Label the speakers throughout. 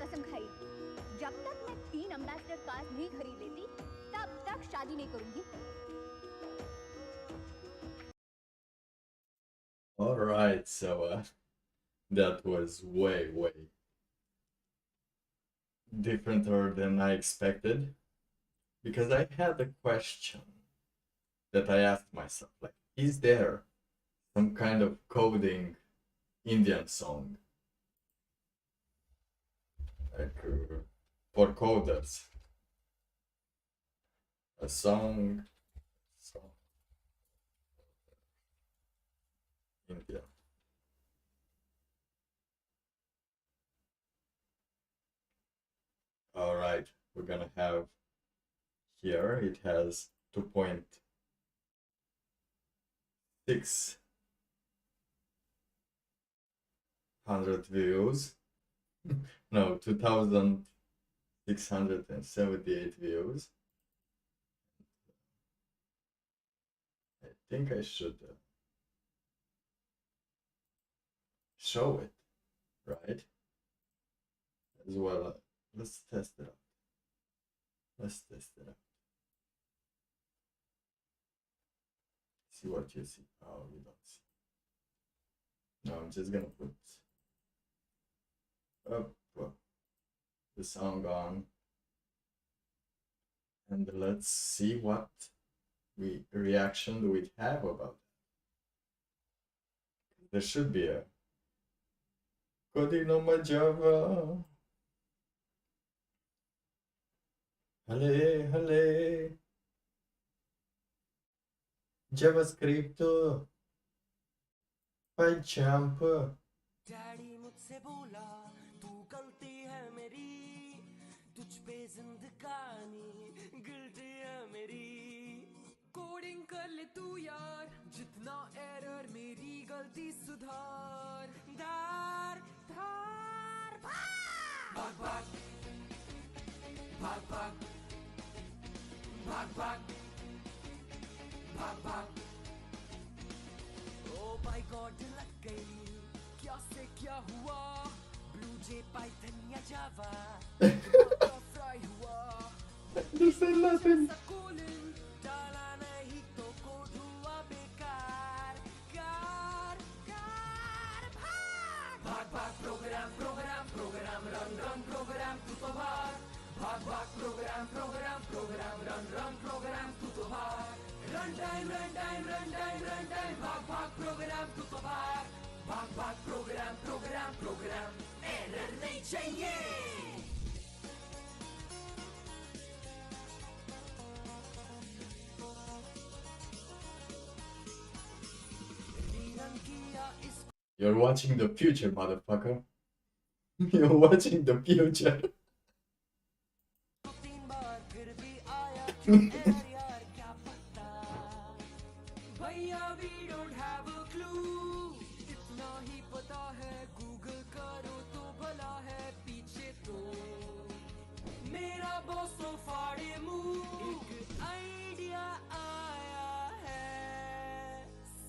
Speaker 1: कसम खाई, जब तक मैं 3 एम्बेसडर कार्स नहीं खरीद लेती तब तक शादी नहीं करूंगी।
Speaker 2: All right, so that was way differenter than I expected, because I had a question that I asked myself, like, is there some kind of coding Indian song, like for coders, a song India? All right, we're gonna have here, it has 2.6 hundred views. No, 2,678 views. I think I should show it, right? As well. Let's test it out. Let's test it out. See what you see. Oh, you don't see. No, I'm just gonna put up the song on, and let's see what reaction we have about it. There should be a coding on my Java. Hale, JavaScript, PyChamp.
Speaker 3: Daddy मुझसे बोला तू गलती है मेरी, तुझ पे जिंदगानी guilty है मेरी। कोडिंग कर ले तू यार, जितना एरर मेरी गलती सुधार। धार धार भाग भाग भाग भाग भाग भाग भाग भाग। ओ बाय गॉड लग गई, क्या से क्या हुआ, ब्लू जे पाइथन या जावा फ्राई हुआ। डाला नहीं तो कोड हुआ बेकार। कार कार भाग भाग program program program run run program तू तो भाग। भाग भाग program program program run run program तू तो भाग। Run time run time run time run time भाग भाग प्रोग्राम तू तो भाग। भाग भाग प्रोग्राम प्रोग्राम प्रोग्राम एरर नहीं चाहिए।
Speaker 2: You're watching the future, motherfucker. You're watching the future.
Speaker 3: भैया we don't have a clue, इतना ही पता है गूगल करो तो भला है पीछे तो मेरा बॉस तो फाड़े मुंह। एक आइडिया आया है,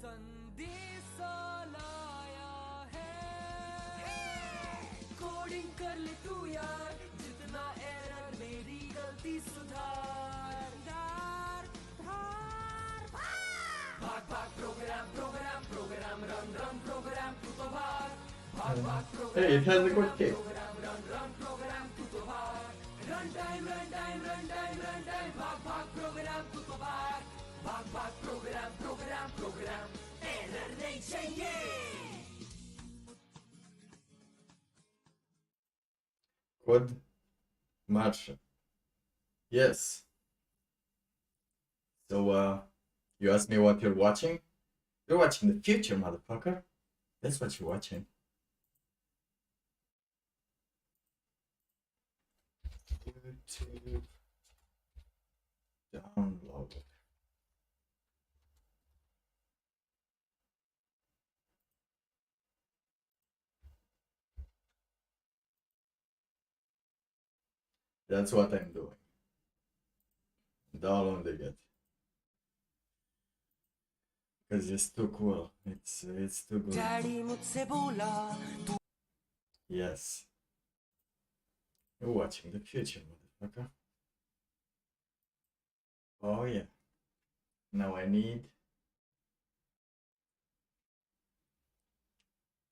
Speaker 3: संदेशा लाया है। कोडिंग कर ले तू यार, जितना एरर मेरी गलती सुधार। धार धार भाग भाग program program program run run program तू तो भाग। भाग भाग
Speaker 2: Hey, it has a good kick.
Speaker 3: Programme run run program तू तो भाग। Run time run time run time run time भाग भाग प्रोग्राम तू तो भाग। भाग भाग प्रोग्राम प्रोग्राम प्रोग्राम एरर नहीं चाहिए।
Speaker 2: Code March. Yes. So, you asked me what you're watching? You're watching the future, motherfucker. That's what you're watching. YouTube. Download. That's what I'm doing. Downloading it. Because it's too cool. It's too good.
Speaker 3: Daddy मुझसे बोला तू
Speaker 2: Yes. You're watching the future, motherfucker. Oh yeah. Now I need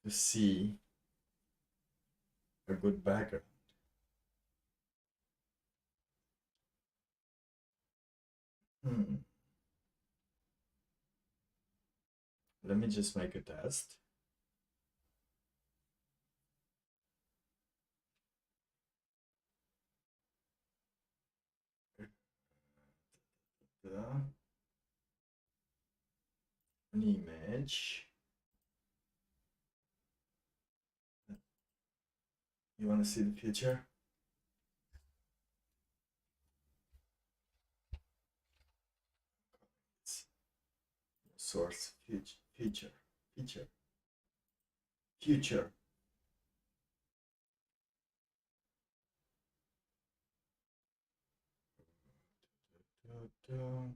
Speaker 2: to see a good background. Let me just make a test. An image. You want to see the future? It's source future. I'm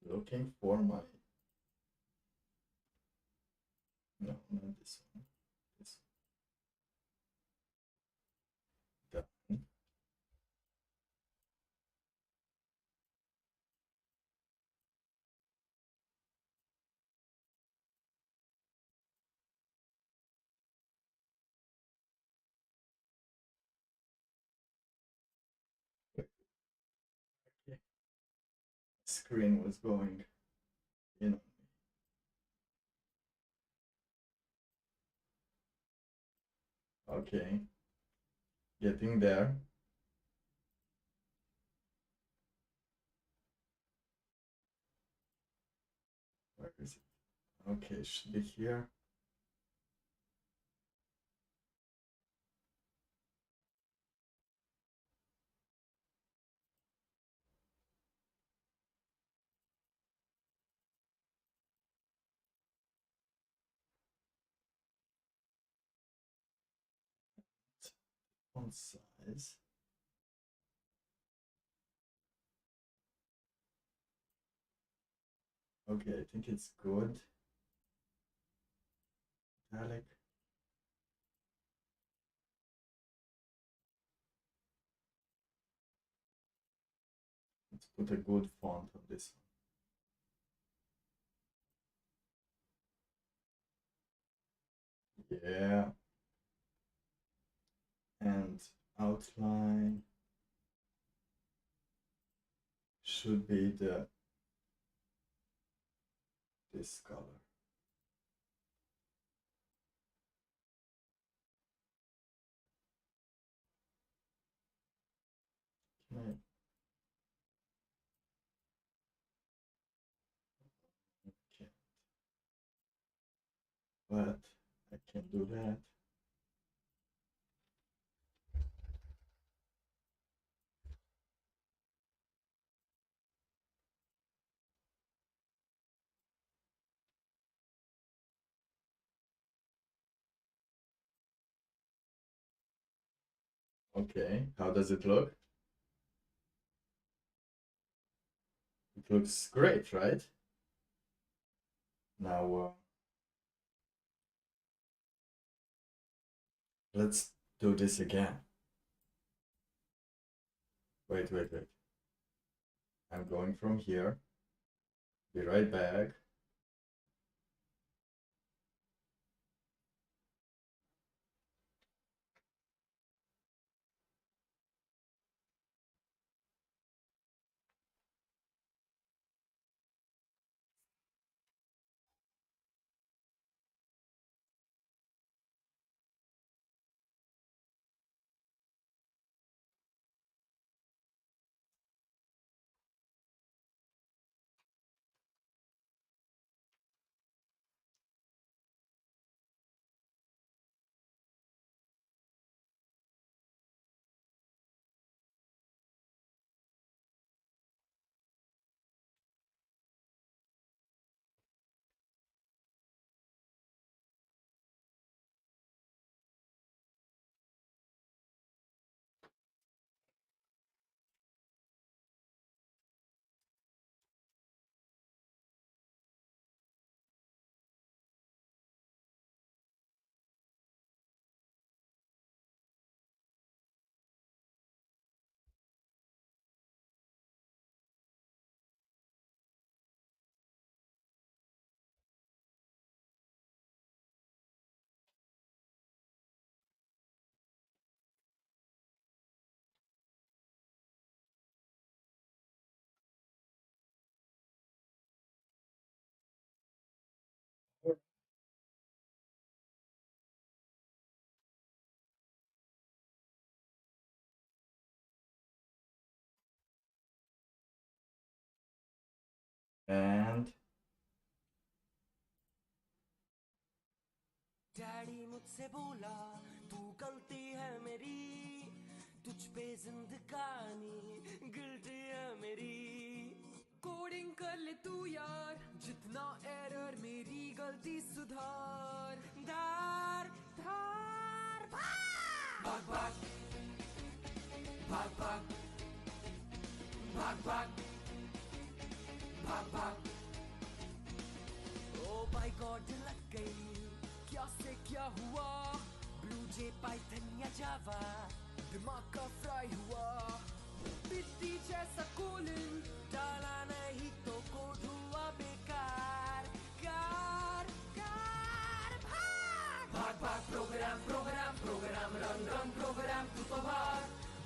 Speaker 2: looking for my. No, not this one. This one. Done. Okay. Screen was going, you know. Okay. Getting there. Where is it? Okay, should be here. Font size. Okay, I think it's good. Italic. Let's put a good font on this one. Yeah. And outline should be this color. Okay. Okay. But I can do that. Okay, how does it look? It looks great, right? Now let's do this again. Wait. I'm going from here. Be right back. And
Speaker 3: daddy मुझसे बोला तू गलती है मेरी तुझ पे जिंदगानी guilty है मेरी कोडिंग कर ले तू यार जितना एरर मेरी गलती सुधार धार धार भाग भाग भाग भाग भाग भाग भाग भाग ओ माय गॉड लग गई क्या से क्या हुआ ब्लू जे पाइथन या जावा दिमाग का फ्राई हुआ बिट्टी जैसा कोलिन डाला नहीं तो कोड हुआ बेकार कार कार भाग भाग भाग program program program run run program तू तो भाग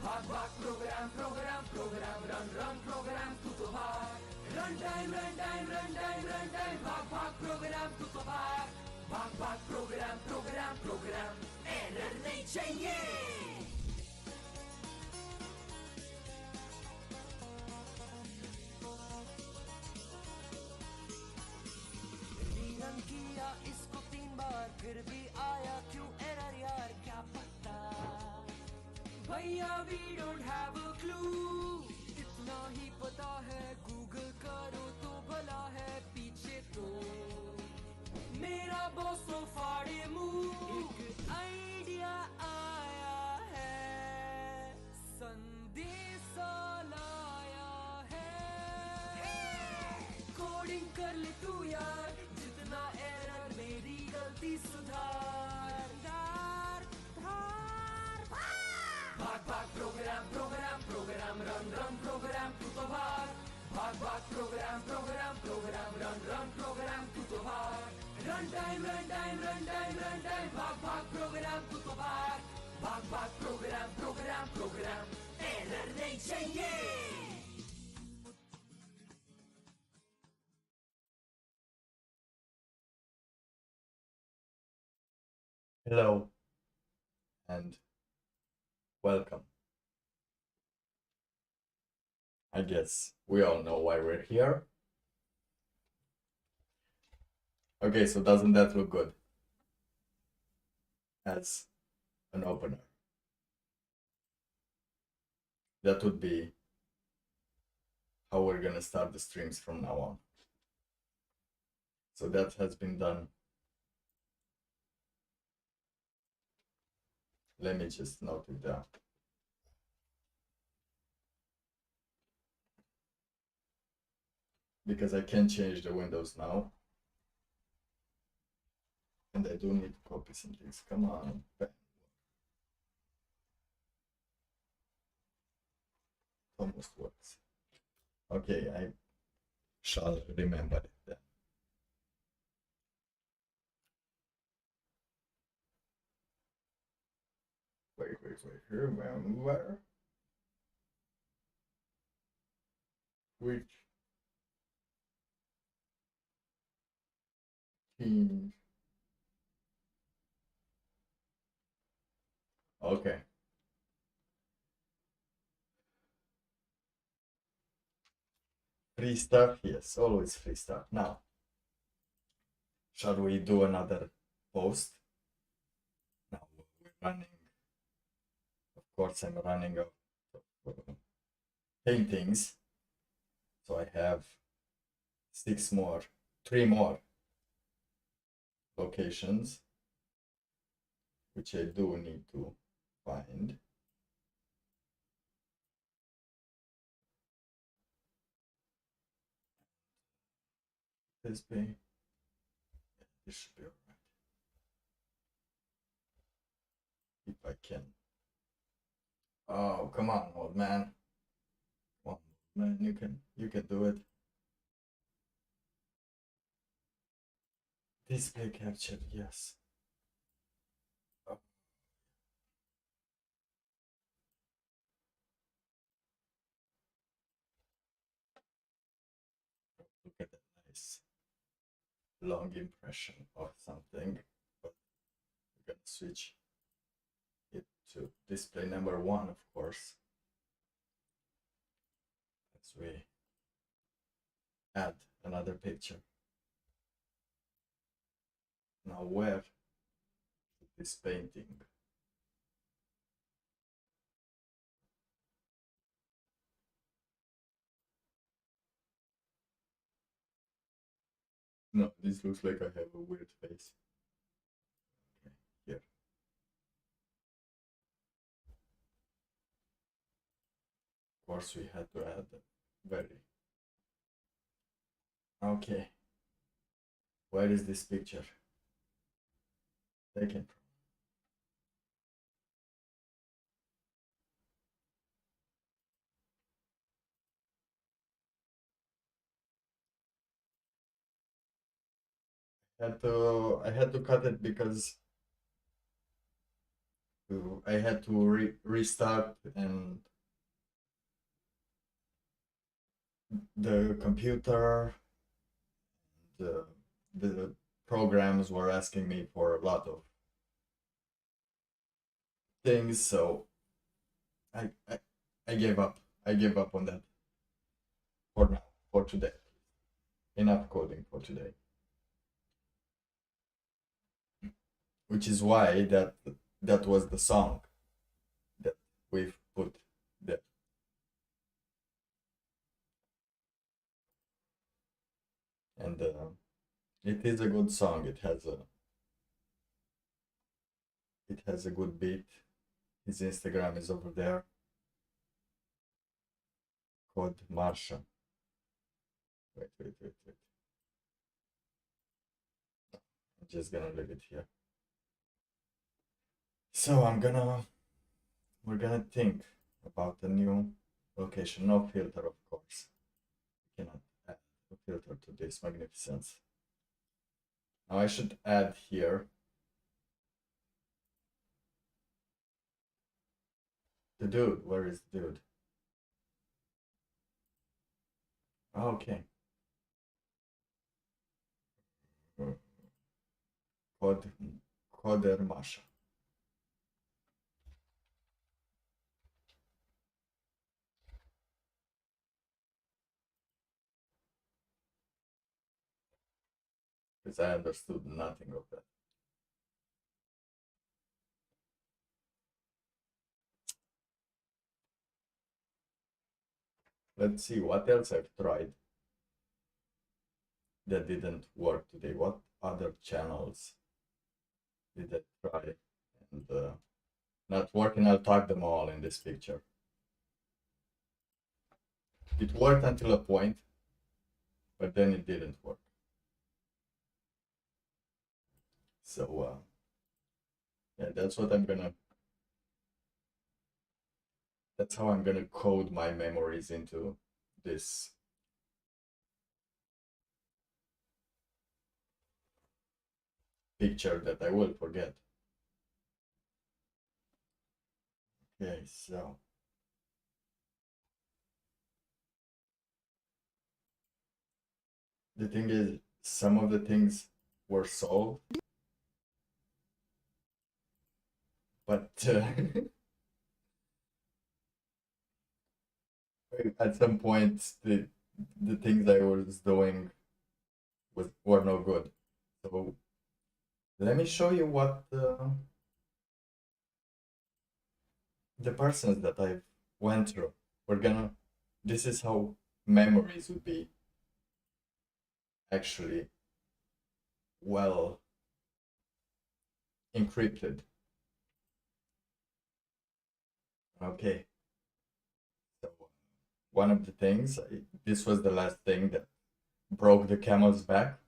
Speaker 3: भाग program program program run program तू तो भाग रन टाइम भाग भाग प्रोग्राम तू तो भाग प्रोग्राम प्रोग्राम प्रोग्राम एरर नहीं चाहिए रीरन किया इसको 3 बार फिर भी आया क्यों एरर यार क्या पता भैया we don't have a clue इतना ही पता है गूगल करो तो भला है पीछे तो मेरा बॉसो फाड़े मुंह एक आइडिया आया है संदेश लाया है कोडिंग कर ले तू यार जितना एरर मेरी गलती सुधार धार धार भाग भाग program program program run program तू तो भाग भाग program program program run program तू तो भाग रन टाइम भाग प्रोग्राम तू तो भाग प्रोग्राम प्रोग्राम प्रोग्राम एरर नहीं चाहिए
Speaker 2: hello and welcome. I guess we all know why we're here. Okay, so doesn't that look good as an opener? That would be how we're gonna start the streams from now on. So that has been done. Let me just note it down. Because I can change the windows now. And I do need to copy some things. Come on. Almost works. Okay, I shall remember it then. Wait. Remember? Which teams? Okay. Free stuff? Yes, always free stuff. Now, shall we do another post? Now we're running. Of course, I'm running out of paintings. So I have 3 more locations, which I do need to find. This should be alright. If I can. Oh, come on, old man. Come on, man, you can do it. Display capture, yes. Oh. Look at that nice long impression of something, but we're gonna switch it to display number 1, of course, as we add another picture. Now where is this painting? No, this looks like I have a weird face. Okay, here. Of course we had to add very. Okay. Where is this picture taken from? I had to cut it because I had to restart, and the computer, the programs were asking me for a lot of things, so I I, I gave up. I gave up on that for now, for today. Enough coding for today. Which is why that was the song that we've put there. And it is a good song. It has a good beat. His Instagram is over there. Called Marsha. Wait. I'm just gonna leave it here. So we're gonna think about a new location. No filter, of course. We cannot add a filter to this magnificence. Now I should add here the dude. Where is the dude? Okay. Coder Masha. Because I understood nothing of that. Let's see what else I've tried that didn't work today. What other channels did I try and not working? I'll tag them all in this picture. It worked until a point, but then it didn't work. So yeah, that's how I'm gonna code my memories into this picture that I will forget. Okay, so the thing is, some of the things were solved, but at some point the things I was doing were no good. So let me show you what the persons that I've went through. This is how memories would be actually well encrypted. Okay. So one of the things, this was the last thing that broke the camel's back.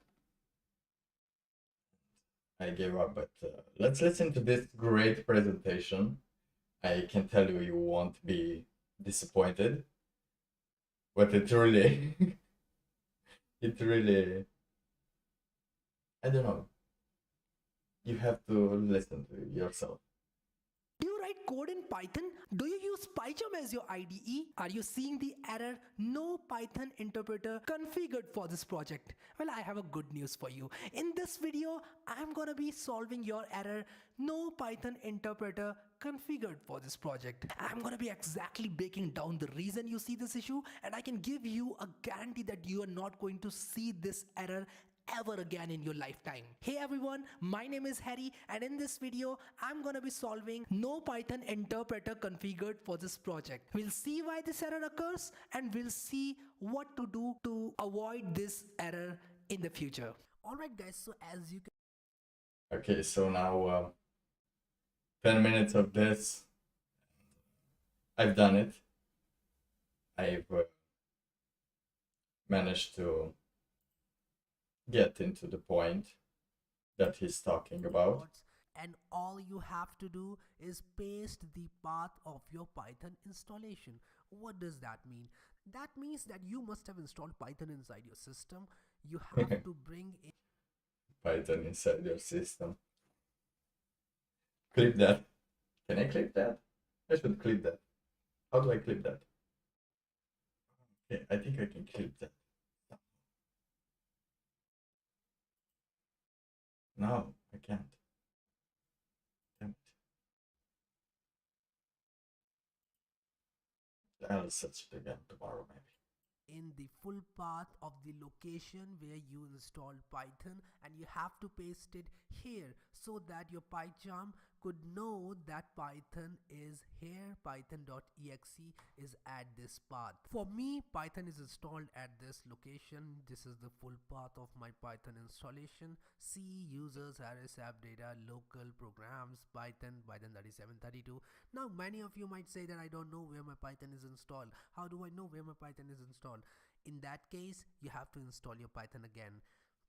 Speaker 2: I gave up, but let's listen to this great presentation. I can tell you, you won't be disappointed. But it really, I don't know. You have to listen to yourself.
Speaker 3: You write
Speaker 4: code in Python? Do you use PyCharm as your IDE? Are you seeing the error no Python interpreter configured for this project? Well, I have a good news for you. In this video, I'm gonna be solving your error no Python interpreter configured for this project. I'm gonna be exactly breaking down the reason you see this issue, and I can give you a guarantee that you are not going to see this error ever again in your lifetime. Hey everyone, my name is Harry, and in this video I'm gonna be solving no Python interpreter configured for this project. We'll see why this error occurs, and we'll see what to do to avoid this error in the future. Alright guys, so as you can
Speaker 2: Okay, so now 10 minutes of this. I've done it. I've managed to get into the point that he's talking about.
Speaker 4: and all you have to do is paste the path of your Python installation. What does that mean? That means that you must have installed Python inside your system. You have to bring in
Speaker 2: Python inside your system. Clip that. Can I clip that? I should clip that. How do I clip that? Okay, I think I can clip that. No, I can't. Damn it. I'll search it again tomorrow, maybe.
Speaker 4: in the full path of the location where you installed Python, and you have to paste it here so that your PyCharm could know that Python is here. Python.exe is at this path. For me, Python is installed at this location. This is the full path of my Python installation. C, users, RS app data, local programs, Python 3732. Now many of you might say that I don't know where my Python is installed. How do I know where my Python is installed? In that case, you have to install your Python again.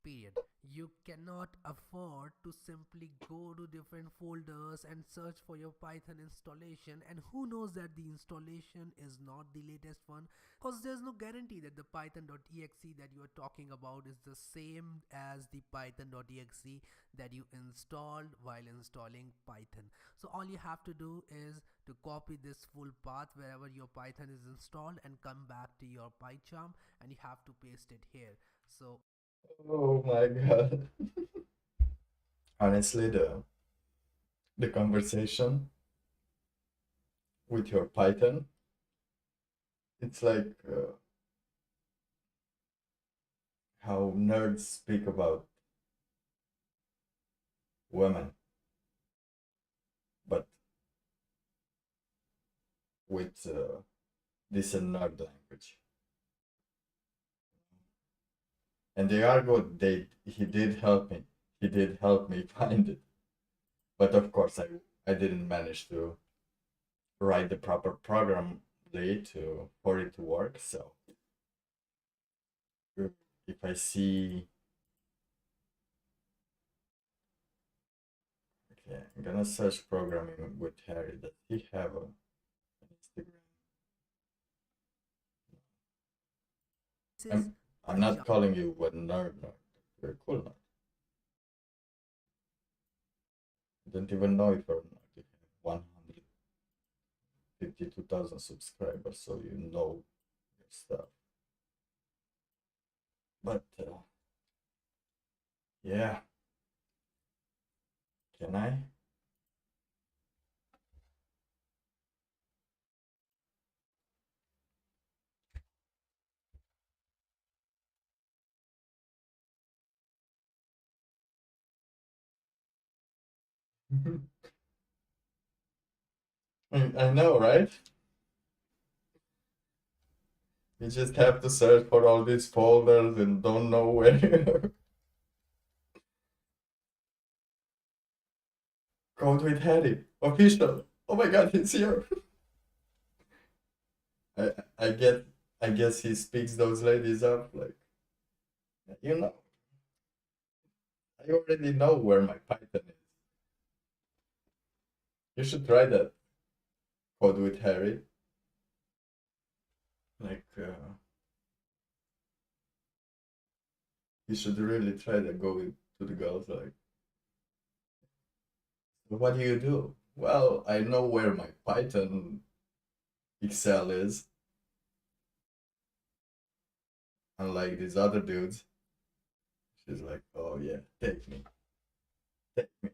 Speaker 4: Period. You cannot afford to simply go to different folders and search for your Python installation, and who knows that the installation is not the latest one, because there's no guarantee that the python.exe that you are talking about is the same as the python.exe that you installed while installing Python. So all you have to do is to copy this full path wherever your Python is installed and come back to your PyCharm, and you have to paste it here. So
Speaker 2: Oh my god. Honestly, the conversation with your Python, it's like how nerds speak about women, but with this nerd language. And they are good. He did help me. He did help me find it. But of course, I didn't manage to write the proper program for it to work. So if I see, okay, I'm gonna search programming with Harry. Does he have an Instagram?
Speaker 4: this is
Speaker 2: I'm not calling you a nerd. You're a cool nerd. I don't even know if you're a nerd. You have 152,000 subscribers, so you know your stuff. But yeah, can I? I know, right? You just have to search for all these folders and don't know where. Code with Harry, official. Oh my god, it's here. I guess he speaks those ladies up, like, you know. I already know where my Python is. You should try that. Code with Harry. Like, you should really try to go to the girls, like, what do you do? well, I know where my Python Excel is. Unlike these other dudes. She's like, oh yeah, take me. Take me.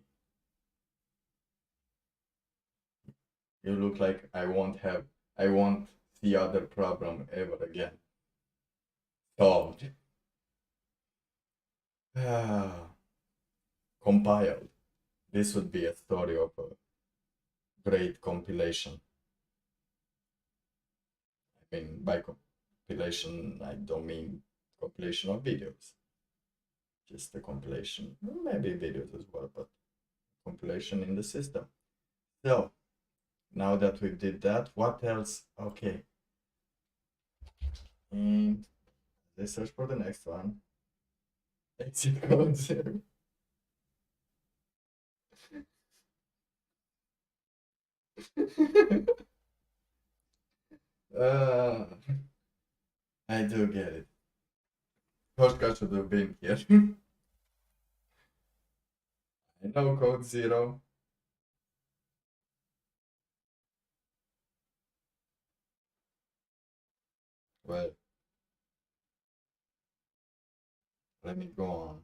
Speaker 2: You look like I won't see other problem ever again. Solved. Compiled. This would be a story of a great compilation. I mean, by compilation, I don't mean compilation of videos. Just a compilation, maybe videos as well, but compilation in the system. So, now that we did that, what else? Okay. And let's search for the next one. Exit code 0. uh, I do get it. Koshka should have been here. I know code 0. Well, let me go on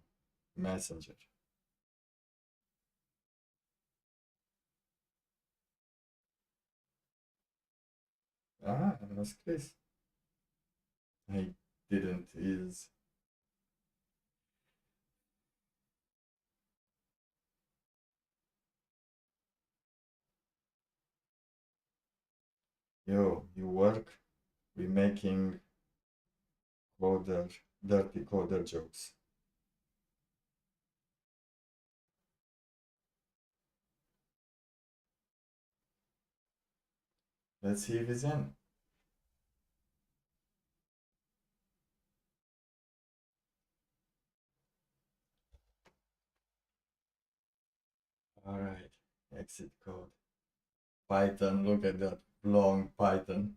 Speaker 2: Messenger. Ah, that's Chris. I didn't is. Yo, you work remaking dirty coder jokes. Let's see if he's in. All right, exit code. Python, look at that long Python.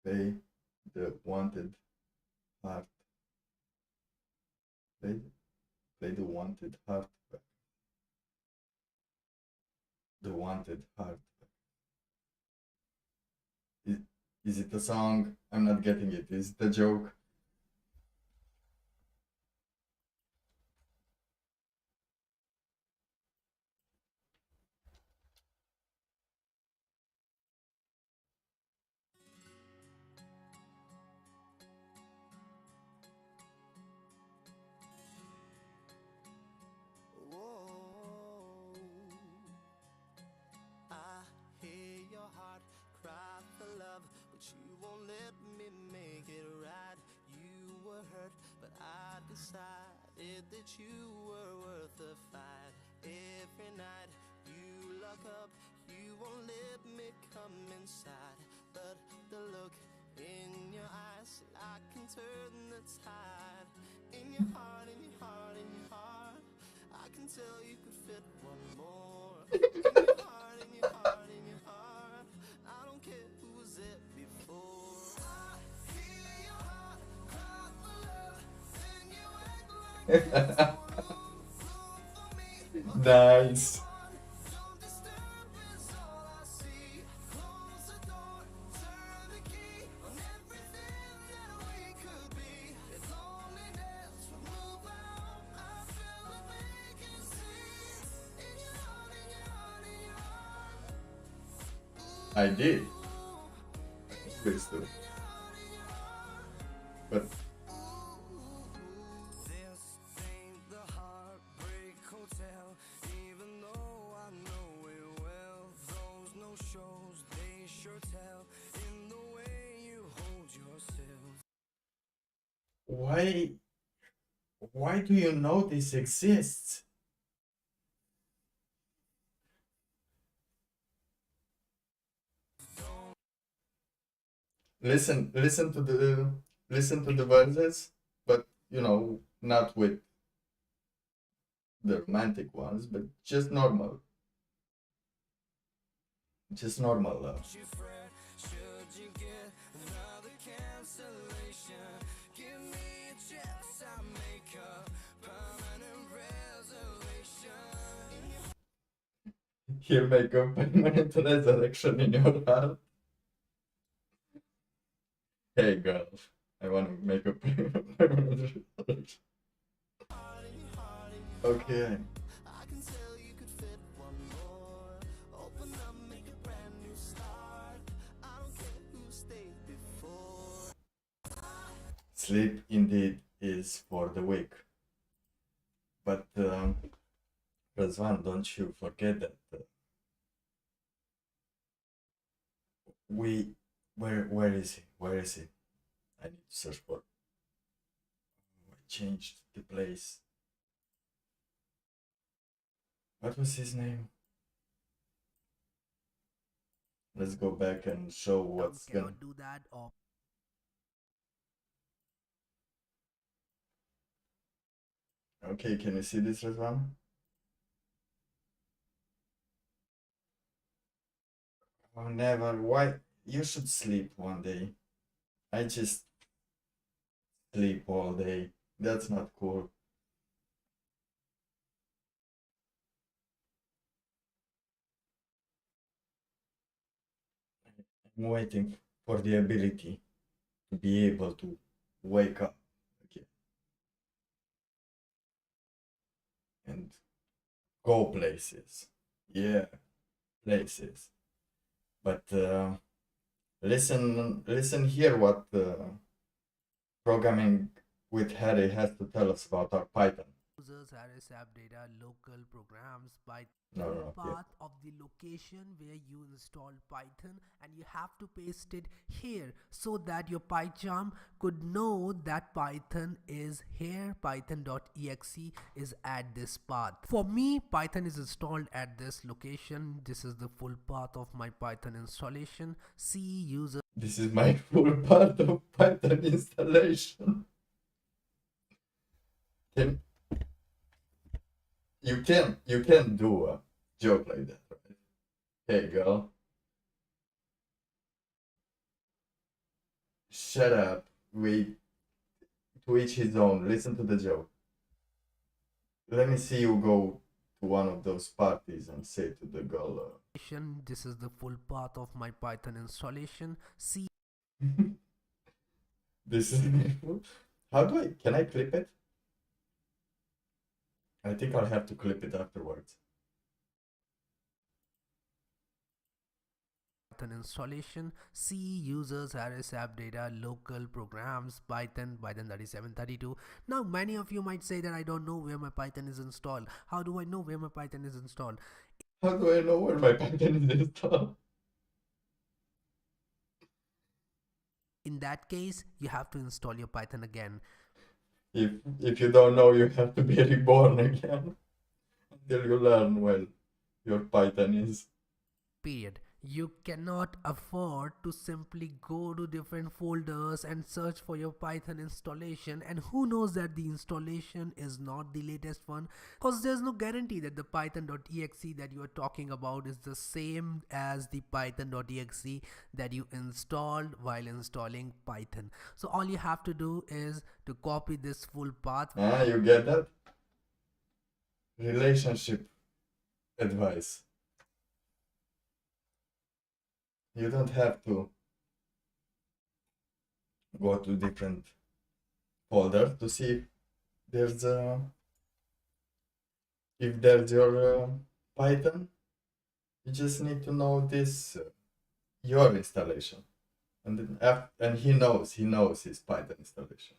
Speaker 2: Pay the wanted heart. Play the wanted heart. The wanted heart. Is it a song? I'm not getting it. Is it a joke?
Speaker 3: Whoa. I hear your heart cry for love, but you won't let me make it right. You were hurt, but I decided that you were worth the fight. Every night you lock up, you won't let me come inside. But the look in your eyes, I can turn the tide. In your heart, in your heart, in your heart, I can tell you could fit one more. In your heart, in your heart, in your heart, I don't care who was there before. I hear your heart cry for love, and you act like there's no room for me.
Speaker 2: Nice.
Speaker 3: Don't disturb is all I see. Close the door, turn the key on everything that we could be. If loneliness would move out, I feel a vacancy. In your heart, in your heart, in your heart.
Speaker 2: I did. Please do. But
Speaker 3: This ain't the Heartbreak Hotel, even though I know it well. Those no shows, they sure tell in the way you hold yourself.
Speaker 2: why do you know this exists? Listen to the verses, but you know, not with the romantic ones, but just normal. Just normal love.
Speaker 3: You fret, should you get another cancellation? Give me a chance, I make a permanent reservation.
Speaker 2: He'll make a permanent resurrection in your heart. Hey girl, I want to make a permanent resurrection. Okay.
Speaker 3: I can tell you could fit one more. Open up, make a brand new start. I don't care who stayed before.
Speaker 2: Sleep indeed is for the weak. But Razvan, don't you forget that where is he? Where is he? I need to search for. I changed the place. What was his name? Let's go back and show what's gonna.
Speaker 4: Cannot do that, or
Speaker 2: Okay, can you see this, Razvan? Oh, never. Why? You should sleep one day. I just sleep all day. That's not cool. I'm waiting for the ability to be able to wake up again and go places. Yeah, places. But listen here what programming with Harry has to tell us about our Python.
Speaker 4: users RSApp data local programs by
Speaker 2: No,
Speaker 4: the
Speaker 2: no, yeah.
Speaker 4: path of the location where you install Python, and you have to paste it here so that your PyCharm could know that Python is here. Python.exe is at this path. For me, Python is installed at this location. This is the full path of my Python installation. C user
Speaker 2: This is my full part of Python installation. You can do a joke like that, right? Hey girl. Shut up. We to each his own. Listen to the joke. Let me see you go to one of those parties and say to the girl,
Speaker 4: this is the full path of my Python installation. C
Speaker 2: this is how do I can I clip it? I think I'll have to clip it afterwards.
Speaker 4: Python installation. C users RSApp data local programs Python 3732. Now many of you might say that I don't know where my Python is installed. How do I know where my Python is installed?
Speaker 2: How do I know where my Python is installed?
Speaker 4: In that case, you have to install your Python again.
Speaker 2: If you don't know, you have to be reborn again until you learn well your Python is.
Speaker 4: Period. You cannot afford to simply go to different folders and search for your Python installation, and who knows that the installation is not the latest one, because there's no guarantee that the python.exe that you are talking about is the same as the python.exe that you installed while installing Python. So all you have to do is to copy this full path.
Speaker 2: Ah, you get that? Relationship advice. You don't have to go to different folders to see if there's your Python. You just need to know this your installation, and then and he knows his Python installation.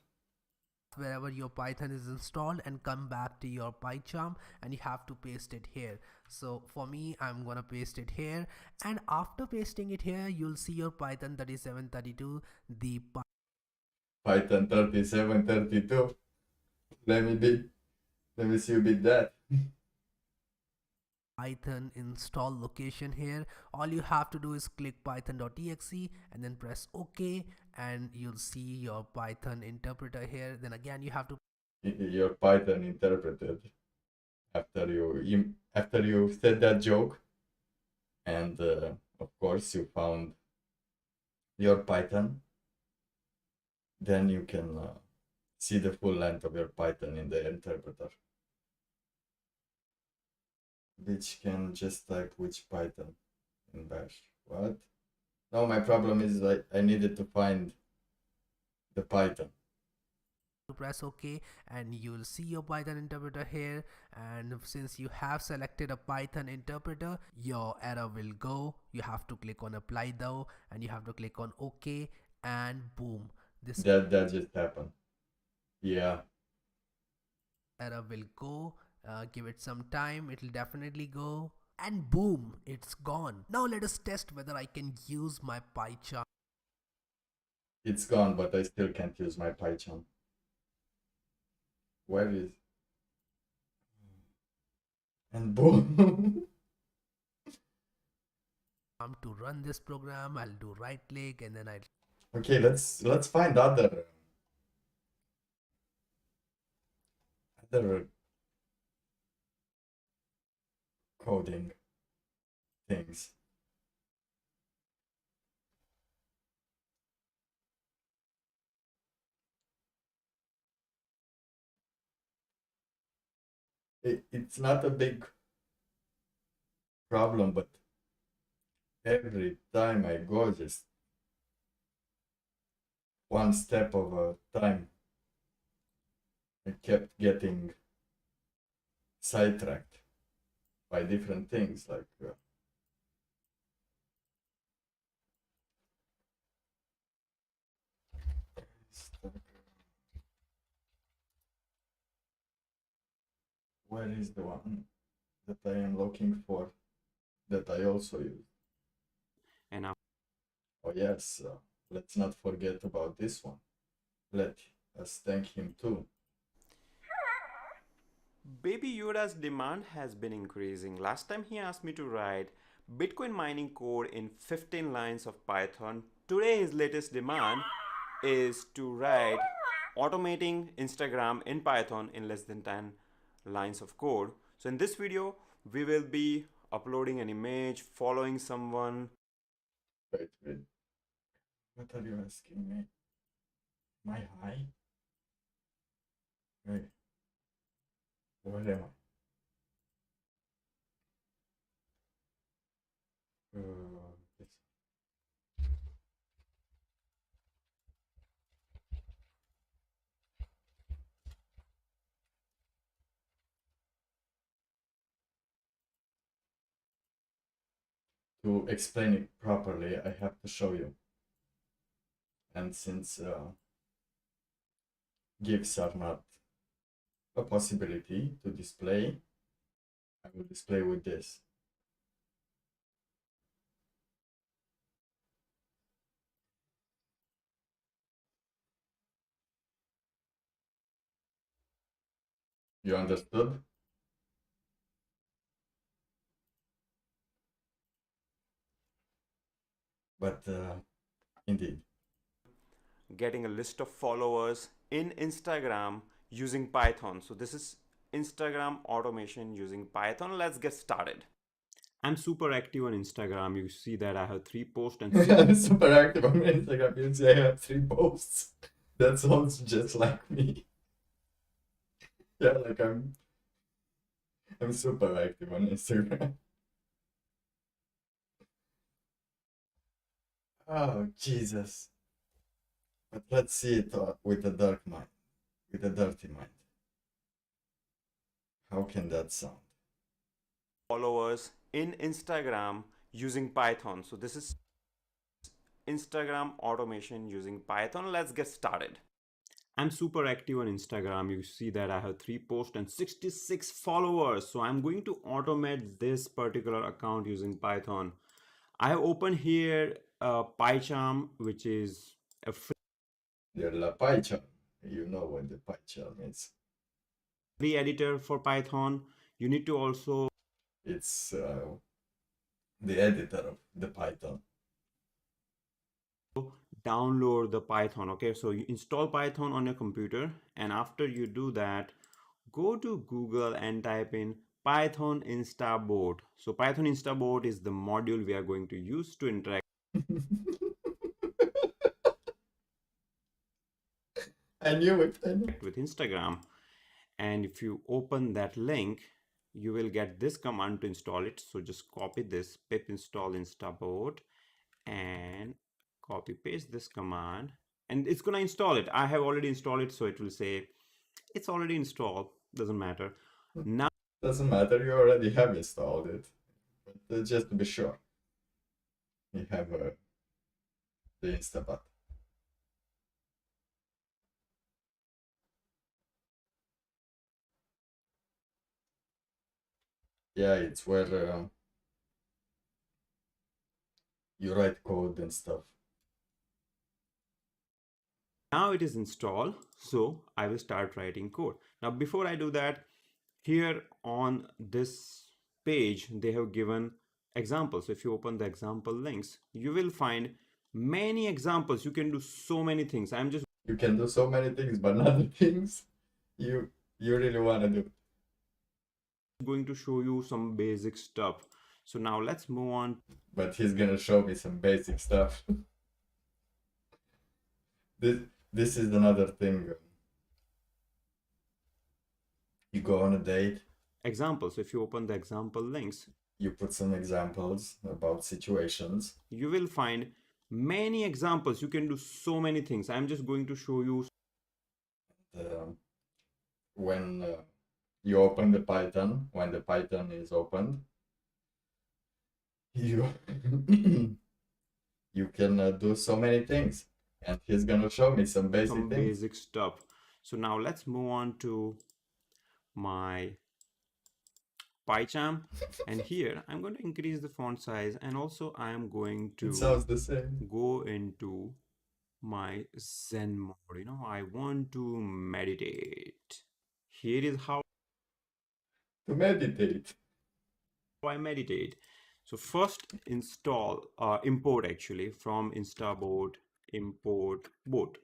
Speaker 4: Wherever your Python is installed, and come back to your PyCharm, and you have to paste it here. So for me, I'm gonna paste it here, and after pasting it here, you'll see your Python 3732, the
Speaker 2: Python 3732. Let me see you beat that.
Speaker 4: Python install location here. All you have to do is click python.exe and then press OK, and you'll see your Python interpreter here. Then again, you have to
Speaker 2: Your Python interpreted after you said that joke, and of course you found your Python. Then you can see the full length of your Python in the interpreter. which can just type which Python in bash. What? No, my problem is I needed to find the Python.
Speaker 4: Press OK and you will see your Python interpreter here, and since you have selected a Python interpreter, your error will go. You have to click on apply though, and you have to click on OK, and boom, this
Speaker 2: That just happened. Yeah.
Speaker 4: error will go. Give it some time, it will definitely go, and boom, it's gone. Now let us test whether I can use my PyCharm.
Speaker 2: It's gone, but I still can't use my PyCharm. Where is? And boom.
Speaker 4: To run this program, I'll do right click and then I'll
Speaker 2: Okay, let's find other coding things. It's not a big problem, but every time I go just one step of a time, I kept getting sidetracked by different things like where is the one that I am looking for that I also use?
Speaker 5: And
Speaker 2: Oh yes, let's not forget about this one. Let us thank him too.
Speaker 5: Baby Yoda's demand has been increasing. Last time he asked me to write Bitcoin mining code in 15 lines of Python. Today his latest demand is to write automating Instagram in Python in less than 10 lines of code. So in this video, we will be uploading an image, following someone.
Speaker 2: Wait. What are you asking me? Am I high? Wait. Where am I? Yes. To explain it properly, I have to show you. And since GIFs are not a possibility to display, I will display with this. You understood? But indeed.
Speaker 5: Getting a list of followers in Instagram using Python. So this is Instagram automation using Python. Let's get started. I'm super active on Instagram. You see that I have 3 posts and
Speaker 2: I'm super active on Instagram. You see I have 3 posts. That sounds just like me. Yeah, like I'm super active on Instagram. Oh, Jesus. But let's see it with a dark mind, with a dirty mind. How can that sound?
Speaker 5: followers in Instagram using Python. So this is Instagram automation using Python. Let's get started. I'm super active on Instagram. You see that I have 3 posts and 66 followers. So I'm going to automate this particular account using Python. I have opened here PyCharm, which is a
Speaker 2: The PyCharm. You know what the PyCharm is.
Speaker 5: free editor for Python. You need to also
Speaker 2: It's the editor of the Python.
Speaker 5: download the Python. Okay, so you install Python on your computer, and after you do that, go to Google and type in Python Instaboard. So Python Instaboard is the module we are going to use to interact
Speaker 2: I knew it.
Speaker 5: with Instagram. And if you open that link, you will get this command to install it. So just copy this pip install instaboard and copy paste this command, and it's gonna install it. I have already installed it, so it will say it's already installed. Doesn't matter. Now
Speaker 2: Doesn't matter, you already have installed it. But just to be sure, you have the Instabot. Yeah, it's where you write code and stuff.
Speaker 5: now it is installed, so I will start writing code. Now before I do that, here on this page they have given examples. So if you open the example links, you will find many examples. You can do so many things.
Speaker 2: You can do so many things, but not the things you really want to do.
Speaker 5: going to show you some basic stuff. So now let's move on.
Speaker 2: But he's gonna show me some basic stuff. This is another thing. You go on a date.
Speaker 5: Examples. So if you open the example links,
Speaker 2: You put some examples about situations.
Speaker 5: you will find many examples. You can do so many things. I'm just going to show you.
Speaker 2: When you open the Python, when the Python is opened, you you can do so many things, and he's gonna show me some basic things.
Speaker 5: Basic stuff. So now let's move on to my PyCharm, and here I'm going to increase the font size, and also I am going to
Speaker 2: It sounds the same.
Speaker 5: go into my Zen mode. You know, I want to meditate. Here is how
Speaker 2: To meditate.
Speaker 5: I meditate. So first install import actually from instaboard import bot.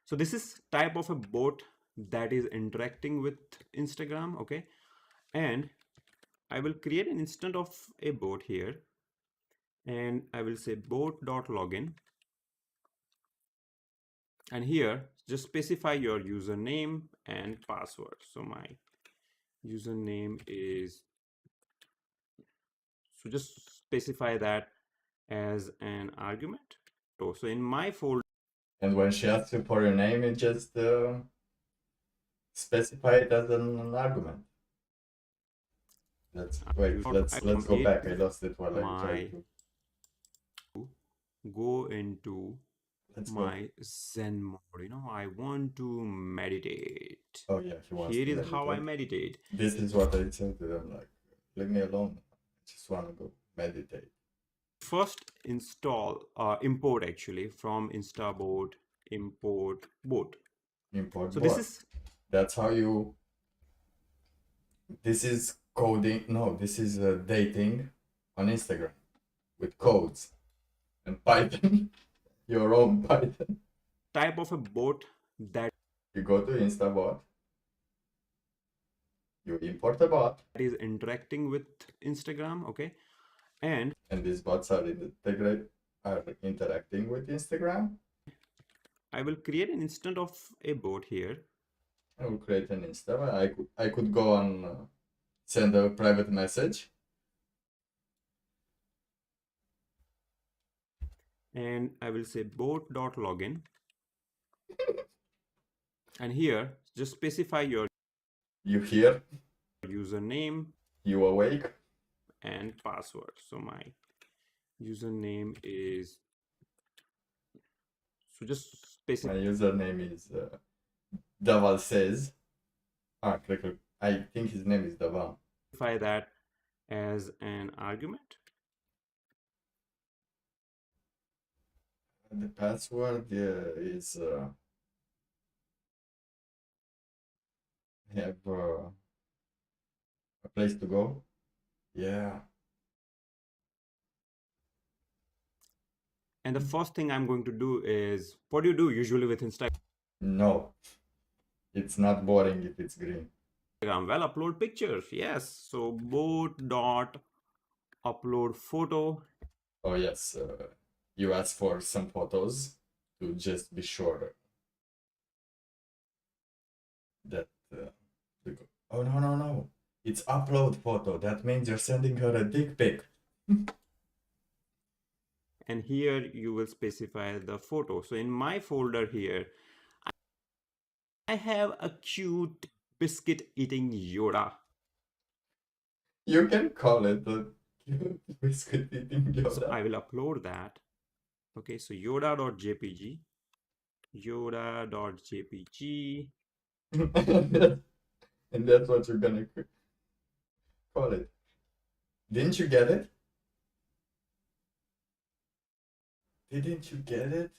Speaker 5: So this is type of a bot that is interacting with Instagram. Okay, and I will create an instance of a bot here, and I will say bot.login, and here just specify your username and password. So my username is, so just specify that as an argument. So in my folder,
Speaker 2: And when she asks you for your name, you just specify it as an argument. Let's go back. I lost it while I tried to
Speaker 5: go into
Speaker 2: Let's
Speaker 5: my Zen mode. You know, I want to meditate.
Speaker 2: Oh yeah, he wants
Speaker 5: Here
Speaker 2: to
Speaker 5: is how I
Speaker 2: meditate.
Speaker 5: meditate.
Speaker 2: This is what I said to them, like, leave me alone. I just want to go meditate.
Speaker 5: First install import actually from instaboard import bot.
Speaker 2: Import
Speaker 5: So
Speaker 2: bot.
Speaker 5: this is,
Speaker 2: That's how you. This is coding. No, this is dating on Instagram with codes and Python. Your own Python.
Speaker 5: type of a bot that
Speaker 2: You go to Instabot. You import a bot,
Speaker 5: is interacting with Instagram. Okay, and
Speaker 2: these bots are interacting with Instagram.
Speaker 5: I will create an instance of a bot here.
Speaker 2: I will create an Insta. I could go on send a private message.
Speaker 5: And I will say bot.login. And here just specify your
Speaker 2: You here?
Speaker 5: username
Speaker 2: You awake?
Speaker 5: and password. So my username is, so just
Speaker 2: My
Speaker 5: specify
Speaker 2: username is Daval says. Click. I think his name is Daval.
Speaker 5: that as an argument.
Speaker 2: The password is have a place to go. Yeah.
Speaker 5: And the first thing I'm going to do is, what do you do usually with Instagram?
Speaker 2: No, it's not boring if it's green.
Speaker 5: Well, upload pictures. Yes. So bot.upload photo.
Speaker 2: Oh yes, you ask for some photos to just be sure that. Oh no. It's upload photo. That means you're sending her a dick pic.
Speaker 5: And here you will specify the photo. So in my folder here, I have a cute biscuit eating Yoda.
Speaker 2: You can call it the cute biscuit eating Yoda.
Speaker 5: So I will upload that. Okay, so yoda.jpg, yoda.jpg.
Speaker 2: And that's what you're gonna call it. Didn't you get it? Didn't you get it?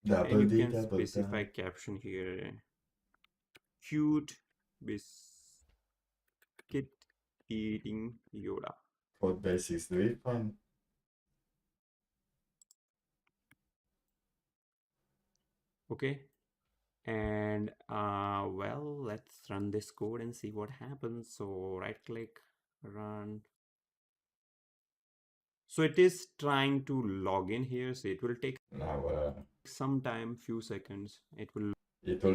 Speaker 5: And
Speaker 2: Double
Speaker 5: you
Speaker 2: D,
Speaker 5: can
Speaker 2: double
Speaker 5: specify
Speaker 2: da.
Speaker 5: caption here. Cute biscuit eating Yoda.
Speaker 2: Code basics, do it fine.
Speaker 5: Okay. And well, let's run this code and see what happens. So right click, run. So it is trying to log in here. So it will take
Speaker 2: Now
Speaker 5: some time, few seconds. It will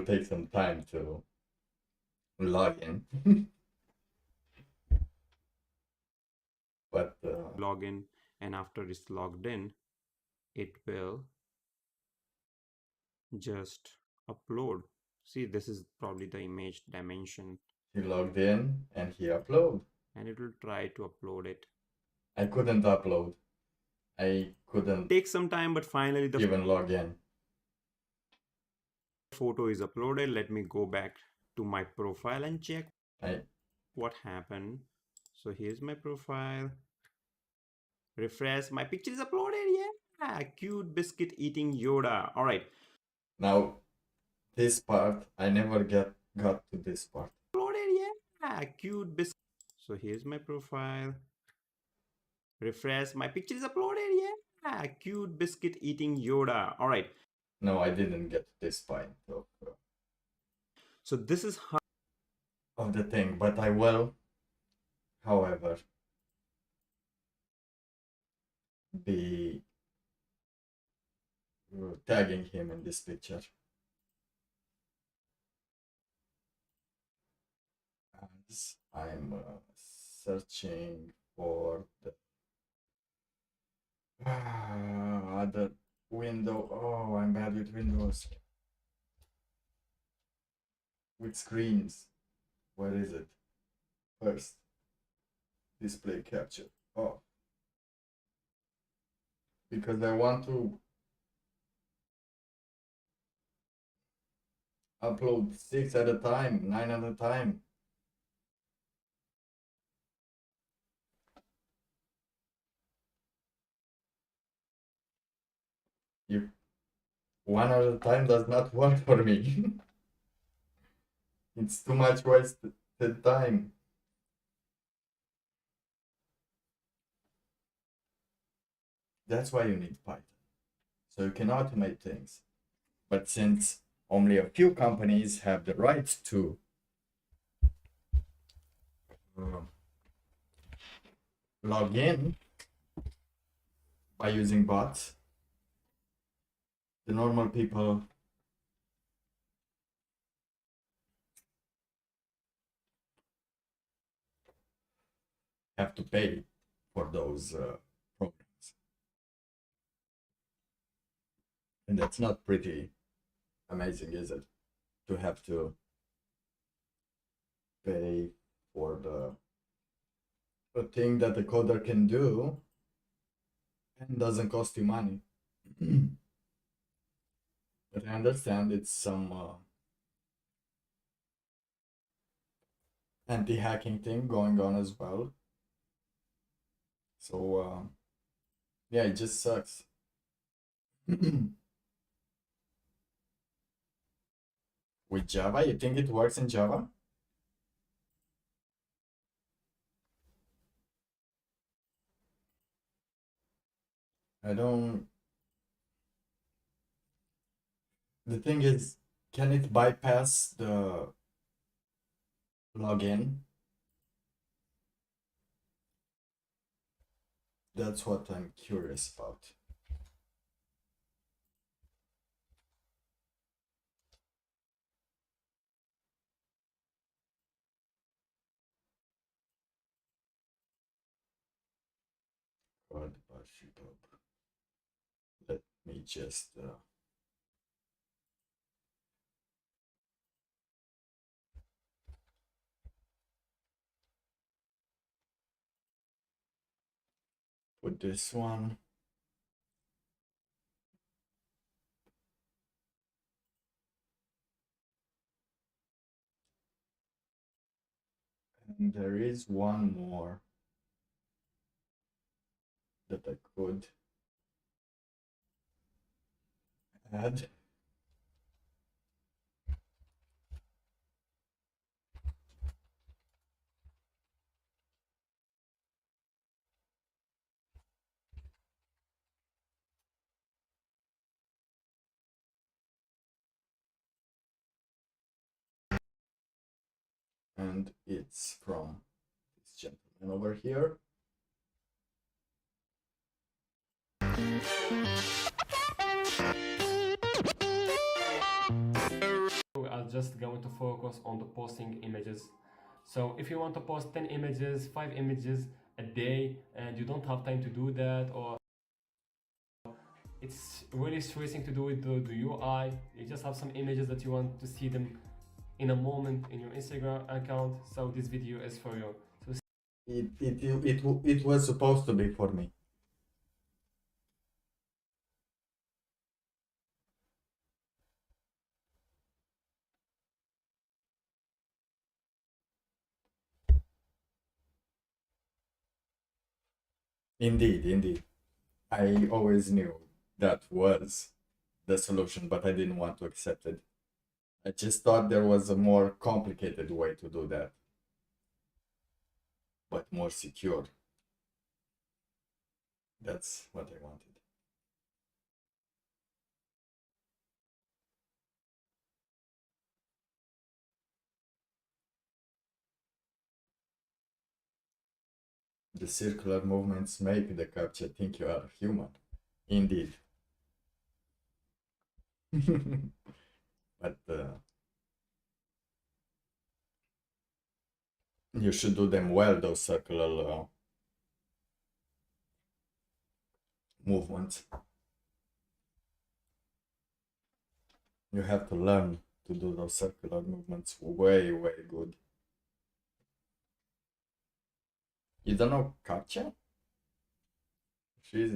Speaker 2: take some time to log in. But
Speaker 5: log in, and after it's logged in, it will just upload. See, this is probably the image dimension,
Speaker 2: he logged in and he upload.
Speaker 5: and it will try to upload it.
Speaker 2: I couldn't upload. I couldn't
Speaker 5: Take some time, but finally the
Speaker 2: even log in.
Speaker 5: photo is uploaded. Let me go back to my profile and check what happened. So here's my profile. Refresh. My picture is uploaded. Yeah, cute biscuit eating Yoda. All right.
Speaker 2: Now, this part, I never got to this part.
Speaker 5: Uploaded. Yeah, cute biscuit. So here's my profile. Refresh. My picture is uploaded. Yeah, cute biscuit eating Yoda. All right.
Speaker 2: No, I didn't get to this point
Speaker 5: So this is how
Speaker 2: of the thing, but I will, however, be tagging him in this picture. As I'm searching for the other window. Oh, I'm bad with windows. With screens. Where is it? First, display capture. Oh. Because I want to upload 6 at a time, 9 at a time. You, 1 at a time does not work for me. It's too much wasted time. That's why you need Python. So you can automate things. But since only a few companies have the right to log in by using bots, the normal people have to pay for those programs. And that's not pretty amazing, is it? To have to pay for the thing that the coder can do and doesn't cost you money. But I understand it's some anti-hacking thing going on as well. So yeah, it just sucks. With Java, you think it works in Java? I don't. The thing is, can it bypass the log in. That's what I'm curious about. Let me just put this one. And there is one more that I could add. And it's from this gentleman over here.
Speaker 6: We are just going to focus on the posting images. So if you want to post 10 images, 5 images a day, and you don't have time to do that, or it's really stressing to do with the UI, you just have some images that you want to see them in a moment in your Instagram account, so this video is for you. So
Speaker 2: It was supposed to be for me. Indeed. I always knew that was the solution, but I didn't want to accept it. I just thought there was a more complicated way to do that, but more secure. That's what I wanted. The circular movements make the captcha think you are human. Indeed. But you should do them well, those circular movements. You have to learn to do those circular movements way good. You don't know Katja? She's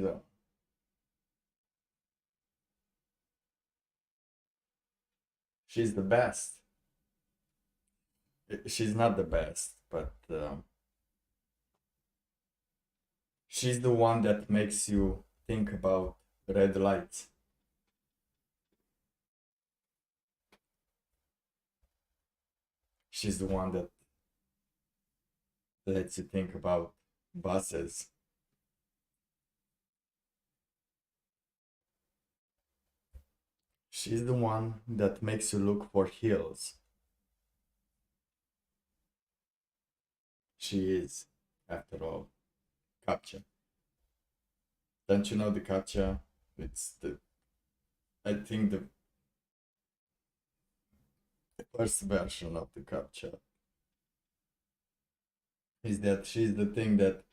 Speaker 2: the best. She's not the best, but she's the one that makes you think about red lights. She's the one that lets you think about buses. She's the one that makes you look for hills. She is, after all, captcha. Don't you know the captcha? It's I think the first version of the captcha is that she's the thing that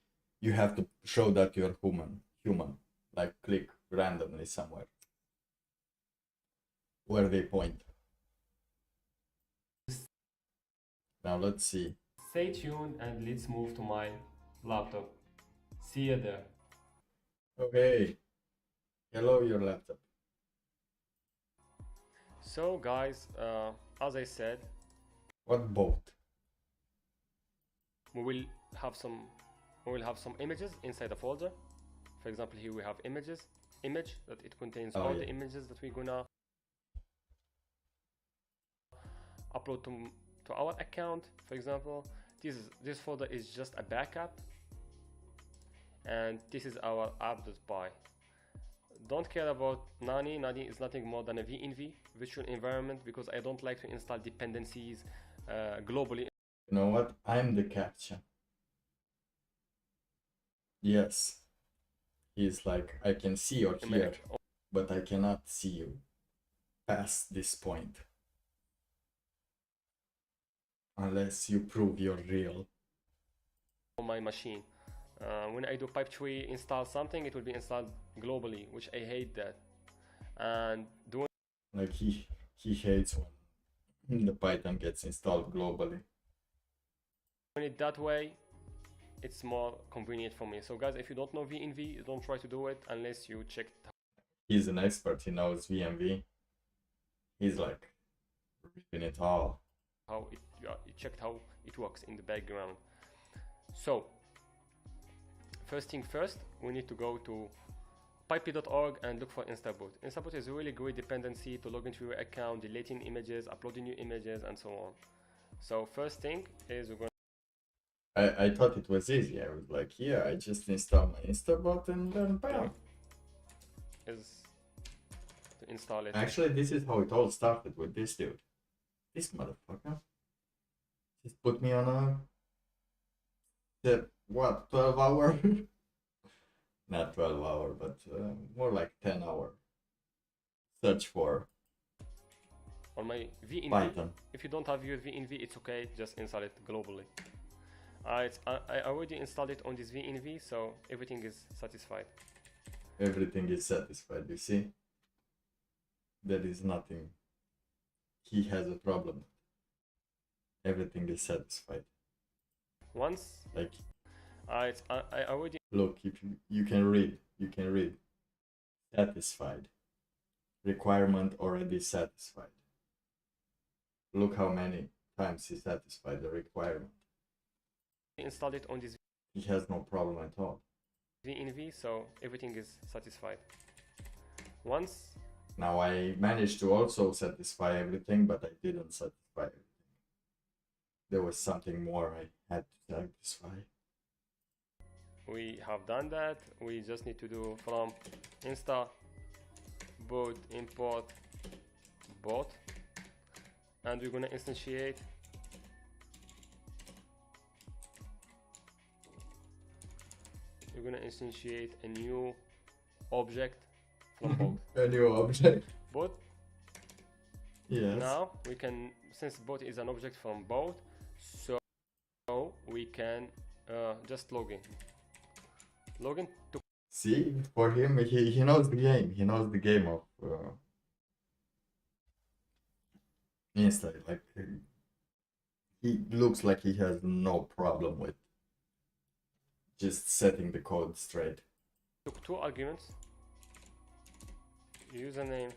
Speaker 2: you have to show that you're human, like click randomly somewhere where they point. Now let's see.
Speaker 6: stay tuned and let's move to my laptop. See you there.
Speaker 2: Okay. Hello, your laptop.
Speaker 6: So guys, as I said,
Speaker 2: What boat?
Speaker 6: we will have some images inside a folder. For example, here we have image that it contains all the images that we're gonna upload to our account. For example, this folder is just a backup, and this is our app.py. Don't care about Nani. Nani is nothing more than a VNV, virtual environment, because I don't like to install dependencies globally
Speaker 2: You know what? I'm the captcha. Yes. He's like, I can see or hear, but I cannot see you past this point. Unless you prove you're real.
Speaker 6: on my machine. When I do pipe tree install something, it will be installed globally, which I hate that. And doing
Speaker 2: Like he hates when the Python gets installed globally.
Speaker 6: it that way, it's more convenient for me. So guys, if you don't know VNV, don't try to do it unless you check
Speaker 2: He's an expert, he knows VMV. He's like ripping it all.
Speaker 6: how it you checked how it works in the background. So first thing first, we need to go to pipey.org and look for instaboot. Instaboot is a really great dependency to log into your account, deleting images, uploading new images, and so on. So first thing is we're going
Speaker 2: I thought it was easy. I was like, yeah, I just install my Instabot and then bam.
Speaker 6: is to install it.
Speaker 2: Actually, this is how it all started with this dude. This motherfucker. Just put me on a, what, 12 hour? Not 12 hour, but more like 10 hour search for
Speaker 6: On my VNV,
Speaker 2: Python.
Speaker 6: if you don't have your VNV, it's okay, just install it globally. I already installed it on this VNV, so everything is satisfied.
Speaker 2: Everything is satisfied, you see? There is nothing he has a problem. Everything is satisfied.
Speaker 6: Once
Speaker 2: Like,
Speaker 6: I already
Speaker 2: look, if you can read, satisfied. Requirement already satisfied. Look how many times he satisfied the requirement.
Speaker 6: installed it on this
Speaker 2: He has no problem at all.
Speaker 6: VNV, so everything is satisfied. Once
Speaker 2: Now I managed to also satisfy everything, but I didn't satisfy everything. There was something more I had to satisfy.
Speaker 6: we have done that, we just need to do from insta boot import bot, and we're gonna instantiate a new object from bot.
Speaker 2: A new object.
Speaker 6: Bot.
Speaker 2: Yes.
Speaker 6: Now we can, since bot is an object from both, so we can just log in to
Speaker 2: See, for him, he knows the game. He knows the game of Insta. Like, he looks like he has no problem with just setting the code straight.
Speaker 6: took two arguments, username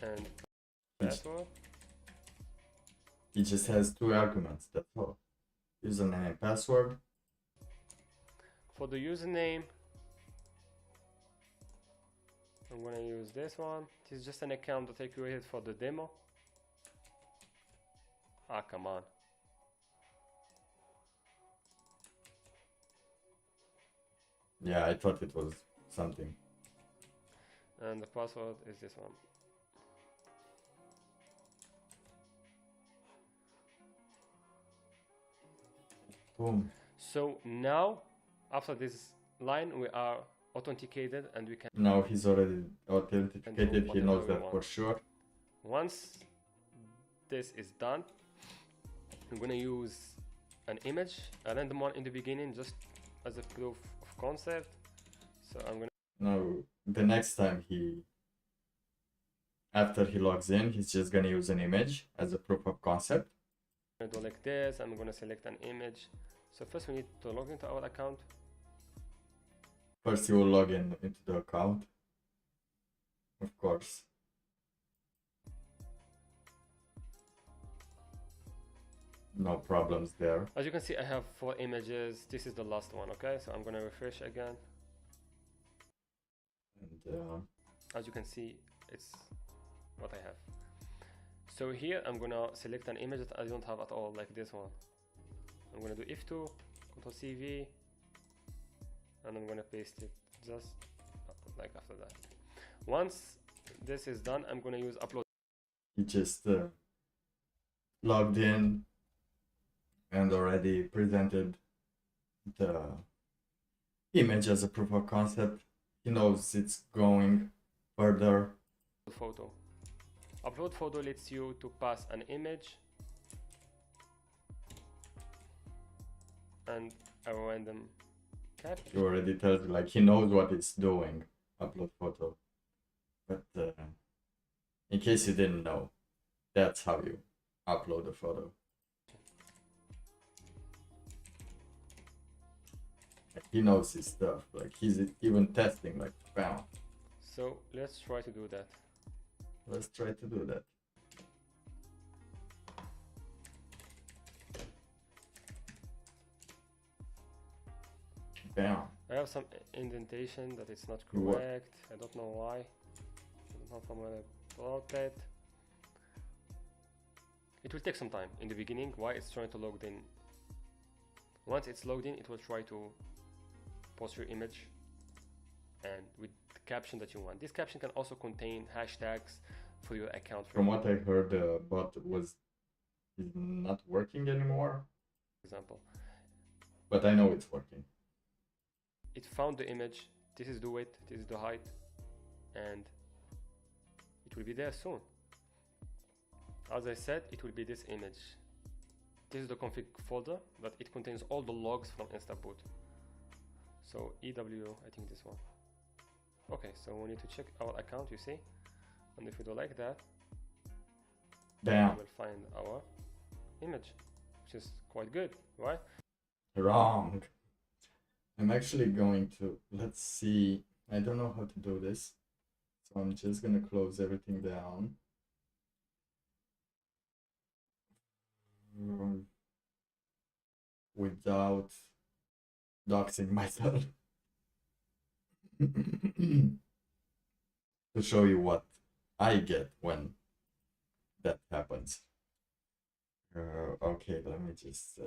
Speaker 6: and password.
Speaker 2: He just has two arguments, that's all. Username and password.
Speaker 6: For the username, I'm gonna use this one. This is just an account that I created for the demo. Ah, come on.
Speaker 2: Yeah, I thought it was something.
Speaker 6: And the password is this one.
Speaker 2: Boom.
Speaker 6: So now, after this line, we are authenticated and we can.
Speaker 2: Now he's already authenticated, he
Speaker 6: whatever
Speaker 2: knows
Speaker 6: we
Speaker 2: that
Speaker 6: want.
Speaker 2: for sure.
Speaker 6: Once this is done, I'm gonna use an image, a random one in the beginning, just as a proof of concept. So I'm gonna.
Speaker 2: Now, the next time after he logs in, he's just gonna use an image as a proof of concept.
Speaker 6: I'm gonna do like this. I'm gonna select an image. So first we need to log into our account.
Speaker 2: First, he will log in into the account, of course. No problems there.
Speaker 6: As you can see, I have 4 images. This is the last one. Okay, so I'm gonna refresh again.
Speaker 2: And
Speaker 6: As you can see, it's what I have. So here I'm gonna select an image that I don't have at all, like this one. I'm gonna do F2, Ctrl CV, and I'm gonna paste it just like after that. Once this is done, I'm gonna use upload.
Speaker 2: he just logged in and already presented the image as a proof of concept. He knows it's going further.
Speaker 6: Photo. Upload photo lets you to pass an image and a random caption.
Speaker 2: He already tells you, like, he knows what it's doing. Upload photo. But in case you didn't know, that's how you upload a photo. Like, he knows his stuff. Like, he's even testing, like, bam.
Speaker 6: So let's try to do that.
Speaker 2: Let's try to do that. Bam.
Speaker 6: I have some indentation that it's not
Speaker 2: What?
Speaker 6: correct. I don't know why. I don't know if I'm gonna plot it. It will take some time in the beginning. Why it's trying to log in. Once it's logged in, it will try to post your image and with the caption that you want. This caption can also contain hashtags for your account.
Speaker 2: From what I heard, the bot is not working anymore.
Speaker 6: For example,
Speaker 2: But I know it's working.
Speaker 6: it found the image. This is the width, this is the height, and it will be there soon. As I said, it will be this image. This is the config folder, but it contains all the logs from Instaboot. So EW, I think this one. Okay, so we need to check our account, you see, and if we do like that,
Speaker 2: Bam.
Speaker 6: we will find our image, which is quite good, right?
Speaker 2: Wrong. I'm actually going to, let's see, I don't know how to do this. So I'm just gonna close everything down. Without doxing myself. To show you what I get when that happens. Okay, let me just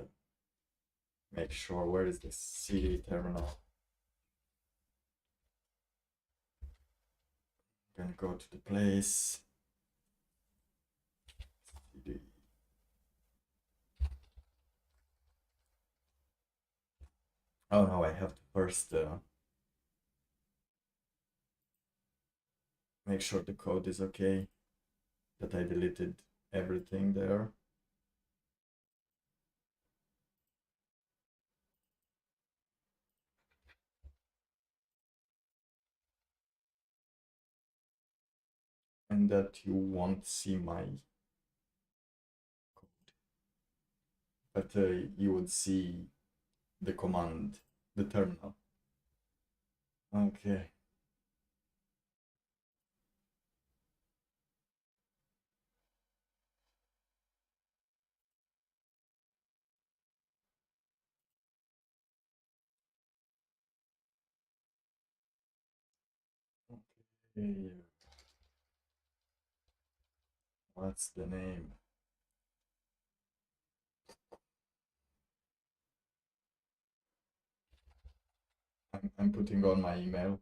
Speaker 2: make sure. Where is the CD terminal? I'm gonna go to the place. CD. Oh no, I have to first make sure the code is okay, that I deleted everything there. And that you won't see my code, but you would see the command, the terminal. Okay. Okay. What's the name? I'm putting on my email.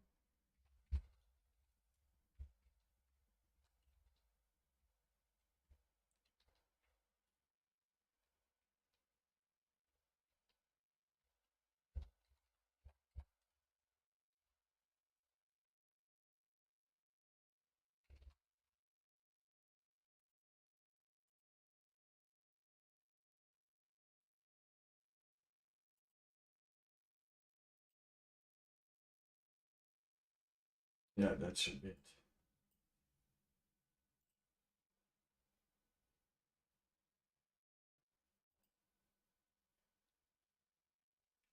Speaker 2: Yeah, that should be it.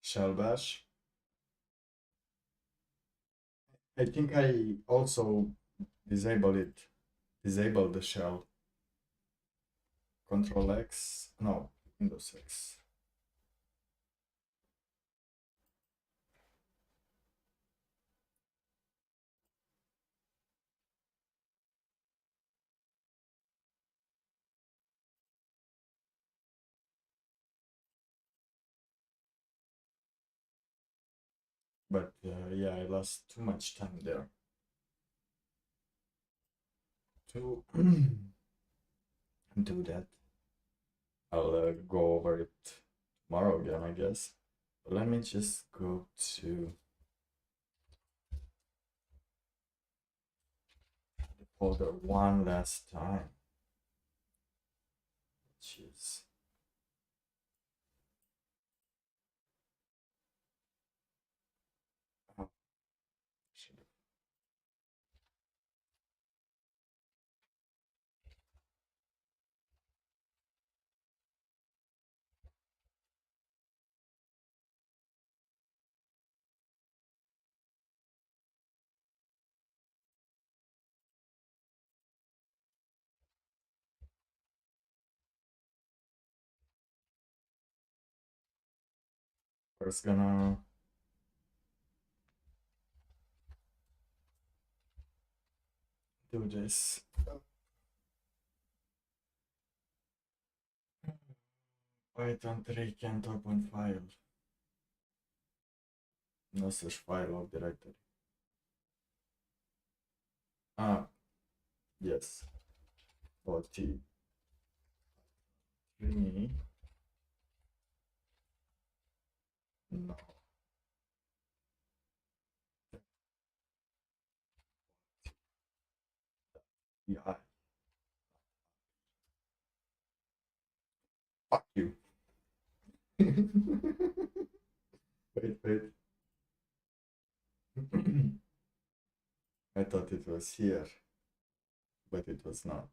Speaker 2: Shell bash. I think I also disable the shell. Control X, no, Windows X. But yeah, I lost too much time there to do that. I'll go over it tomorrow again, I guess. But let me just go to the folder one last time, which is should have- first gonna do this. Python 3 can't open file. No such file or directory. Ah, yes. Authortube 3. No. Yeah. Fuck you. Wait. I thought it was here, but it was not.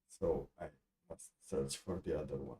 Speaker 2: So I must search for the other one.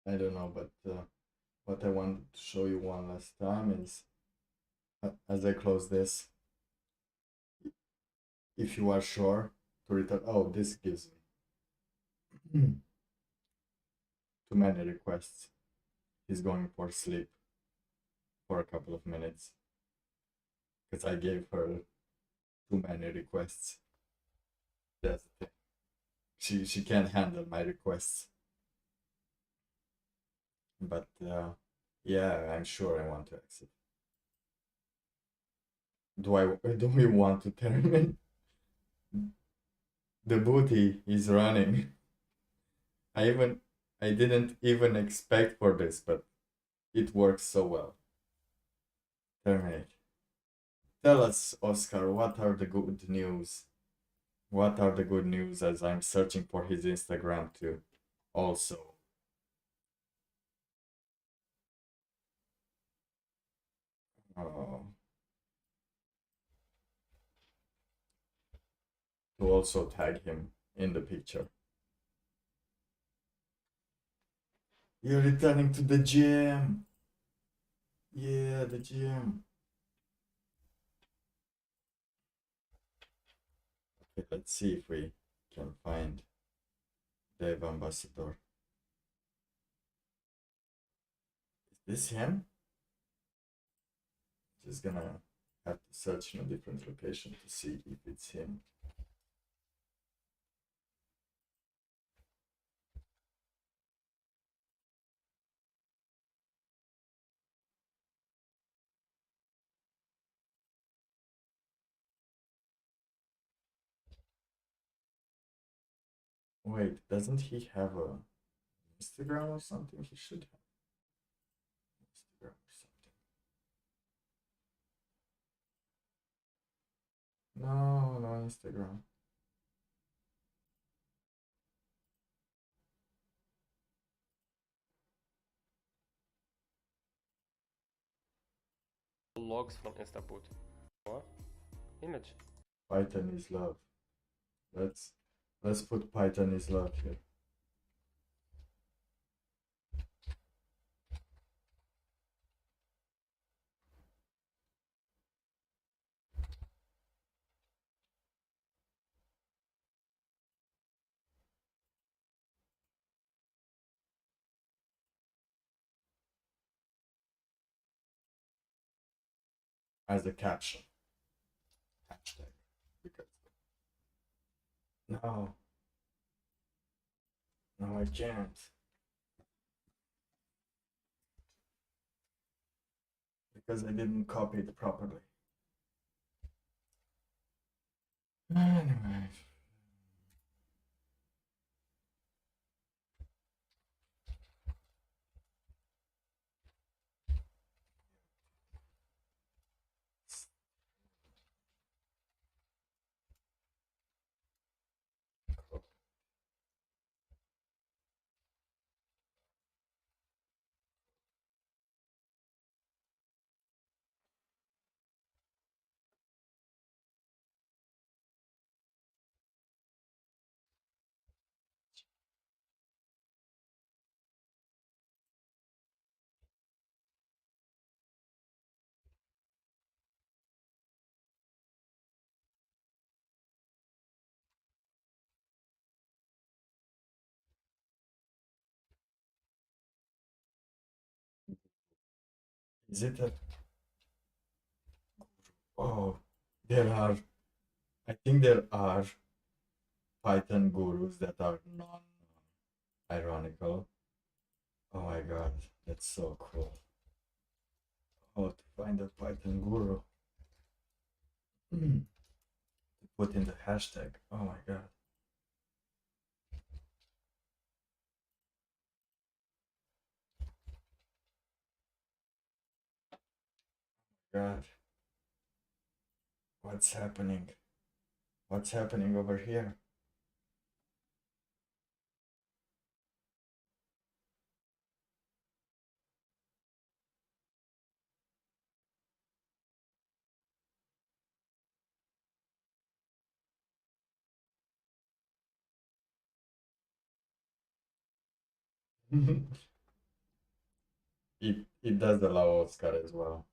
Speaker 2: I don't know, but what I wanted to show you one last time is, as I close this, if you are sure to return, oh, this gives me too many requests. He's going for sleep for a couple of minutes because I gave her too many requests. That's the thing. She can't handle my requests. But yeah, I'm sure I want to exit. Do we want to terminate? The booty is running. I didn't even expect for this, but it works so well. Terminate. Tell us, Oscar, what are the good news? What are the good news as I'm searching for his Instagram too, also. To also tag him in the picture. You're returning to the gym. Yeah, the gym. Okay, let's see if we can find Dev Ambassador. Is this him? Just gonna have to search in a different location to see if it's him. Wait, doesn't he have a Instagram or something? He should have Instagram or something. No, no Instagram.
Speaker 6: Logs from Instaboot. Or image.
Speaker 2: Python is love. Let's put Python is love here. As a caption. Hashtag. Because no. No, I can't. Because I didn't copy it properly. Anyway. Is it a... Oh, there are... I think there are Python gurus that are non-ironical. Oh my god, that's so cool. Oh, to find a Python guru. To put in the hashtag. Oh my god. God. What's happening? What's happening over here? It does allow Oscar as well.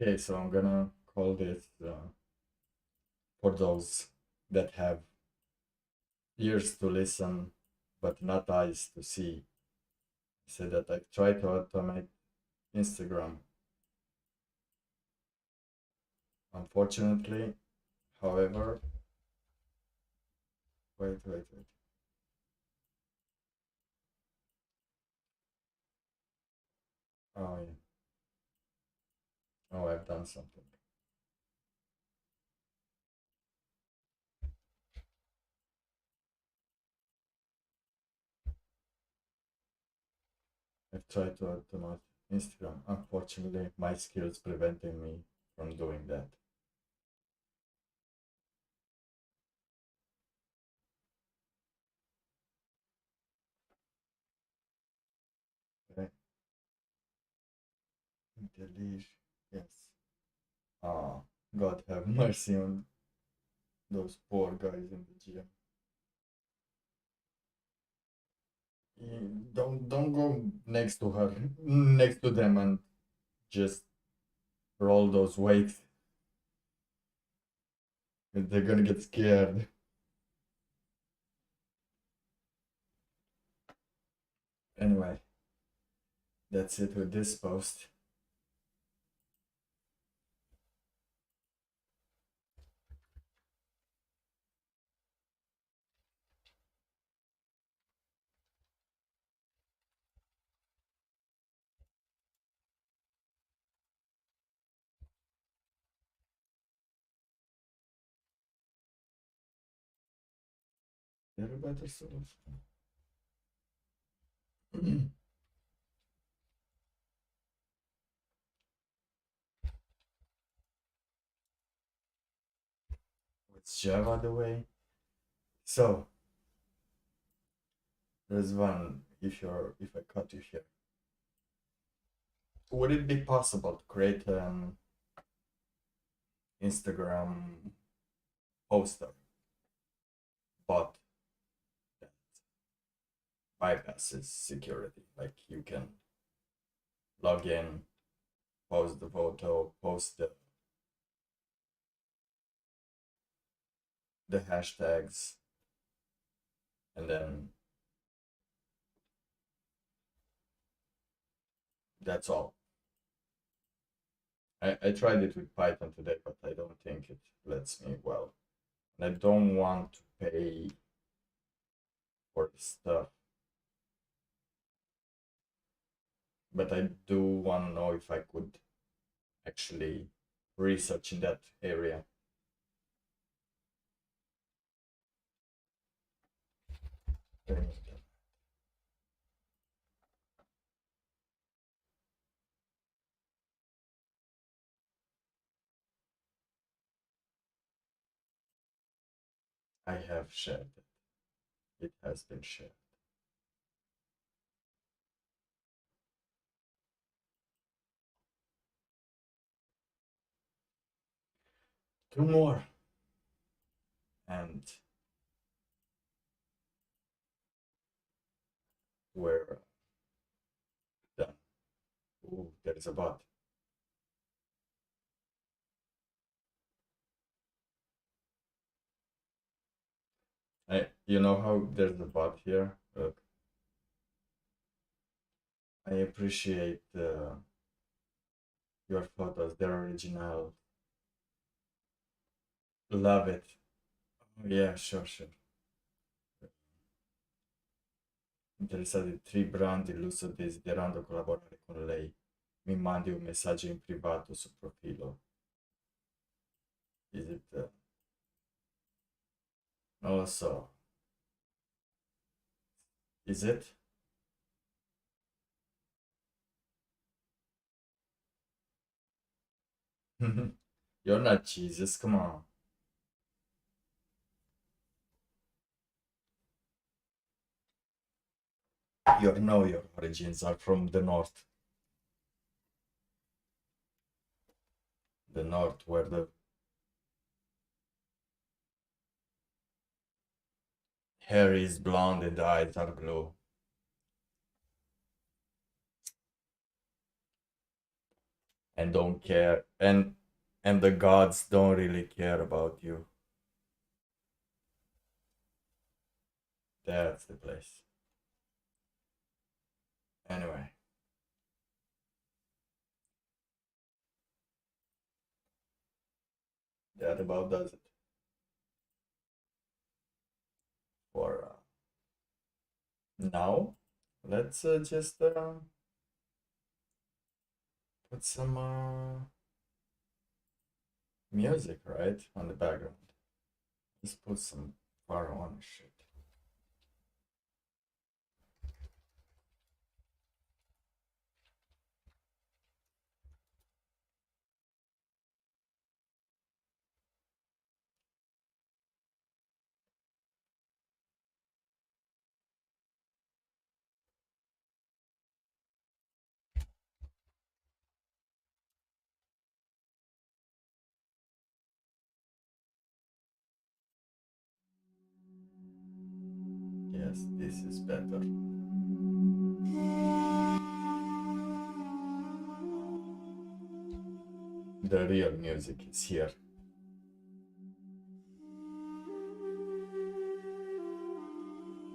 Speaker 2: Okay, so I'm gonna call this for those that have ears to listen but not eyes to see. Say that I try to automate Instagram. Unfortunately, however, wait. Oh yeah. Oh, I've done something. I've tried to automate Instagram. Unfortunately, my skills preventing me from doing that. Okay. Delete. Yes. Ah, God have mercy on those poor guys in the gym. Don't go next to her, next to them, and just roll those weights. They're gonna get scared. Anyway, that's it with this post. There a better solution? It's Java the way. So there's one. If I cut you here, would it be possible to create an Instagram poster bot that bypasses security? Like you can log in, post the photo, post the hashtags, and then that's all. I tried it with Python today, but I don't think it lets me well. And I don't want to pay for the stuff. But I do want to know if I could actually research in that area. I have shared it. It has been shared. Two more. And we're done. Ooh, there is a bot. You know how there's a bot here? Look. I appreciate your photos. They're original. Love it. Yeah, sure. Interessati di 3 brand illuso desiderando collaborare con lei. Mi mandi un messaggio in privato sul profilo. Is it? Non lo so. Is it? You're not Jesus, come on. You know your origins are from the north. The north where the hair is blonde and the eyes are blue. And don't care, and the gods don't really care about you. That's the place. Anyway. That about does it for now. Let's just put some music, right, on the background. Let's put some far on shit. Yes, this is better. The real music is here.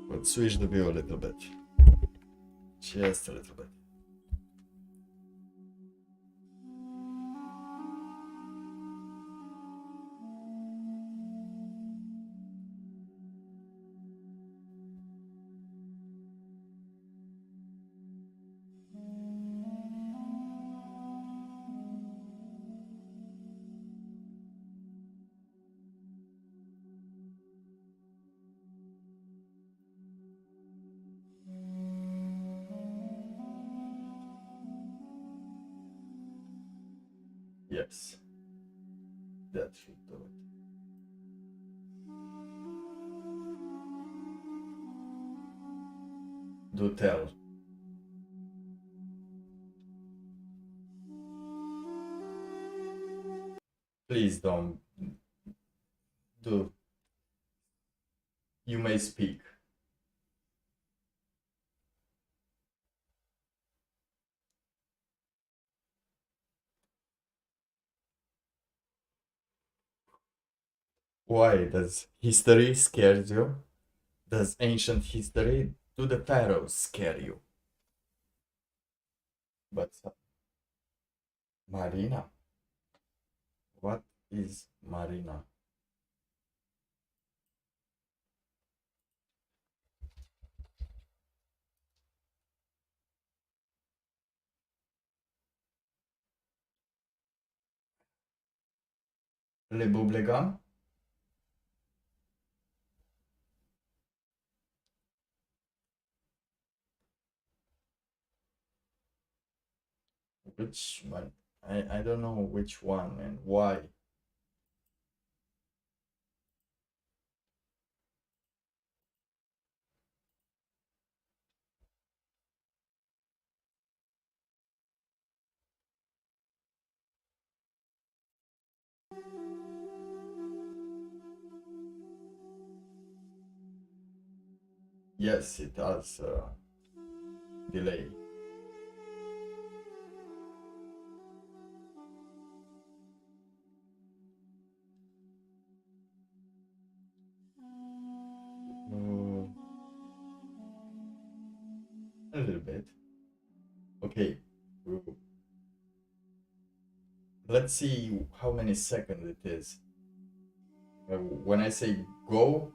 Speaker 2: Let's switch the view a little bit. Just a little bit. Yes. That should do it. Do tell. Please don't do. You may speak. Why does history scare you? Does ancient history, do the pharaohs scare you? But Marina, what is Marina? Le bubblegum? Which one? I don't know which one and why. Yes, it has delay. Mm, a little bit. Okay. Let's see how many seconds it is. When I say go,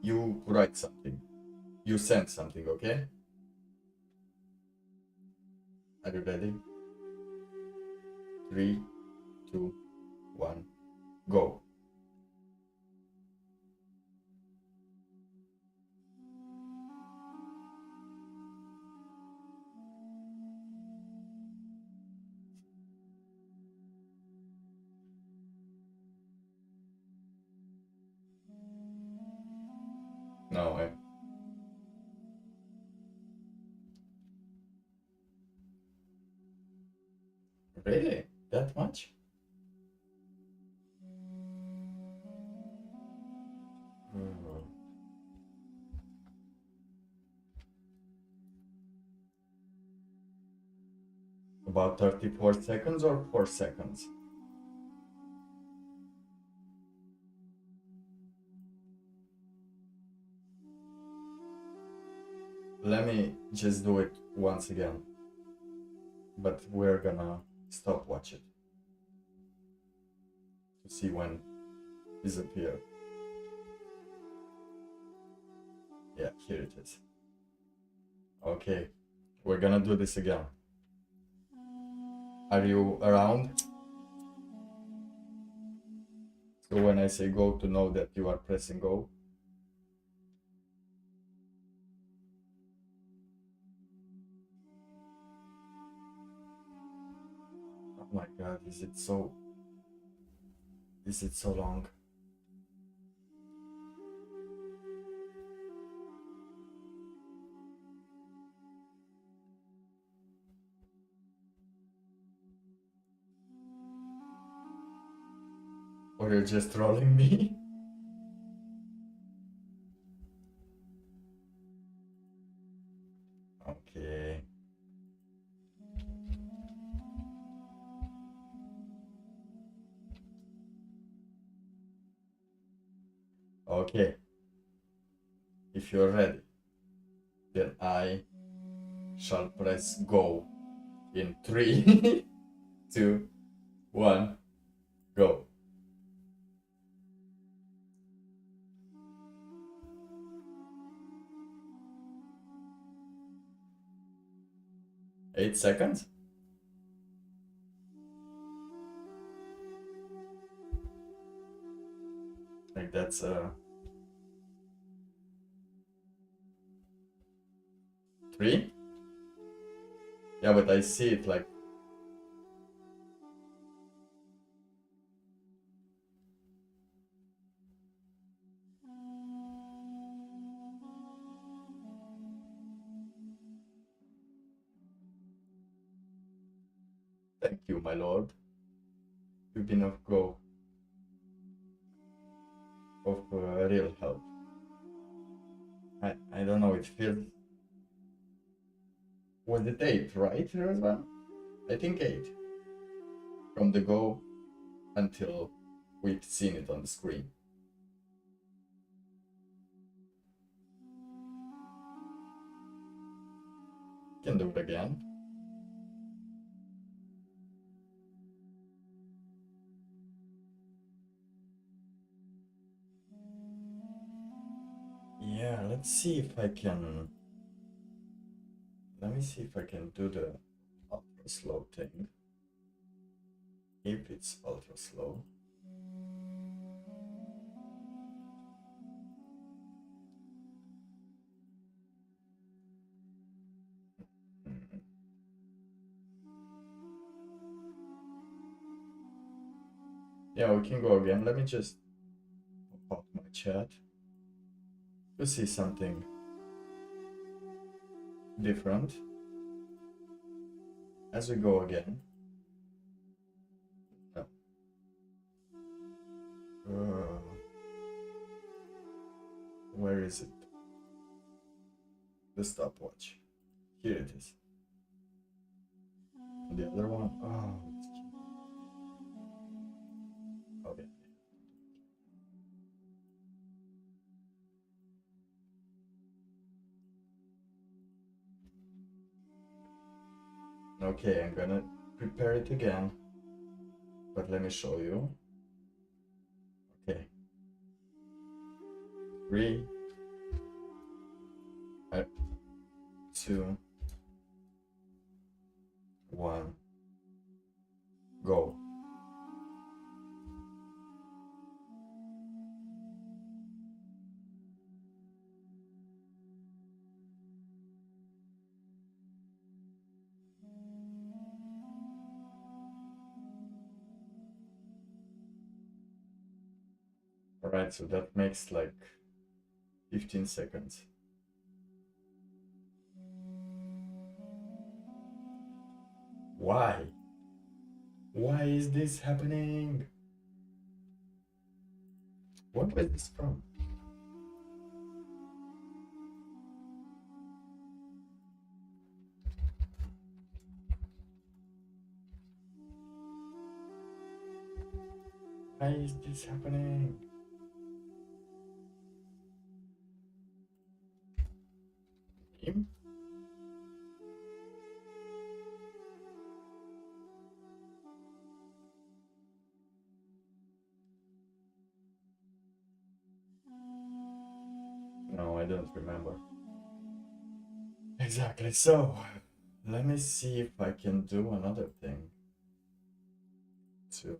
Speaker 2: you write something. You send something, okay? Are you ready? 3, 2, 1, go. No, really? That much? Mm. About 34 seconds or 4 seconds? Let me just do it once again. But we're gonna stop watch it to see when disappear. Yeah, here it is. Okay, we're gonna do this again. Are you around? So when I say go, to know that you are pressing go. Oh my god, is it so long? Or you're just trolling me? Okay. Okay. If you're ready, then I shall press go in 3, 2, 1, go. Eight seconds? Like that's 3? Yeah, but I see it like Thank you, my lord. You've been of real help. I don't know, it feels... Was it 8, right, Rosvan? I think 8. From the go until we've seen it on the screen. Can do it again. Yeah, let's see if I can... Let me see if I can do the ultra slow thing. If it's ultra slow. Yeah, we can go again. Let me just pop out my chat to see something different as we go again. No. Where is it? The stopwatch. Here it is. And the other one. Oh, it's cute. Okay. Okay, I'm gonna prepare it again, but let me show you. Okay. 3, 2, 1, go. Alright, so that makes like 15 seconds. Why? Why is this happening? What was this from? Why is this happening? Him? No, I don't remember. Exactly, so let me see if I can do another thing to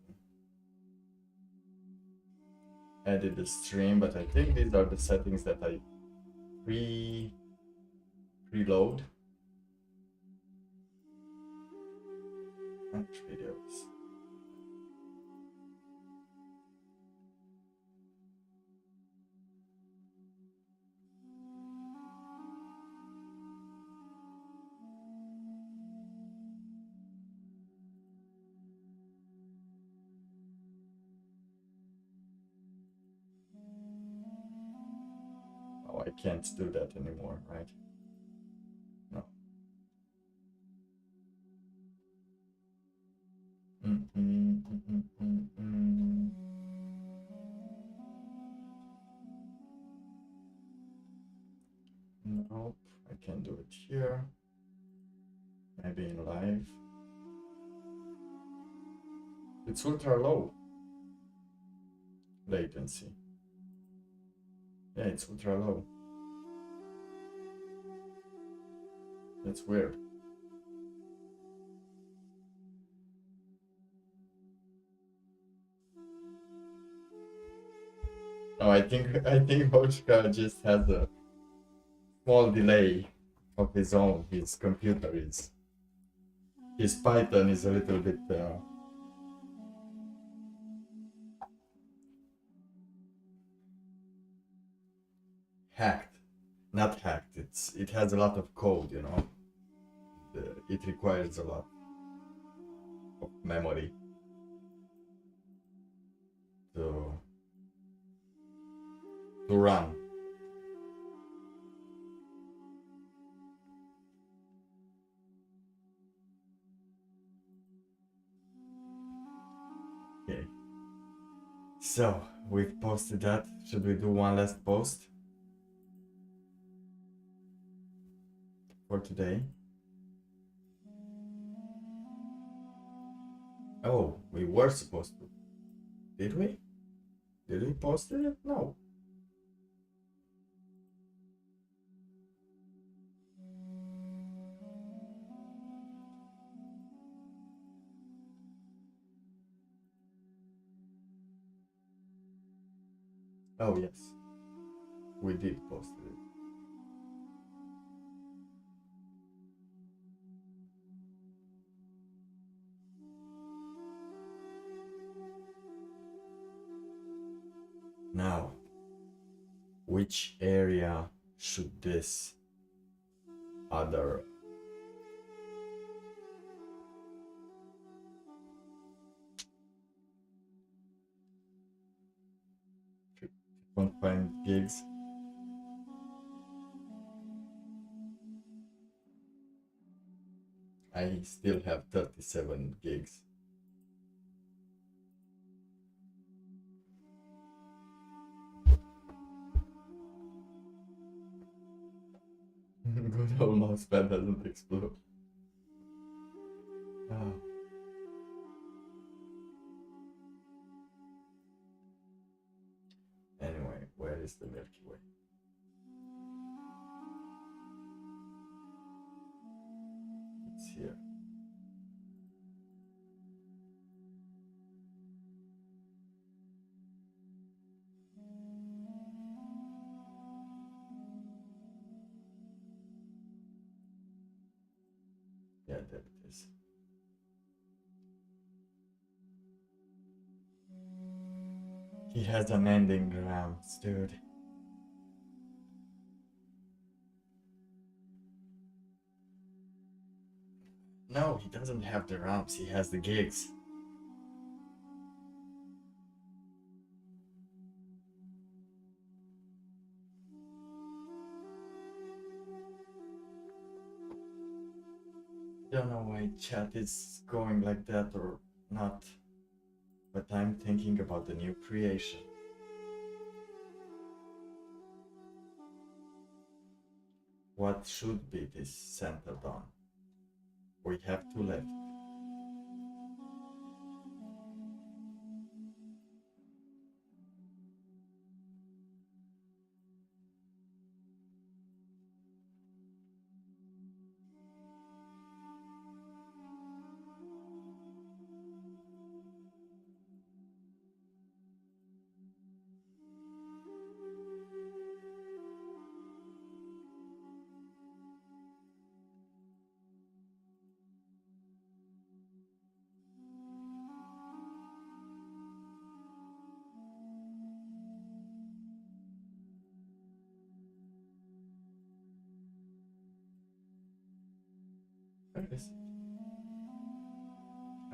Speaker 2: edit the stream, but I think these are the settings that I preload. Match videos. Oh, I can't do that anymore, right? No. Nope, I can do it here. Maybe in live. It's ultra low latency. Yeah, it's ultra low. That's weird. No, I think Hoshka just has a small delay of his own. His computer is, his Python is a little bit hacked. Not hacked. It has a lot of code, you know. It requires a lot of memory to run. Okay. So we've posted that. Should we do one last post for today? Oh, we were supposed to. Did we? Did we post it? No. Oh yes, we did post it. Now, which area should this other confined gigs? I still have 37 gigs. Good old mousepad doesn't explode. Oh. Anyway, where is the Milky Way? It's here. Yeah, there it is. He has an ending ramps, dude. No, he doesn't have the ramps, he has the gigs. Don't know why chat is going like that or not, but I'm thinking about the new creation. What should be this centered on? We have two left. Where is it?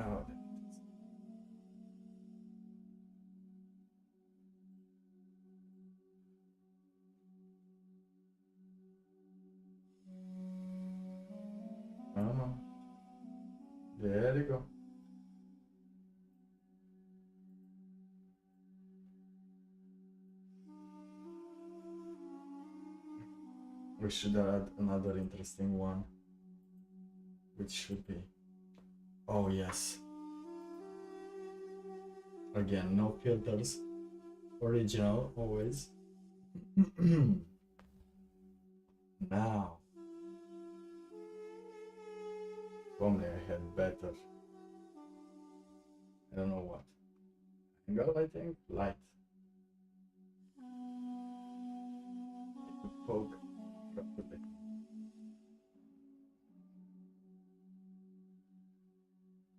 Speaker 2: Oh, there it is. Uh-huh. There you go. We should add another interesting one, which should be. Oh, yes. Again, no filters. Original, always. Now. If only I had better. I don't know what. Angle, I think? Light. Need to poke properly.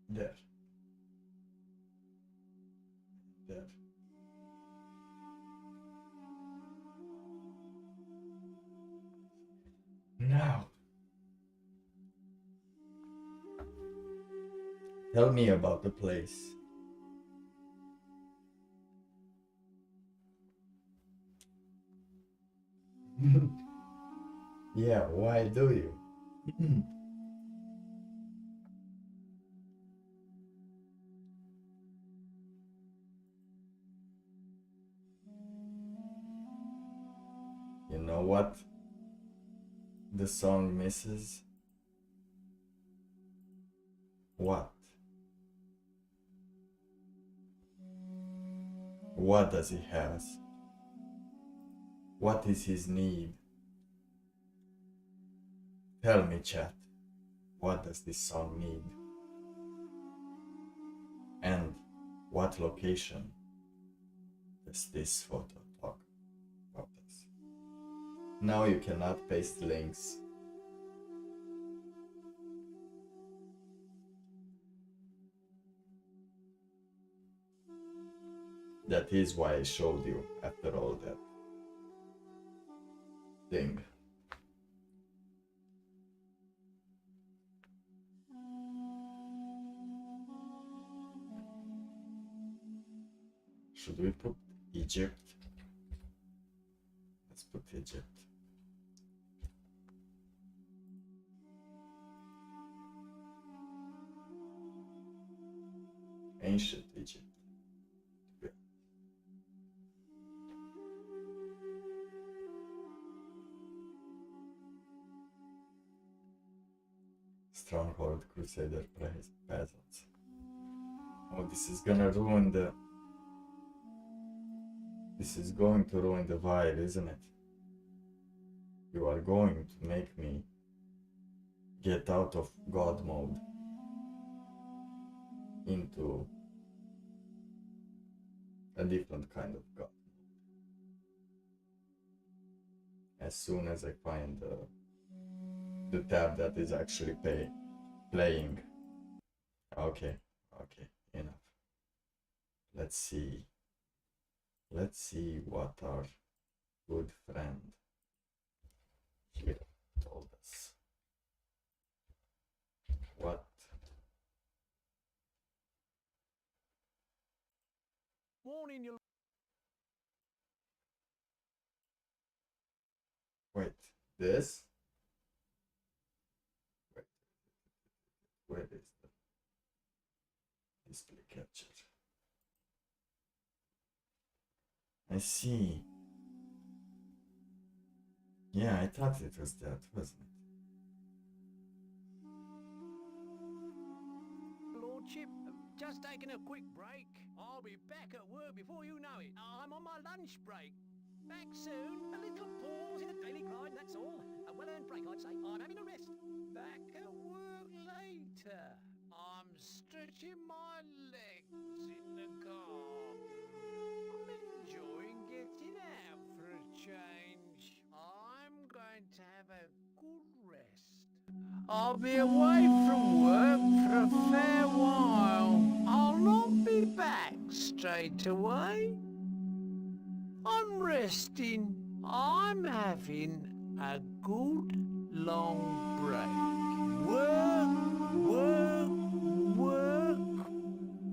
Speaker 2: There. There. Now. Tell me about the place. Yeah, why do you? You know what the song misses? What? What does he have? What is his need? Tell me, chat, what does this song need? And what location does this photo talk about us? Now you cannot paste links. That is why I showed you after all that thing. Should we put Egypt? Let's put Egypt. Ancient Egypt. Stronghold Crusader peasants. Oh, this is gonna ruin the... This is going to ruin the vibe, isn't it? You are going to make me get out of God mode into a different kind of God. As soon as I find the tab that is actually playing. Okay, enough. Let's see what our good friend here told us. What?
Speaker 3: Morning, you.
Speaker 2: Wait, this? Wait, where is the display capture? I see. Yeah, I thought it was that, wasn't it?
Speaker 3: Lordship, just taking a quick break. I'll be back at work before you know it. I'm on my lunch break. Back soon. A little pause in the daily grind, that's all. A well-earned break, I'd say. I'm having a rest. Back at work later. I'm stretching my legs in the garden. I'm enjoying getting out for a change. I'm going to have a good rest. I'll be away from work for a fair while. I'll not be back straight away. I'm resting. I'm having a good long break. Work.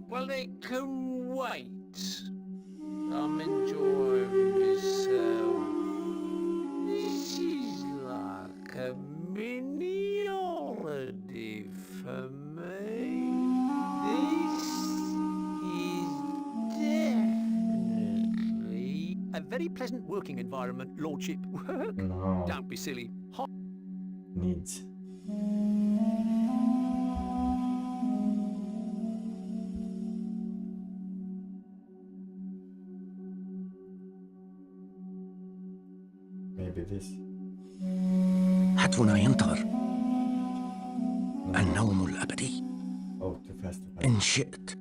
Speaker 3: Well, it can wait. I'm enjoying myself. This is like a mini holiday for me. This is definitely a very pleasant working environment, Lordship. Work?
Speaker 2: No.
Speaker 3: Don't be silly.
Speaker 2: Needs. Maybe this.
Speaker 7: هتفنا ينطر النوم الأبدي
Speaker 2: Oh, too fast.
Speaker 7: إن شئت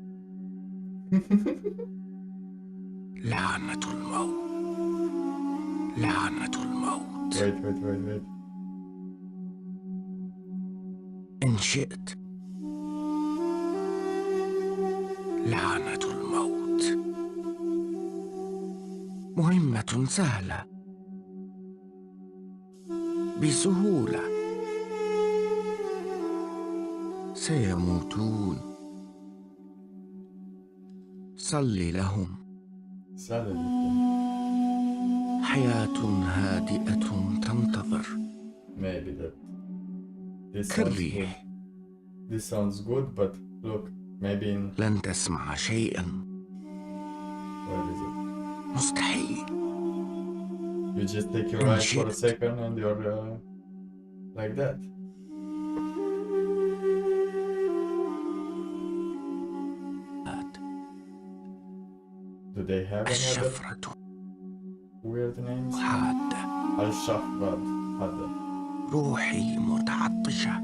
Speaker 7: لعنة الموت لعنة الموت
Speaker 2: Wait.
Speaker 7: إن شئت لعنة الموت مهمة سهلة بسهولة سيموتون صل لهم
Speaker 2: Suddenly,
Speaker 7: حياة هادئة تنتظر
Speaker 2: maybe that this sounds good.
Speaker 7: كالريح
Speaker 2: This sounds good, but look, maybe in
Speaker 7: لن تسمع شيئا
Speaker 2: where is it?
Speaker 7: مستحيل
Speaker 2: You just take your
Speaker 7: إن
Speaker 2: eyes for a
Speaker 7: شئت
Speaker 2: second and you're like that. Do they have any other
Speaker 7: الشفرة
Speaker 2: weird names?
Speaker 7: حادة
Speaker 2: Al-Shafrad هذا
Speaker 7: روحي متعطشة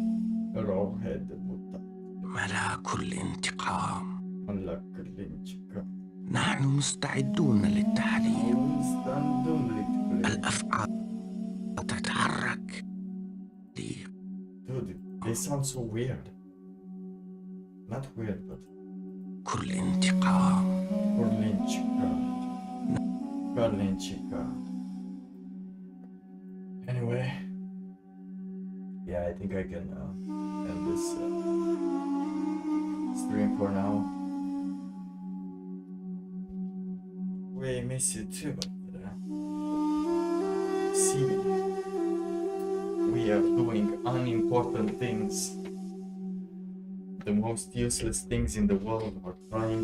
Speaker 2: Rawhead المتقى
Speaker 7: ملاك الانتقام
Speaker 2: ملك الانتقام
Speaker 7: نحن مستعدون للتحرير الأفعال تتحرك
Speaker 2: Dude, they sound so weird. Not weird, but
Speaker 7: كل انتقام
Speaker 2: Karlinchika. Anyway, yeah, I think I can end this stream for now. We miss you too, but see, we are doing unimportant things. The most useless things in the world are trying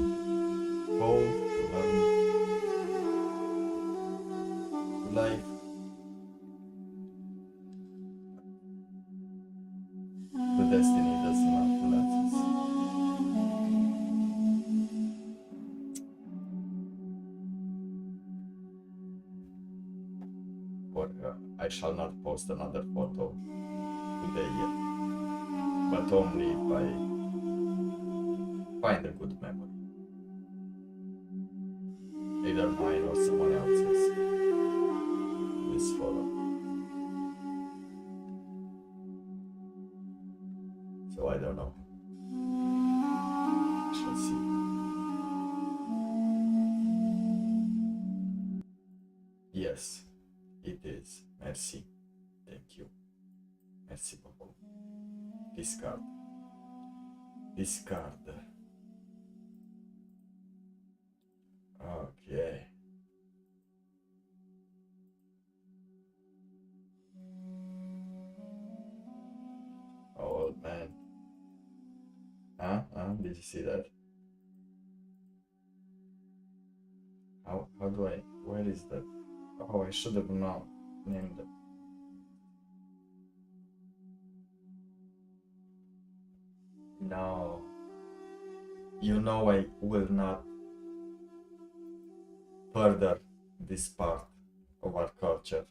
Speaker 2: both to learn life. The destiny does not let us. Or I shall not post another photo today yet, but only if I find a good memory. Either mine or someone else's. This photo. So I don't know. Shall see. Yes, it is. Merci. Thank you. Merci beaucoup. Discard. Discard. Okay. Old man. Huh? Did you see that? How do I, where is that? Oh, I should have known, named it. No. You know I will not further this part of our culture.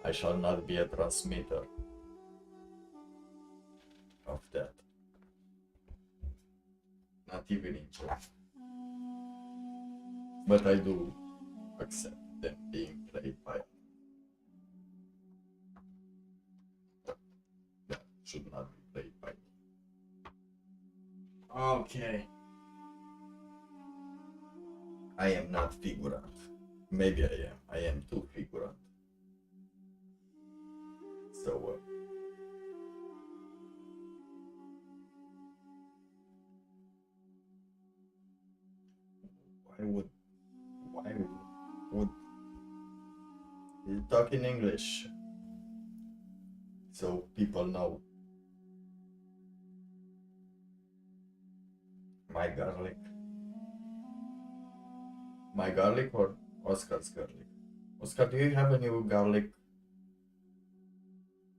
Speaker 2: I shall not be a transmitter of that. Not even in joke. But I do accept them being played by that should not be played by me. Okay. I am not figurant. Maybe I am. I am too figurant. So why would you talk in English so people know? My garlic or Oscar's garlic? Oscar, do you have a new garlic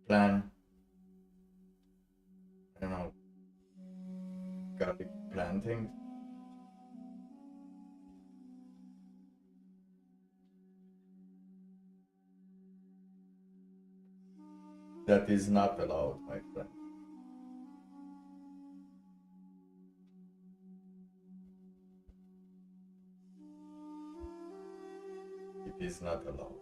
Speaker 2: plan? I don't know, garlic planting? That is not allowed, my friend. It is not allowed.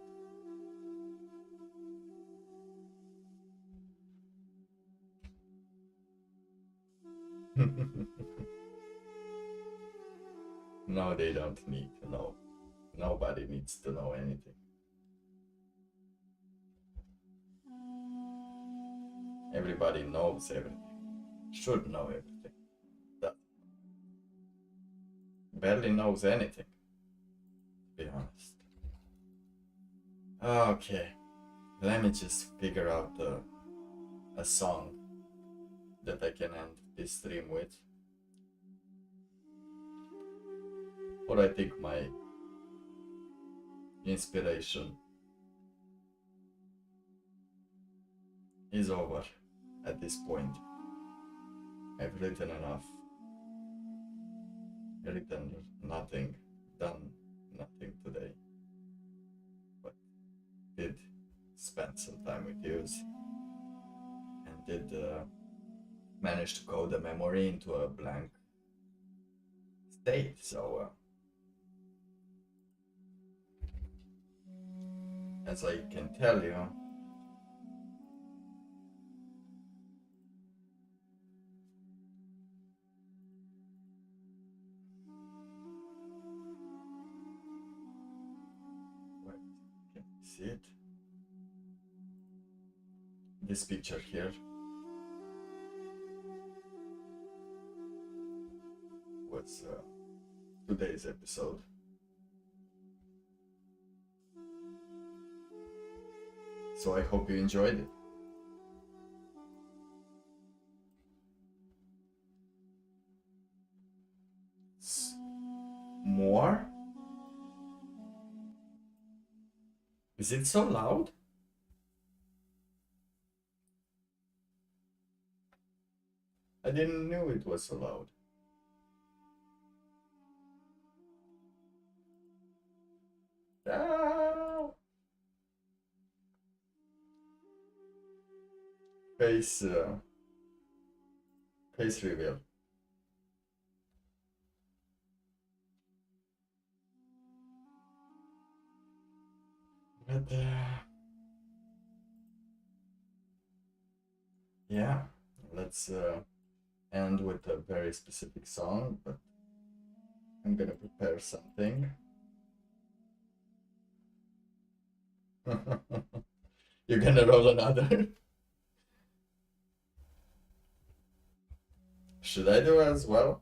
Speaker 2: No, they don't need to know. Nobody needs to know anything. Everybody knows everything. Should know everything. That's barely knows anything, to be honest. Okay, let me just figure out a song that I can end this stream with. Or I think my inspiration is over at this point. I've written enough. Written nothing, done nothing today. But did spend some time with you and did manage to code the memory into a blank state. So as I can tell you, where can you see it? This picture here was today's episode. So I hope you enjoyed it. More? Is it so loud? I didn't know it was so loud. Ah! Face reveal. But yeah, let's end with a very specific song, but I'm gonna prepare something. You're gonna roll another? Should I do as well?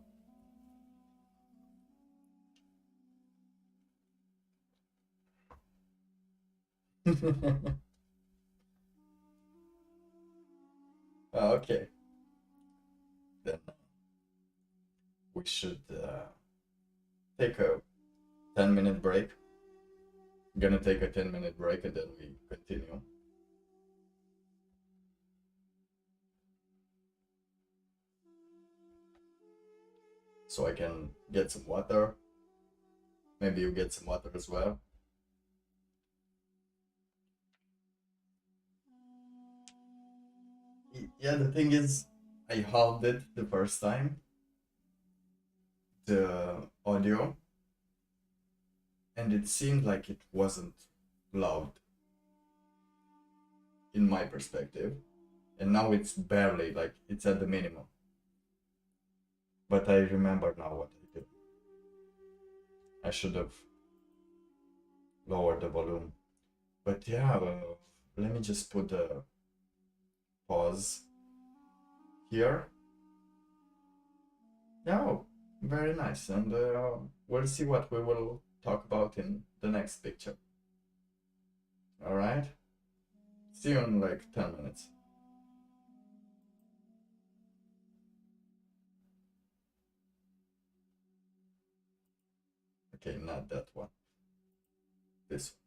Speaker 2: Okay. Then we should take a 10-minute break. I'm gonna take a 10-minute break and then we continue. So I can get some water. Maybe you get some water as well. Yeah, the thing is, I halved it the first time, the audio, and it seemed like it wasn't loud in my perspective, and now it's barely, like, it's at the minimum. But I remember now what I did. I should have lowered the volume. But yeah, let me just put the pause here. Yeah, very nice. And we'll see what we will talk about in the next picture. All right? See you in like 10 minutes. Okay, not that one. This one.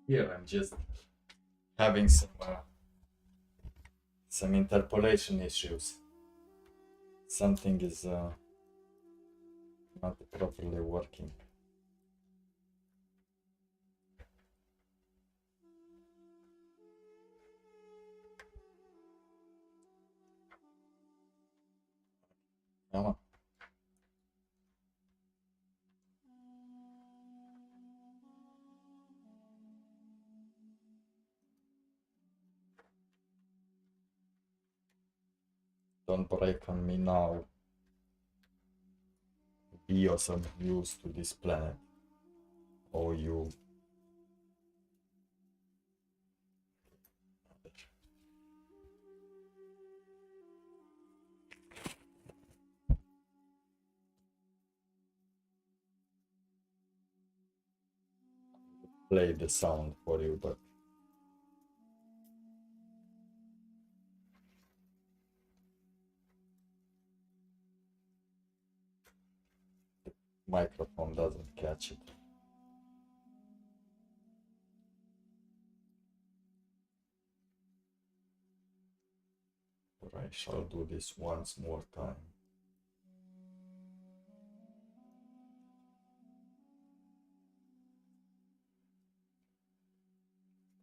Speaker 2: Here I'm just having some interpolation issues. Something is not properly working. Come on. Don't break on me now. Be of some use to this planet. Oh, you. Play the sound for you, but the microphone doesn't catch it. But I shall do this once more time.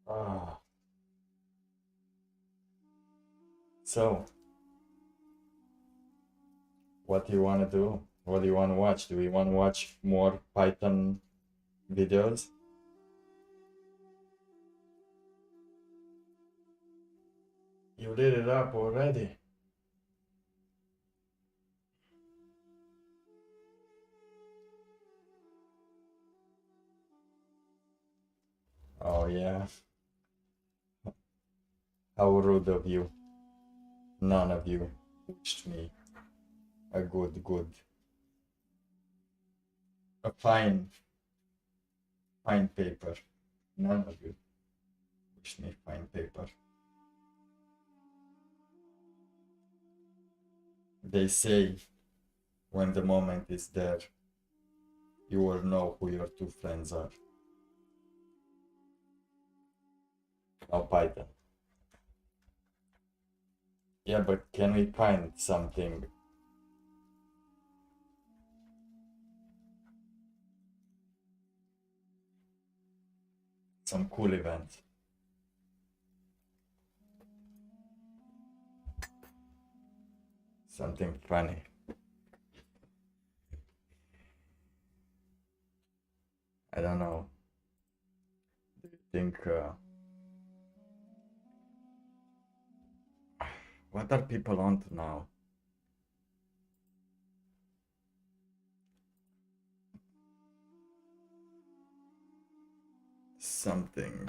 Speaker 2: Ah. So, what do you want to do? What do you want to watch? Do we want to watch more Python videos? You lit it up already. Oh yeah. How rude of you. None of you wished me a a fine paper. None of you wished me fine paper. They say when the moment is there, you will know who your two friends are. Now Python. Yeah, but can we find something? Some cool event. Something funny. I don't know. Do you think what are people on to now? Something.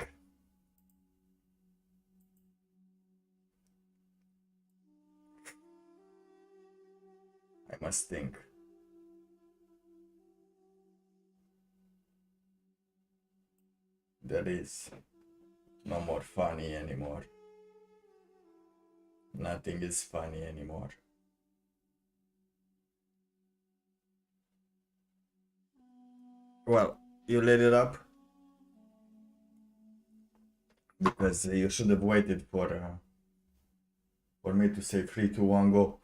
Speaker 2: I must think. There is no more funny anymore. Nothing is funny anymore. Well, you lit it up because you should have waited for me to say 3, 2, 1, go.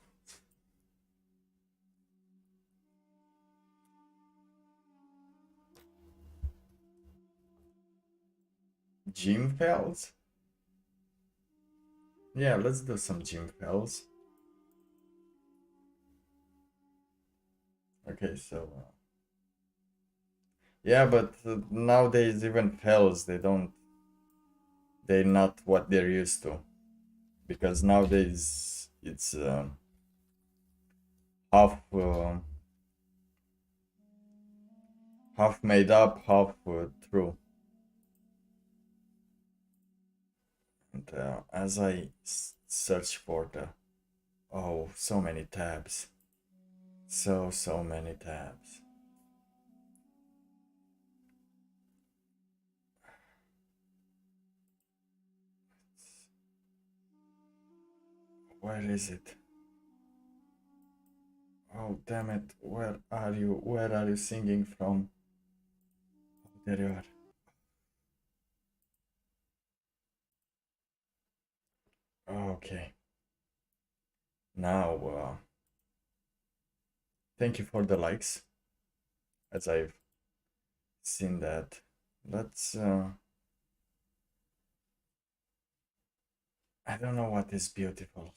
Speaker 2: Gym fails? Yeah, let's do some gym fails. Okay, so yeah, but nowadays even fails they're not what they're used to, because nowadays it's half made up, half true. And as I search for so many tabs, so many tabs. Where is it? Oh damn it! Where are you? Where are you singing from? Oh, there you are. Okay. Now, thank you for the likes, as I've seen that. Let's, I don't know what is beautiful,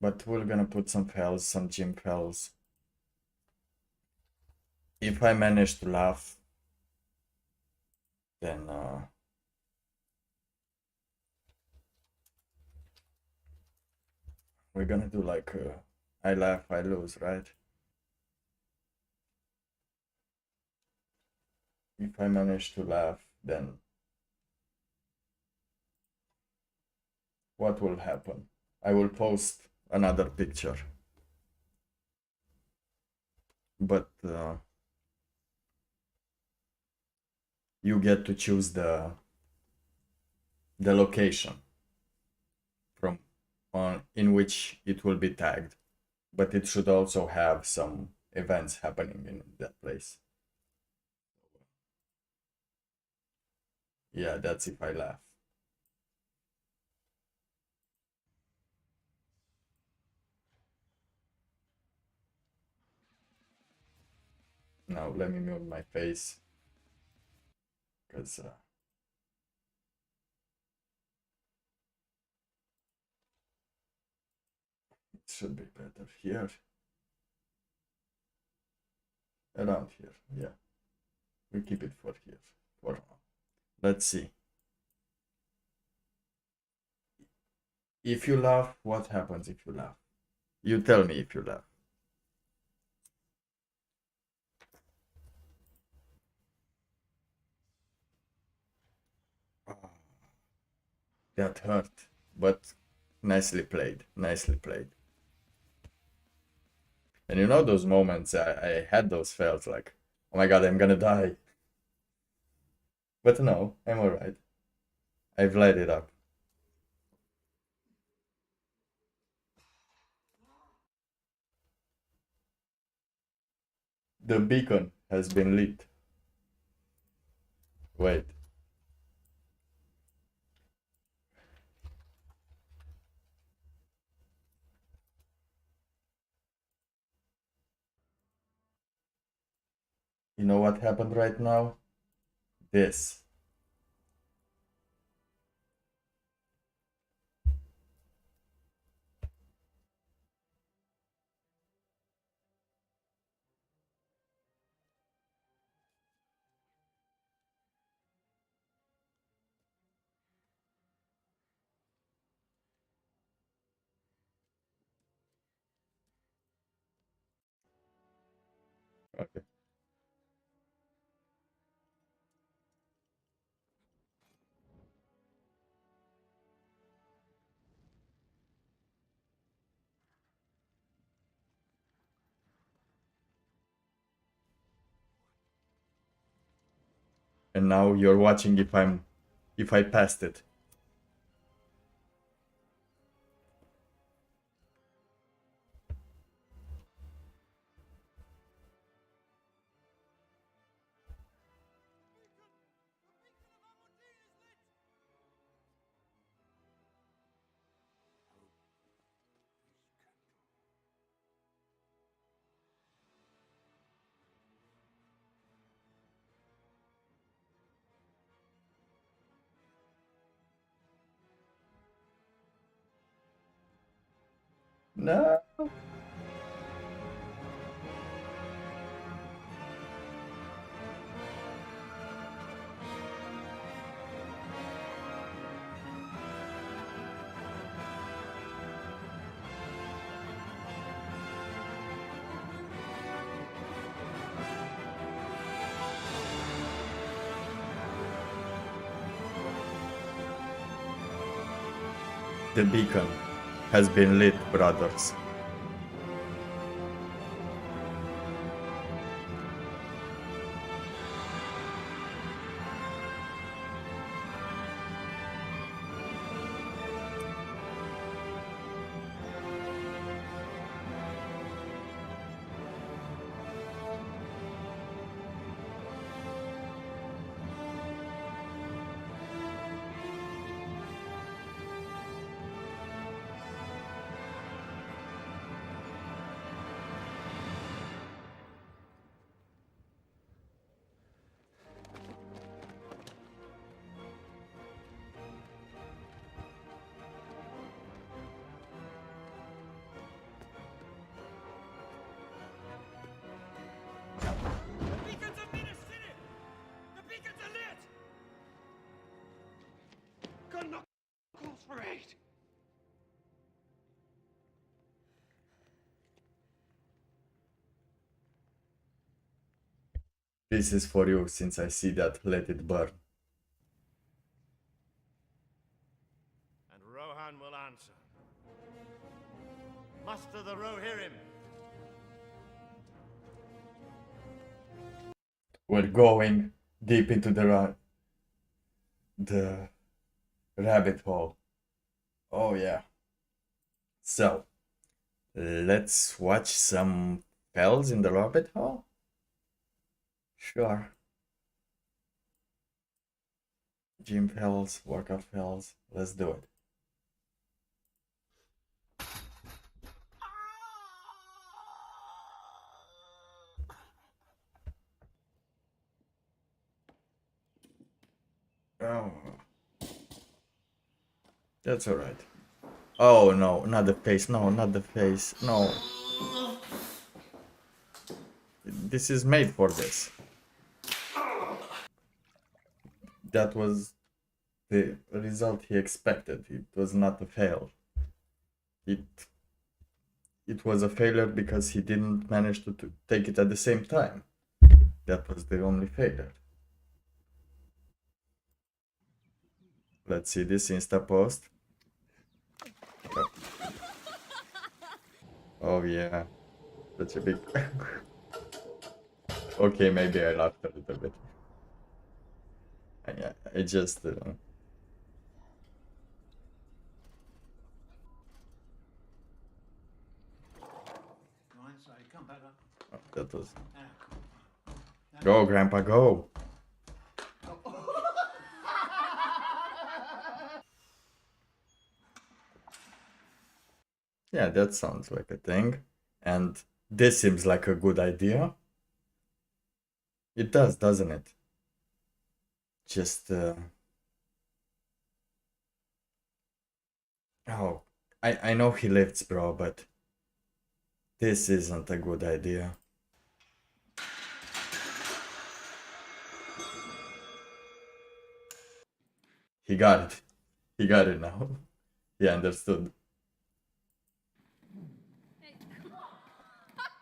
Speaker 2: but we're gonna put some fells, some gym fells. If I manage to laugh, then we're gonna do like I laugh, I lose, right? If I manage to laugh, then what will happen? I will post another picture. But you get to choose the location from in which it will be tagged, but it should also have some events happening in that place. Yeah, that's if I laugh. Now let me mute my face, because it should be better here. Around here, yeah. We keep it for here for now. Let's see. If you laugh, what happens if you laugh? You tell me if you laugh. Ah, that hurt, but nicely played. Nicely played. And you know those moments I had those felt like, oh my god, I'm gonna die. But no, I'm alright. I've light it up. The beacon has been lit. Wait. You know what happened right now? This. Okay. And now you're watching if I passed it. No. The beacon has been lit, brothers. This is for you, since I see that. Let it burn.
Speaker 8: And Rohan will answer. Muster the Rohirrim.
Speaker 2: We're going deep into the rabbit hole. Oh yeah. So, let's watch some fells in the rabbit hole? Sure. Gym fells, workout fells. Let's do it. Oh. That's alright. Oh no, not the face. No, not the face. No. This is made for this. That was the result he expected. It was not a fail. It was a failure because he didn't manage to take it at the same time. That was the only failure. Let's see this Insta post. Oh yeah, such a big. Okay, maybe I laughed a little bit. I just. Oh, that was. Go, Grandpa, go! Yeah, that sounds like a thing. And this seems like a good idea. It does, doesn't it? Just, oh, I know he lifts, bro, but this isn't a good idea. He got it. He got it now. He understood.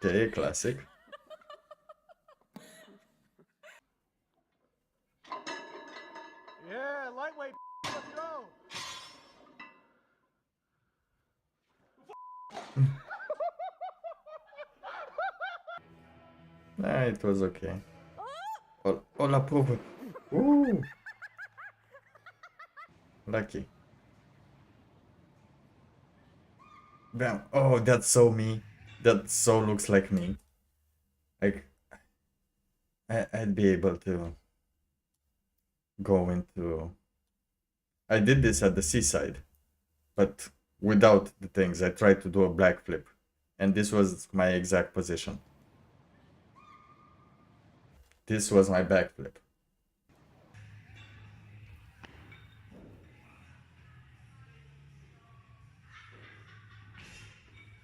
Speaker 2: Okay, classic.
Speaker 8: Yeah, lightweight. Let's go.
Speaker 2: Nah, it was okay. Oh, la pauvre. Ooh. Lucky. Bam. Oh, that's so me. That so looks like me. Like, I'd be able to go into. I did this at the seaside, but without the things. I tried to do a backflip, and this was my exact position. This was my backflip.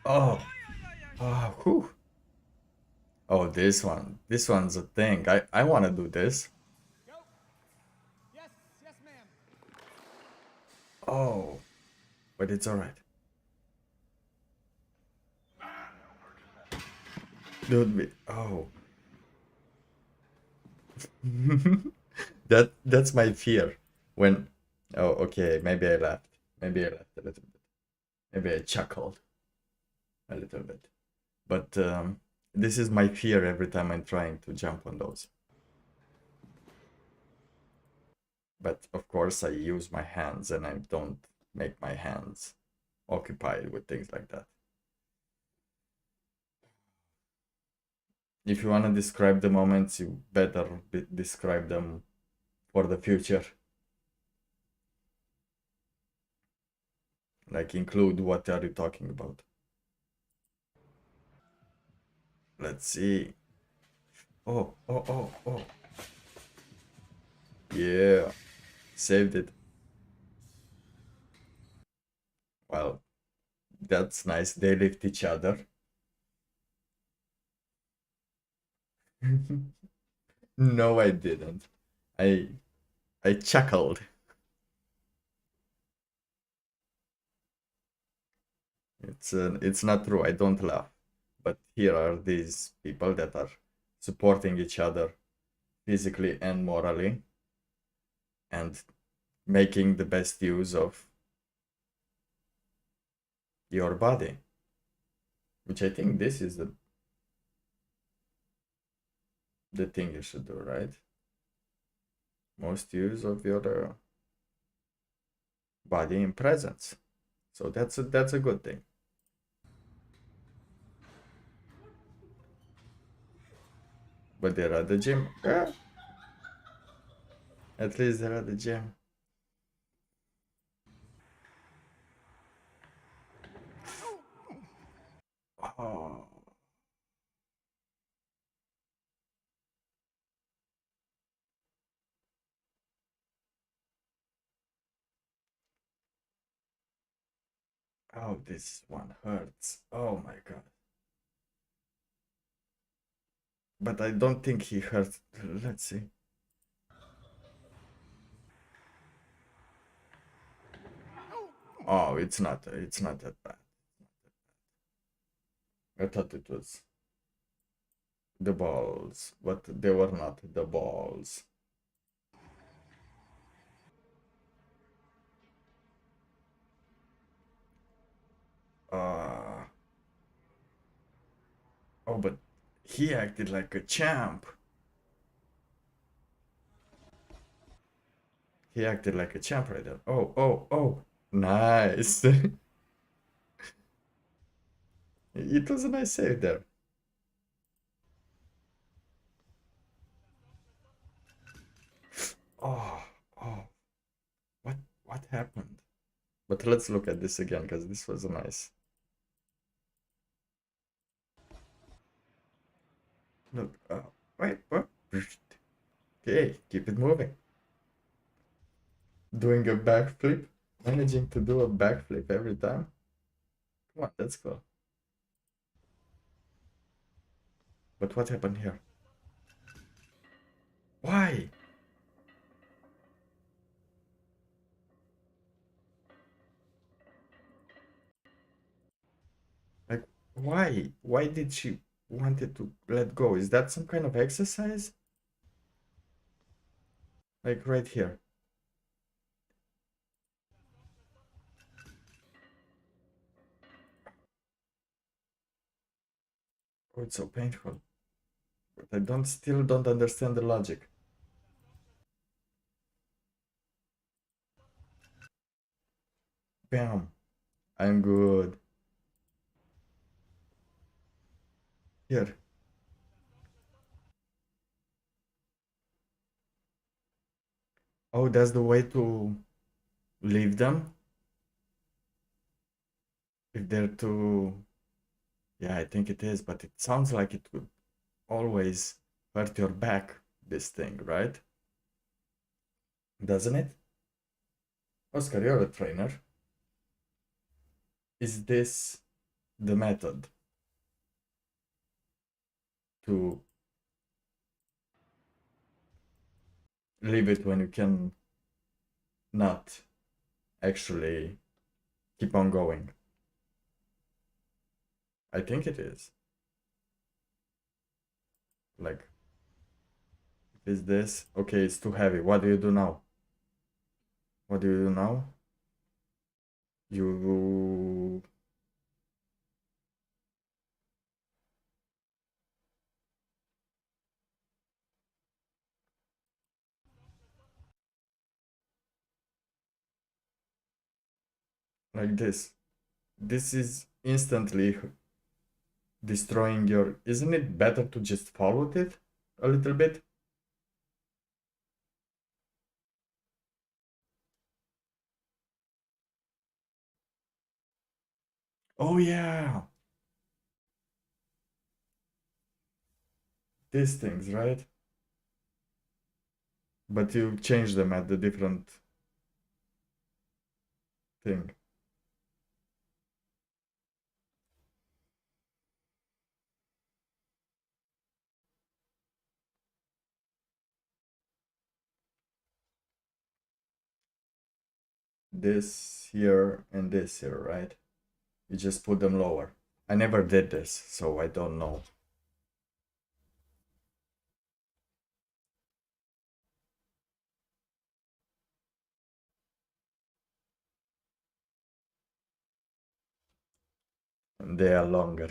Speaker 2: Oh, oh, whew. Oh, this one. This one's a thing. I want to do this.
Speaker 8: Yes, yes, ma'am.
Speaker 2: Oh, but it's alright. Dude, oh. That's my fear. When, oh, okay, maybe I laughed. Maybe I laughed a little bit. Maybe I chuckled a little bit. But this is my fear every time I'm trying to jump on those. But of course I use my hands and I don't make my hands occupied with things like that. If you want to describe the moments, you better describe them for the future. Like, include what are you talking about. Let's see. Oh. Yeah. Saved it. Well, that's nice. They lift each other. No, I didn't. I chuckled. It's not true. I don't laugh. But here are these people that are supporting each other physically and morally, and making the best use of your body, which I think this is the thing you should do, right? Most use of your body in presence. So that's a good thing. But they're at the gym. At least they're at the gym. Oh. Oh, this one hurts. Oh my god. But I don't think he hurt. Let's see. Oh, it's not that bad. I thought it was the balls, but they were not the balls. Oh, but he acted like a champ. He acted like a champ right there. Oh. Nice. It was a nice save there. Oh. What happened? But let's look at this again, because this was nice. Look, wait, what? Okay, keep it moving. Doing a backflip, managing to do a backflip every time. Come on, let's go. But what happened here? Why? Like, why? Why did she wanted to let go? Is that some kind of exercise? Like right here. Oh, it's so painful. But I still don't understand the logic. Bam. I'm good. Here. Oh, that's the way to leave them? If they're too... Yeah, I think it is, but it sounds like it would always hurt your back, this thing, right? Doesn't it? Oscar, you're a trainer. Is this the method to leave it when you can not actually keep on going? I think it is. Like, is this okay? It's too heavy. What do you do now? What do you do now? You like this. This is instantly destroying your... Isn't it better to just follow it a little bit? Oh yeah, these things, right? But you change them at the different thing. This here and this here, right? You just put them lower. I never did this, so I don't know. They are longer.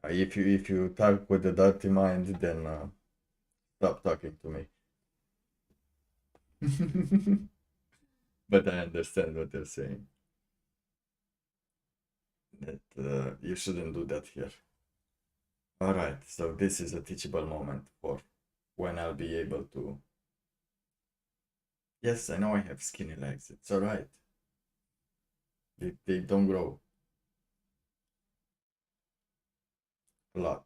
Speaker 2: If you talk with a dirty mind, then stop talking to me. But I understand what you're saying. That you shouldn't do that here. All right, so this is a teachable moment for when I'll be able to. Yes, I know I have skinny legs. It's all right. They don't grow a lot.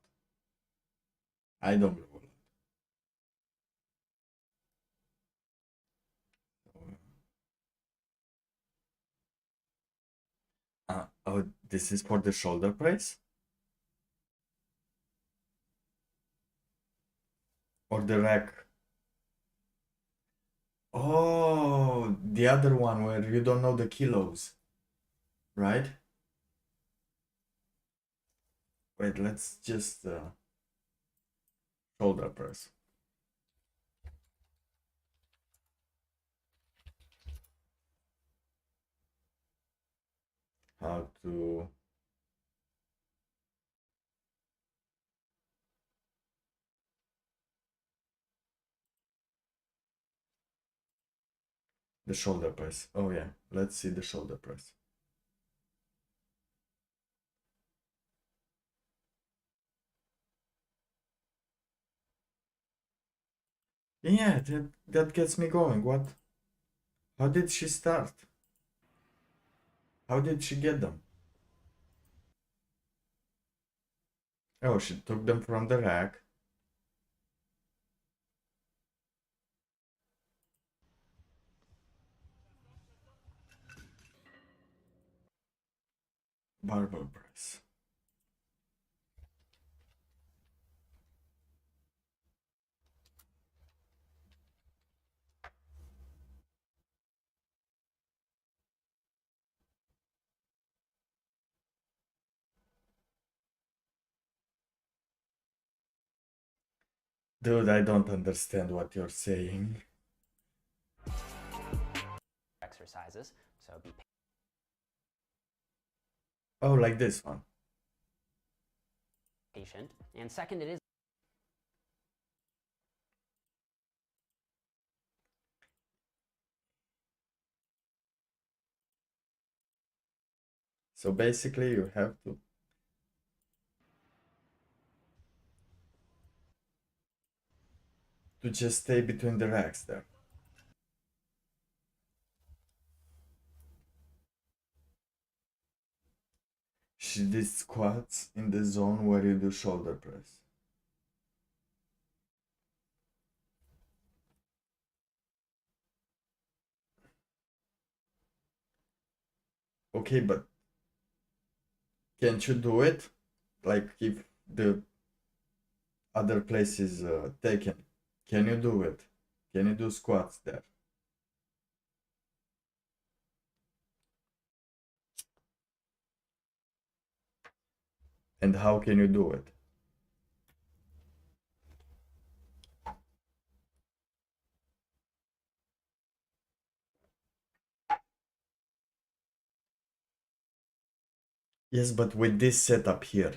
Speaker 2: I don't grow a lot. Oh, this is for the shoulder press? Or the rack? Oh, the other one where you don't know the kilos, right? Wait, let's just shoulder press. How to the shoulder press. Oh yeah, let's see the shoulder press. Yeah, that gets me going. What? How did she start? How did she get them? Oh, she took them from the rack. Barbell press. Dude, I don't understand what you're saying.
Speaker 9: Exercises, so be
Speaker 2: Oh, like this one.
Speaker 9: patient. And second, it is
Speaker 2: So basically you have to just stay between the racks there. She did squats in the zone where you do shoulder press. Okay, but can't you do it? Like if the other place is taken, can you do it? Can you do squats there? And how can you do it? Yes, but with this setup here.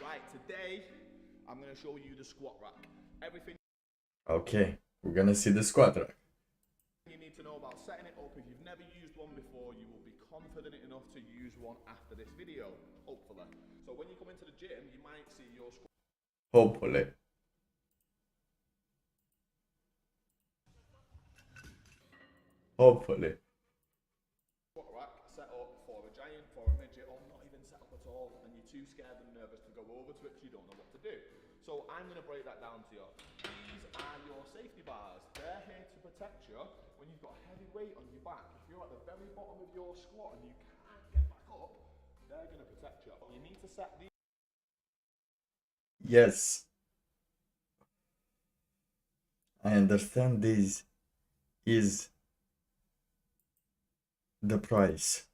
Speaker 10: Right, today I'm going to show you the squat rack. Everything
Speaker 2: Okay, we're gonna see the squat rack.
Speaker 10: you need to know about setting it up. If you've never used one before, you will be confident enough to use one after this video, hopefully. So when you come into the gym, you might see your squat
Speaker 2: Hopefully. Hopefully.
Speaker 10: rack set up for a giant, for a midget, or not even set up at all, and you're too scared and nervous to go over to it because you don't know what to do. So I'm going to break that down to you. These are your safety bars. They're here to protect you when you've got heavy weight on your back. If you're at the very bottom of your squat and you can't get back up, they're going to protect you. You need to set these
Speaker 2: Yes, I understand this is the price.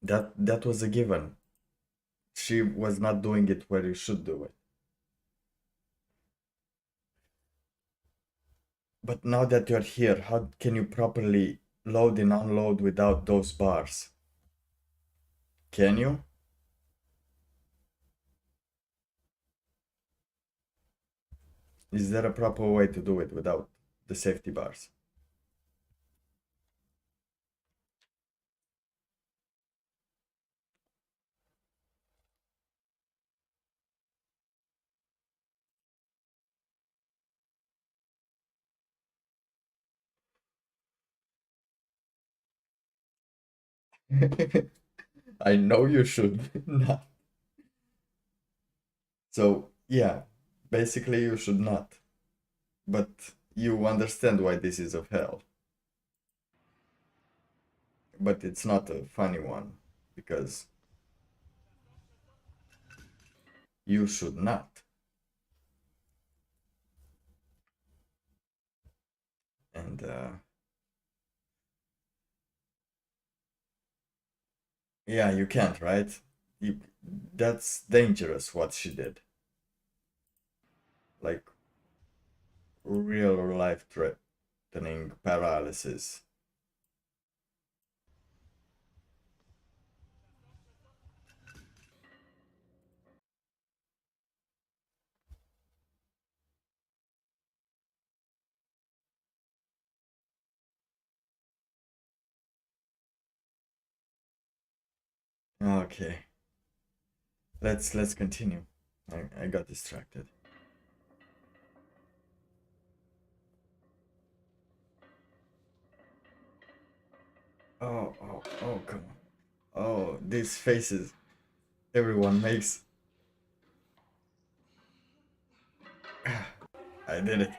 Speaker 2: That was a given. She was not doing it where you should do it. But now that you're here, how can you properly load and unload without those bars? Can you? Is there a proper way to do it without the safety bars? I know you should not. So, yeah, basically you should not. But you understand why this is of hell. But it's not a funny one, because you should not. And, yeah, you can't, right? That's dangerous what she did. Like, real life threatening paralysis. Okay. Let's continue. I got distracted. Oh, come on. Oh, these faces everyone makes. I did it.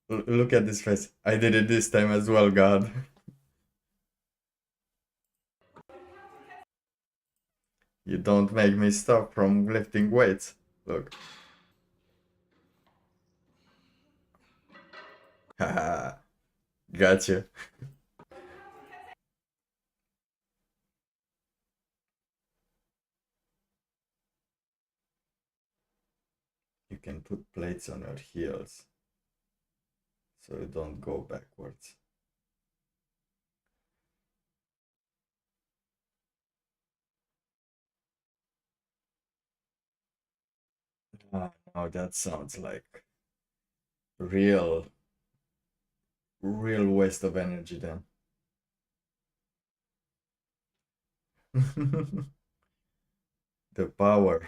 Speaker 2: Look at this face. I did it this time as well, God. You don't make me stop from lifting weights. Look. Haha. Gotcha. You can put plates on your heels so you don't go backwards. Now that sounds like real waste of energy then. The power.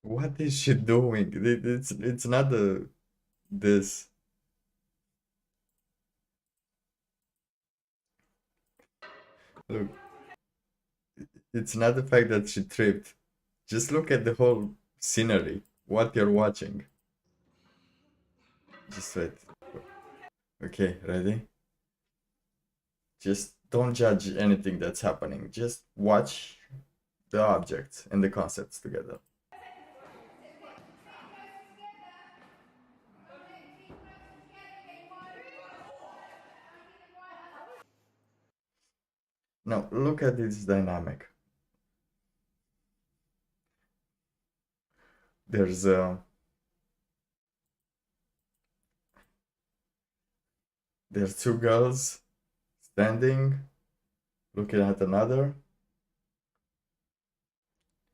Speaker 2: What is she doing? It's not this. Look, it's not the fact that she tripped. Just look at the whole scenery. What you're watching. Just wait. Okay, ready? Just don't judge anything that's happening. Just watch the objects and the concepts together. Now, look at this dynamic. There's two girls standing, looking at another,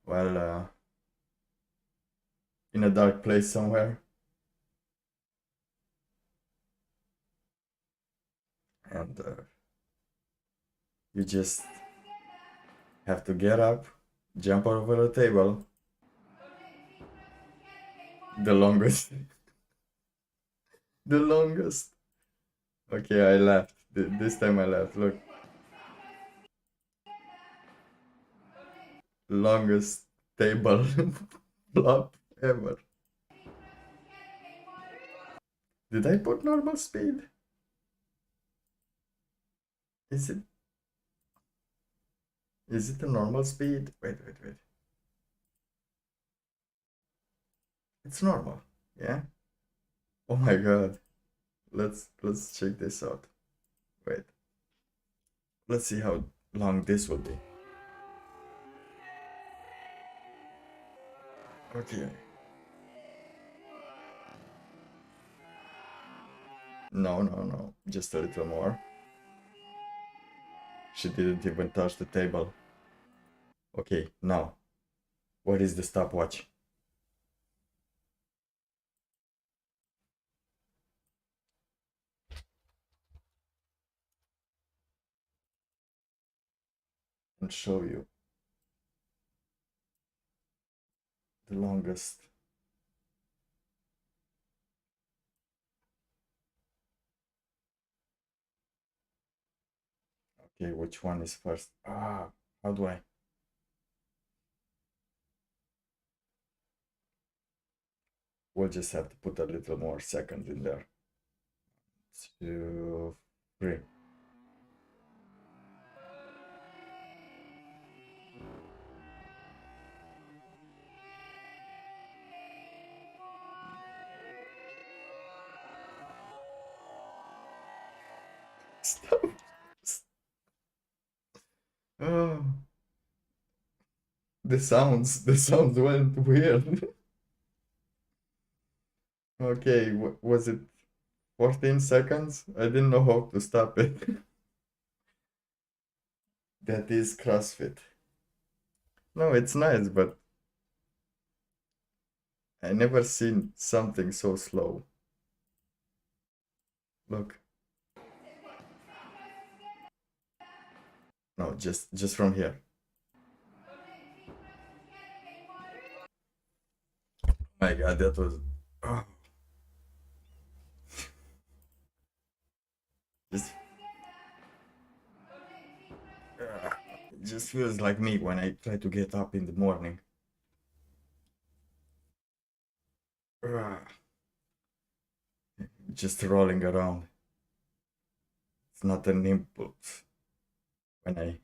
Speaker 2: while in a dark place somewhere. And you just have to get up, jump over the table. The longest. The longest. Okay, I laughed. This time I laughed. Look. Longest table flop ever. Did I put normal speed? Is it a normal speed? Wait. It's normal, yeah? Oh my god. Let's check this out. Wait. Let's see how long this will be. Okay. No. Just a little more. She didn't even touch the table. Okay, now. What is the stopwatch? And show you the longest. Okay, which one is first? How do I? We'll just have to put a little more seconds in there. 2, 3. Stop. Oh. The sounds went weird. Okay, was it 14 seconds? I didn't know how to stop it. That is CrossFit. No, it's nice, but I never seen something so slow. Look. No, just from here. My god, that was... Oh. Just... It just feels like me when I try to get up in the morning. Just rolling around. It's not an impulse when I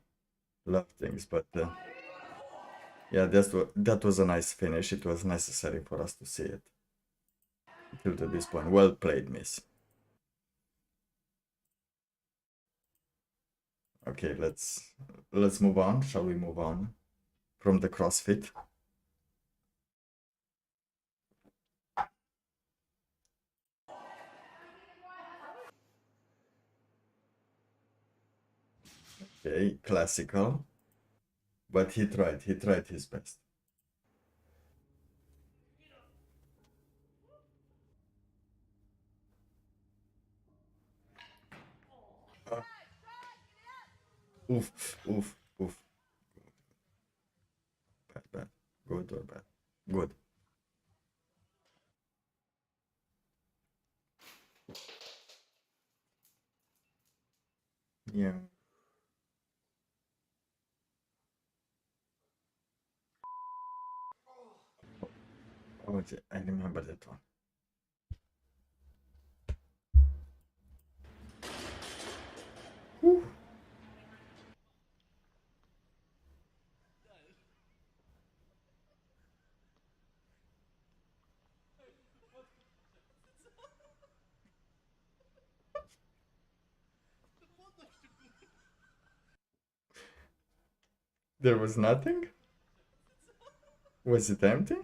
Speaker 2: love things, but yeah, that was a nice finish. It was necessary for us to see it till to this point. Well played, miss. Okay, let's move on. Shall we move on from the CrossFit? Okay, classical. But he tried his best. Oof. Bad. Good or bad? Good. Yeah. Oh, I remember that one. Whew. There was nothing? Was it empty?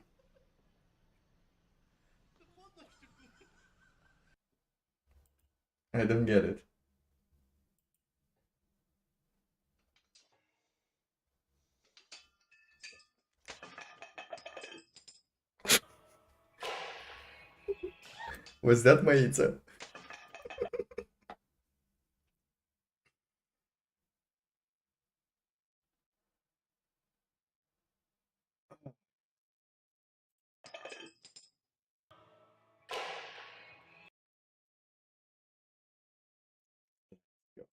Speaker 2: I don't get it. Was that Maitza?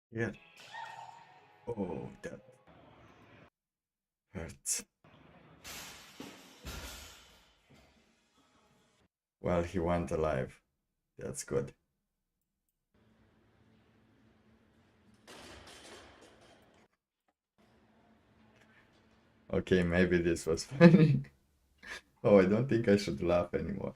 Speaker 2: Yeah. Oh, that hurts. Well, he went alive. That's good. Okay, maybe this was funny. Oh, I don't think I should laugh anymore.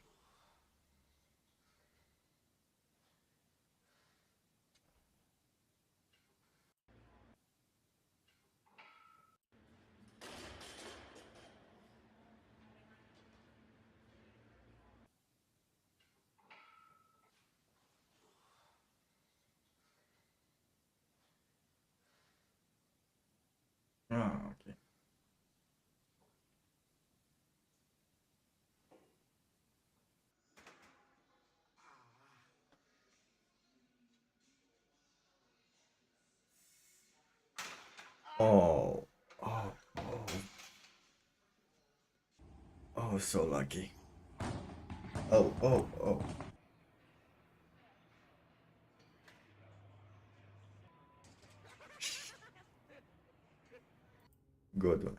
Speaker 2: Oh, okay. Oh, oh, oh. Oh, so lucky. Oh, oh, oh. Good one.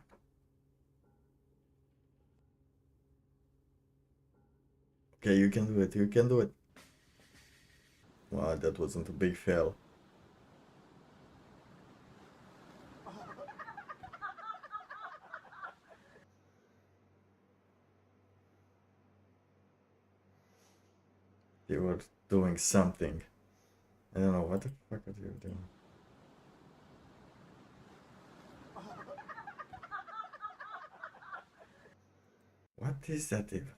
Speaker 2: Okay, you can do it. You can do it. Wow, that wasn't a big fail. They were doing something. I don't know what the fuck are you doing. What is that even?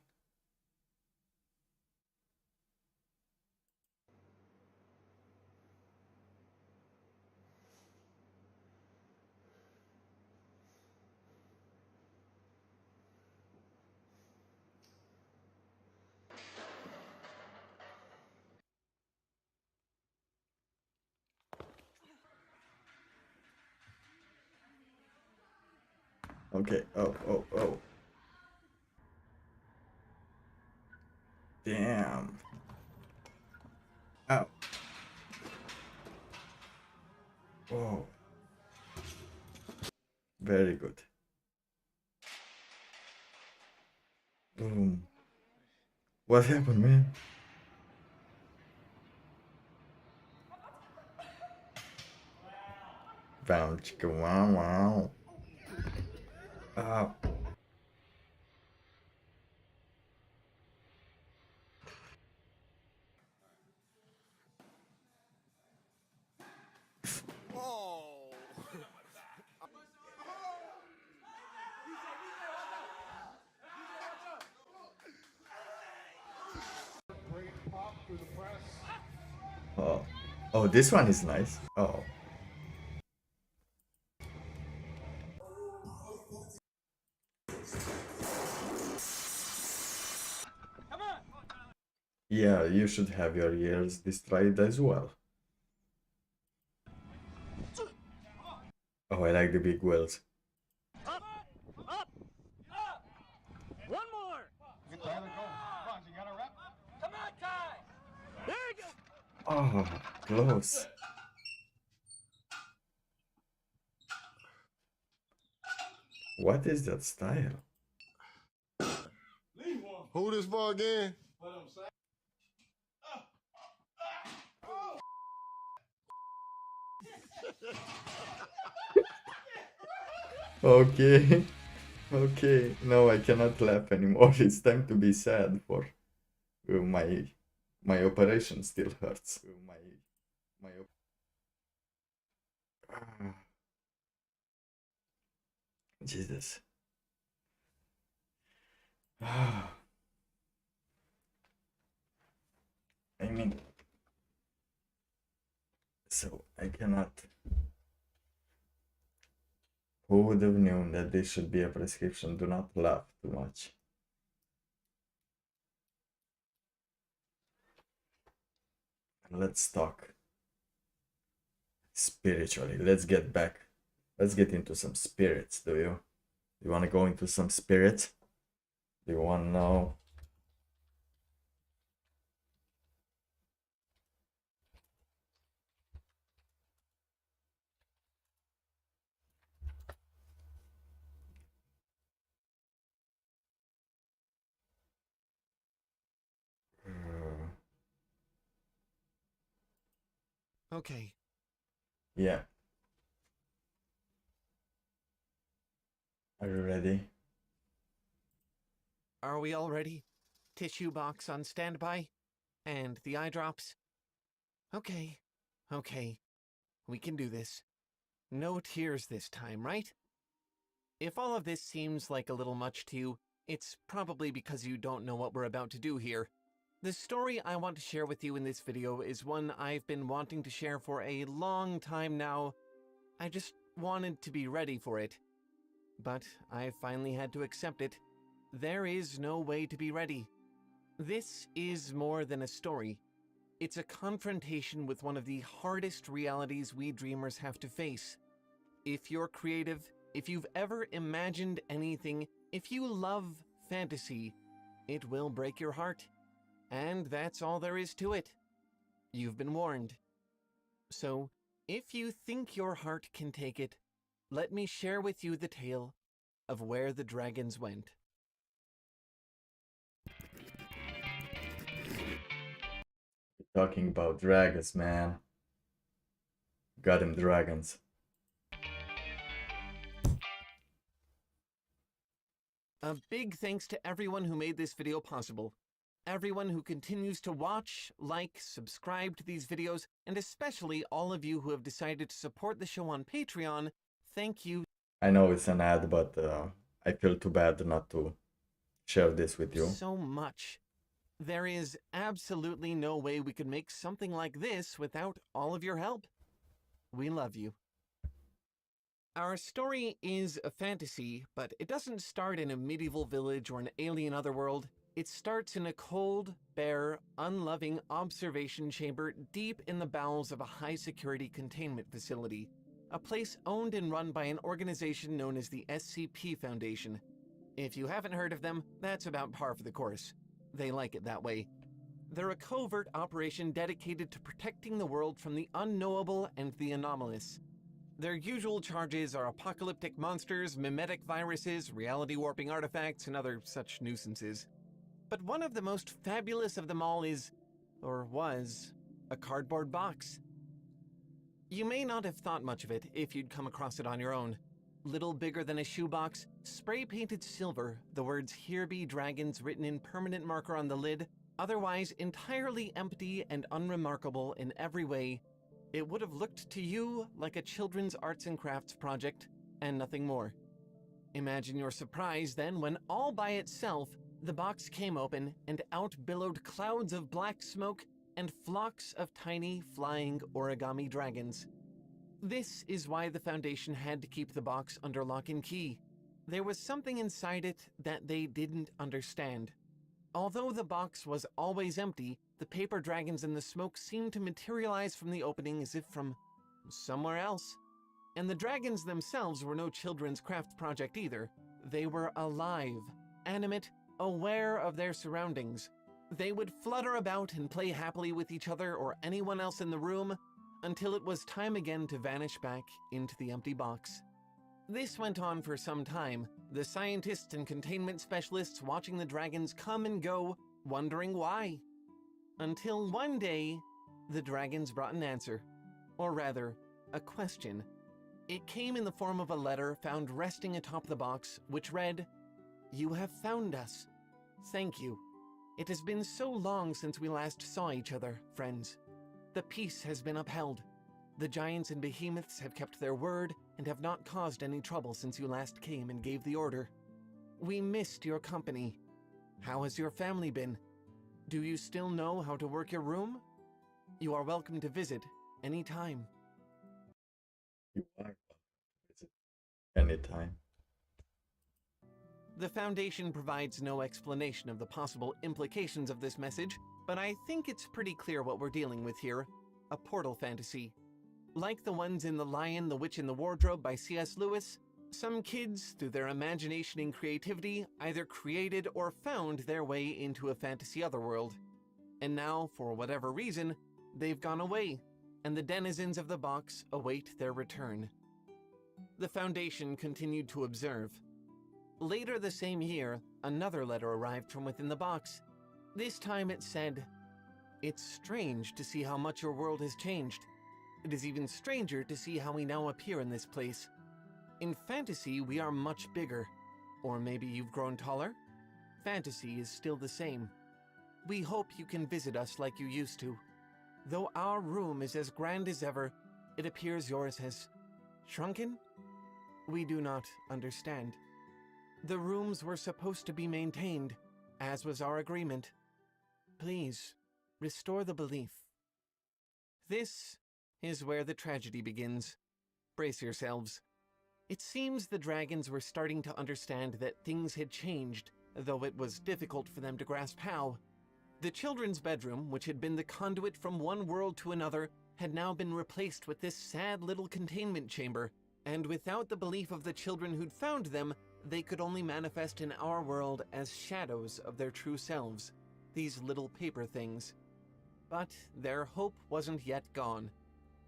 Speaker 2: Okay. Oh, oh, oh. Damn. Oh. Whoa. Very good. Boom. What happened, man? Bam, chicka, wow, wow. Ah. Oh. Oh, this one is nice. Oh. Yeah, you should have your ears destroyed as well. Oh, I like the big wheels.
Speaker 8: Up! Up! One more! You can Tyler, go. Come on, you got a rep? Come on, Ty! There you go!
Speaker 2: Oh, close. What is that style?
Speaker 11: Who this for again?
Speaker 2: Okay. Okay. No, I cannot laugh anymore. It's time to be sad for my operation still hurts. My Ah, Jesus. Ah, I mean, so I cannot. Who would have known that this should be a prescription? Do not laugh too much. Let's talk spiritually. Let's get back. Let's get into some spirits, do you? You want to go into some spirits? Do you want to know?
Speaker 12: Okay.
Speaker 2: Yeah. Are you ready?
Speaker 12: Are we all ready? Tissue box on standby? And the eye drops? Okay. Okay. We can do this. No tears this time, right? If all of this seems like a little much to you, it's probably because you don't know what we're about to do here. The story I want to share with you in this video is one I've been wanting to share for a long time now. I just wanted to be ready for it. But I finally had to accept it. There is no way to be ready. This is more than a story. It's a confrontation with one of the hardest realities we dreamers have to face. If you're creative, if you've ever imagined anything, if you love fantasy, it will break your heart. And that's all there is to it. You've been warned. So, if you think your heart can take it, let me share with you the tale of where the dragons went.
Speaker 2: Talking about dragons, man. Got him, dragons.
Speaker 12: A big thanks to everyone who made this video possible. Everyone who continues to watch, like, subscribe to these videos, and especially all of you who have decided to support the show on Patreon. Thank you
Speaker 2: I know it's an ad, but I feel too bad not to share this with you.
Speaker 12: so much. There is absolutely no way we could make something like this without all of your help. We love you. Our story is a fantasy, but it doesn't start in a medieval village or an alien otherworld. It starts in a cold, bare, unloving observation chamber deep in the bowels of a high-security containment facility, a place owned and run by an organization known as the SCP Foundation. If you haven't heard of them, that's about par for the course. They like it that way. They're a covert operation dedicated to protecting the world from the unknowable and the anomalous. Their usual charges are apocalyptic monsters, mimetic viruses, reality-warping artifacts, and other such nuisances. But one of the most fabulous of them all is, or was, a cardboard box. You may not have thought much of it if you'd come across it on your own. Little bigger than a shoebox, spray-painted silver, the words "Here be dragons" written in permanent marker on the lid, otherwise entirely empty and unremarkable in every way, it would have looked to you like a children's arts and crafts project, and nothing more. Imagine your surprise then when all by itself, the box came open and out billowed clouds of black smoke and flocks of tiny flying origami dragons. This is why the Foundation had to keep the box under lock and key. There was something inside it that they didn't understand. Although the box was always empty, the paper dragons and the smoke seemed to materialize from the opening as if from somewhere else. And the dragons themselves were no children's craft project either. They were alive, animate, aware of their surroundings. They would flutter about and play happily with each other or anyone else in the room until it was time again to vanish back into the empty box. This went on for some time, the scientists and containment specialists watching the dragons come and go, wondering why. Until one day, the dragons brought an answer. Or rather, a question. It came in the form of a letter found resting atop the box, which read, "You have found us. Thank you. It has been so long since we last saw each other, friends. The peace has been upheld. The giants and behemoths have kept their word and have not caused any trouble since you last came and gave the order. We missed your company. How has your family been? Do you still know how to work your room? You are welcome to visit anytime."
Speaker 2: You are welcome to visit anytime.
Speaker 12: The Foundation provides no explanation of the possible implications of this message, but I think it's pretty clear what we're dealing with here. A portal fantasy. Like the ones in The Lion, the Witch, and the Wardrobe by C.S. Lewis, some kids, through their imagination and creativity, either created or found their way into a fantasy otherworld. And now, for whatever reason, they've gone away, and the denizens of the box await their return. The Foundation continued to observe. Later the same year, another letter arrived from within the box. This time it said, "It's strange to see how much your world has changed. It is even stranger to see how we now appear in this place. In fantasy, we are much bigger. Or maybe you've grown taller? Fantasy is still the same. We hope you can visit us like you used to. Though our room is as grand as ever, it appears yours has shrunken? We do not understand. The rooms were supposed to be maintained, as was our agreement. Please, restore the belief. This is where the tragedy begins. Brace yourselves. It seems the dragons were starting to understand that things had changed, though it was difficult for them to grasp how. The children's bedroom, which had been the conduit from one world to another, had now been replaced with this sad little containment chamber, and without the belief of the children who'd found them, they could only manifest in our world as shadows of their true selves, these little paper things. But their hope wasn't yet gone.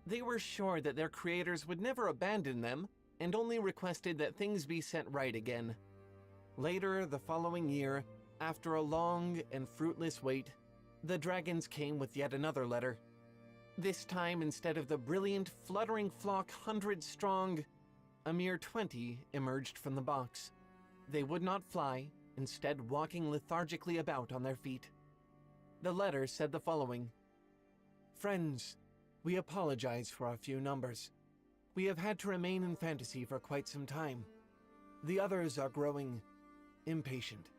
Speaker 12: They were sure that their creators would never abandon them, and only requested that things be set right again. Later, the following year, after a long and fruitless wait, the dragons came with yet another letter. This time, instead of the brilliant, fluttering flock 100 strong, a mere 20 emerged from the box. They would not fly, instead walking lethargically about on their feet. The letter said the following: Friends, we apologize for our few numbers. We have had to remain in fantasy for quite some time. The others are growing impatient.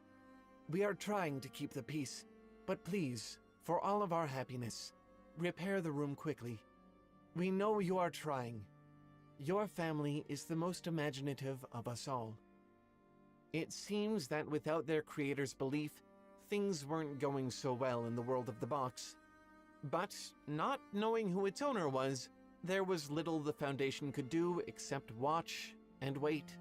Speaker 12: We are trying to keep the peace, but please, for all of our happiness, repair the room quickly. We know you are trying. Your family is the most imaginative of us all. It seems that without their creator's belief, things weren't going so well in the world of the box. But, not knowing who its owner was, there was little the Foundation could do except watch and wait.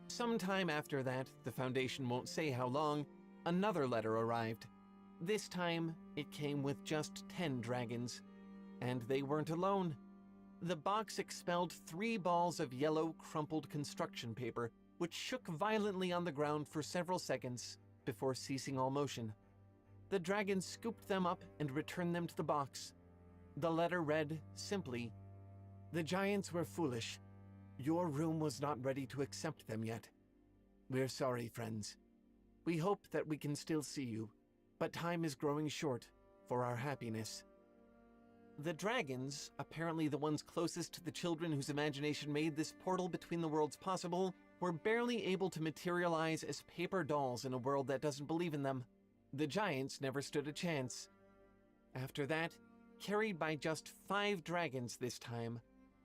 Speaker 12: Sometime after that, the Foundation won't say how long, another letter arrived. This time, it came with just 10 dragons. And they weren't alone. The box expelled 3 balls of yellow, crumpled construction paper, which shook violently on the ground for several seconds before ceasing all motion. The dragons scooped them up and returned them to the box. The letter read, simply, The giants were foolish. Your room was not ready to accept them yet. We're sorry, friends. We hope that we can still see you, but time is growing short for our happiness. The dragons, apparently the ones closest to the children whose imagination made this portal between the worlds possible, were barely able to materialize as paper dolls in a world that doesn't believe in them. The giants never stood a chance. After that, carried by just 5 dragons this time,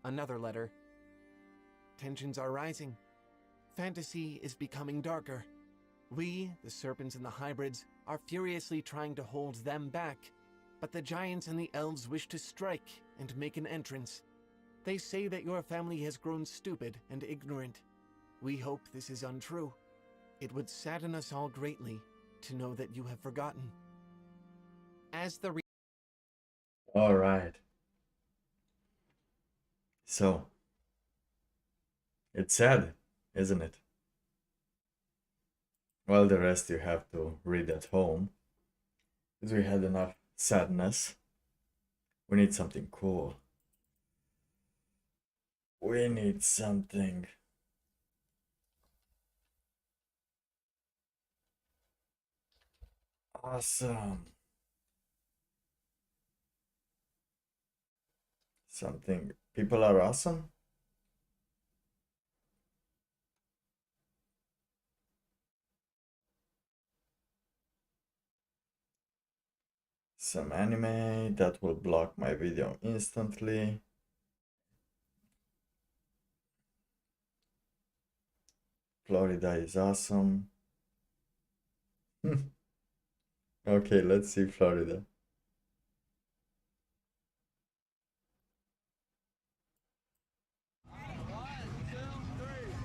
Speaker 12: another letter. Tensions are rising. Fantasy is becoming darker. We, the serpents and the hybrids, are furiously trying to hold them back, but the giants and the elves wish to strike and make an entrance. They say that your family has grown stupid and ignorant. We hope this is untrue. It would sadden us all greatly to know that you have forgotten. As the
Speaker 2: All right. So, it's sad, isn't it? Well, the rest you have to read at home, because we had enough sadness. We need something cool. We need something awesome. Something. People are awesome? Some anime that will block my video instantly. Florida is awesome. Okay, let's see Florida.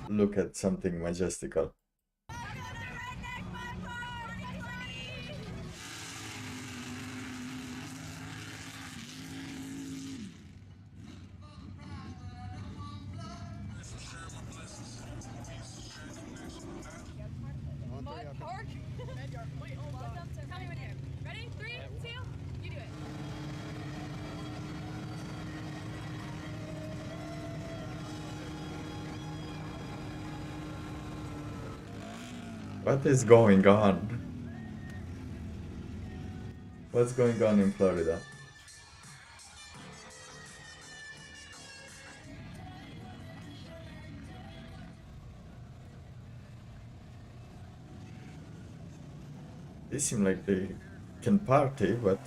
Speaker 2: Look at something majestical. What is going on? What's going on in Florida? They seem like they can party, but...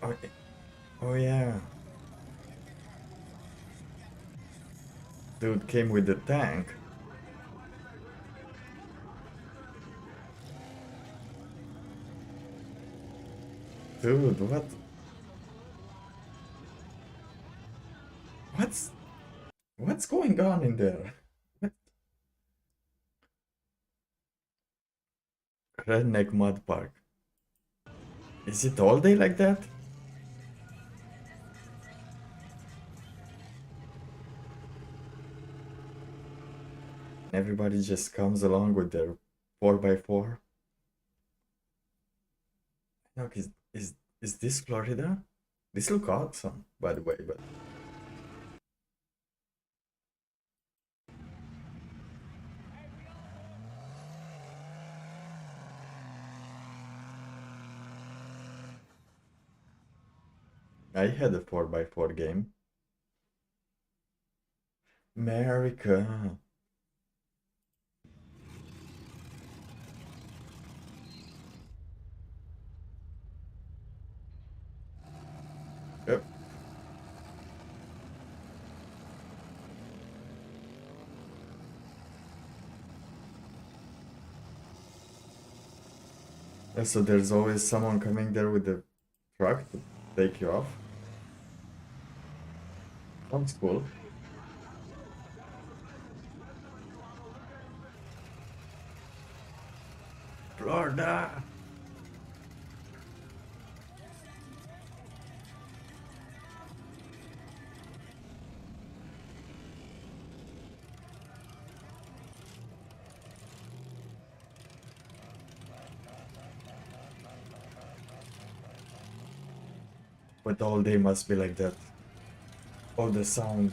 Speaker 2: Oh, oh yeah. Dude came with the tank. Dude, what? What's going on in there? What? Redneck Mud Park. Is it all day like that? Everybody just comes along with their 4x4. Look, is this Florida? This looks awesome, by the way, but... I had a 4x4 game. America. Yep. So there's always someone coming there with the truck to take you off. Sounds cool. Florida! But all day must be like that. Oh, the sound.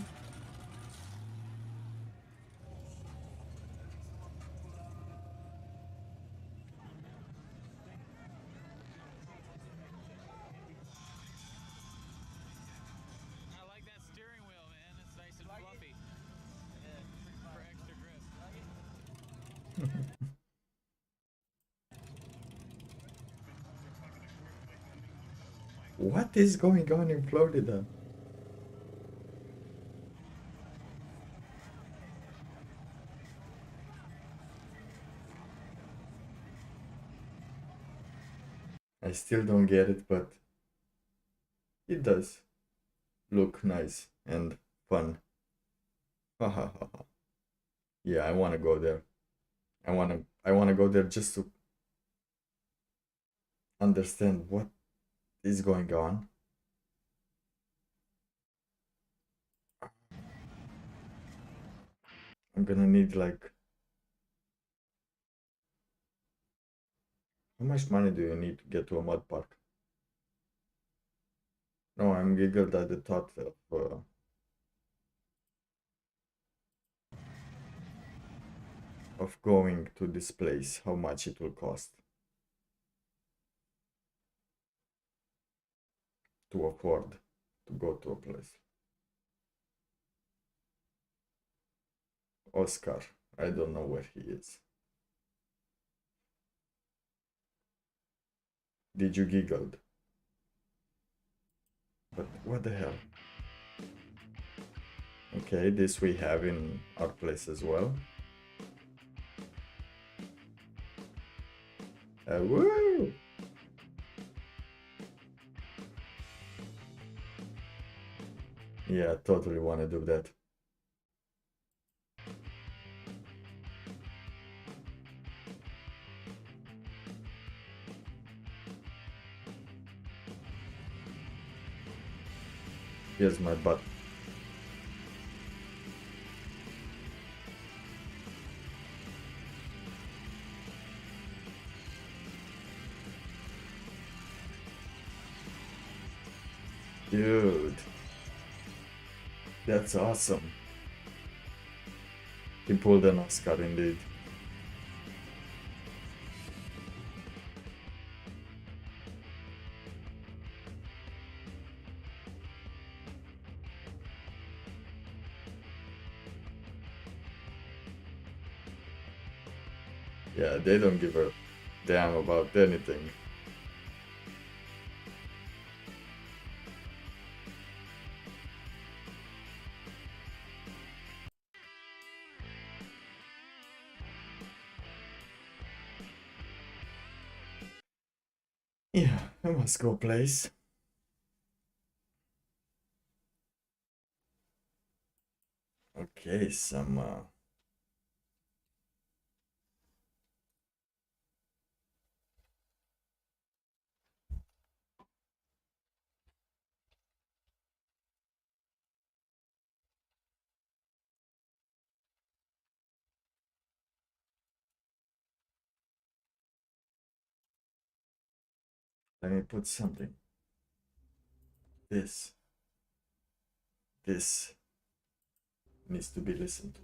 Speaker 13: I like that steering wheel, man. It's nice and fluffy. For extra grip.
Speaker 2: What is going on in Florida? I still don't get it, but it does look nice and fun. Ha ha ha ha. Yeah, I want to go there. I want to go there just to understand what is going on. I'm gonna need like... How much money do you need to get to a mud park? No, I'm giggled at the thought of going to this place, how much it will cost to afford to go to a place. Oscar, I don't know where he is. Did you giggled? But what the hell? Okay, this we have in our place as well. Woo! Yeah, totally want to do that. Here's my butt. Dude, that's awesome. He pulled an Oscar indeed. Yeah, they don't give a damn about anything. Yeah, I must go place. Okay, some let me put something. This needs to be listened to.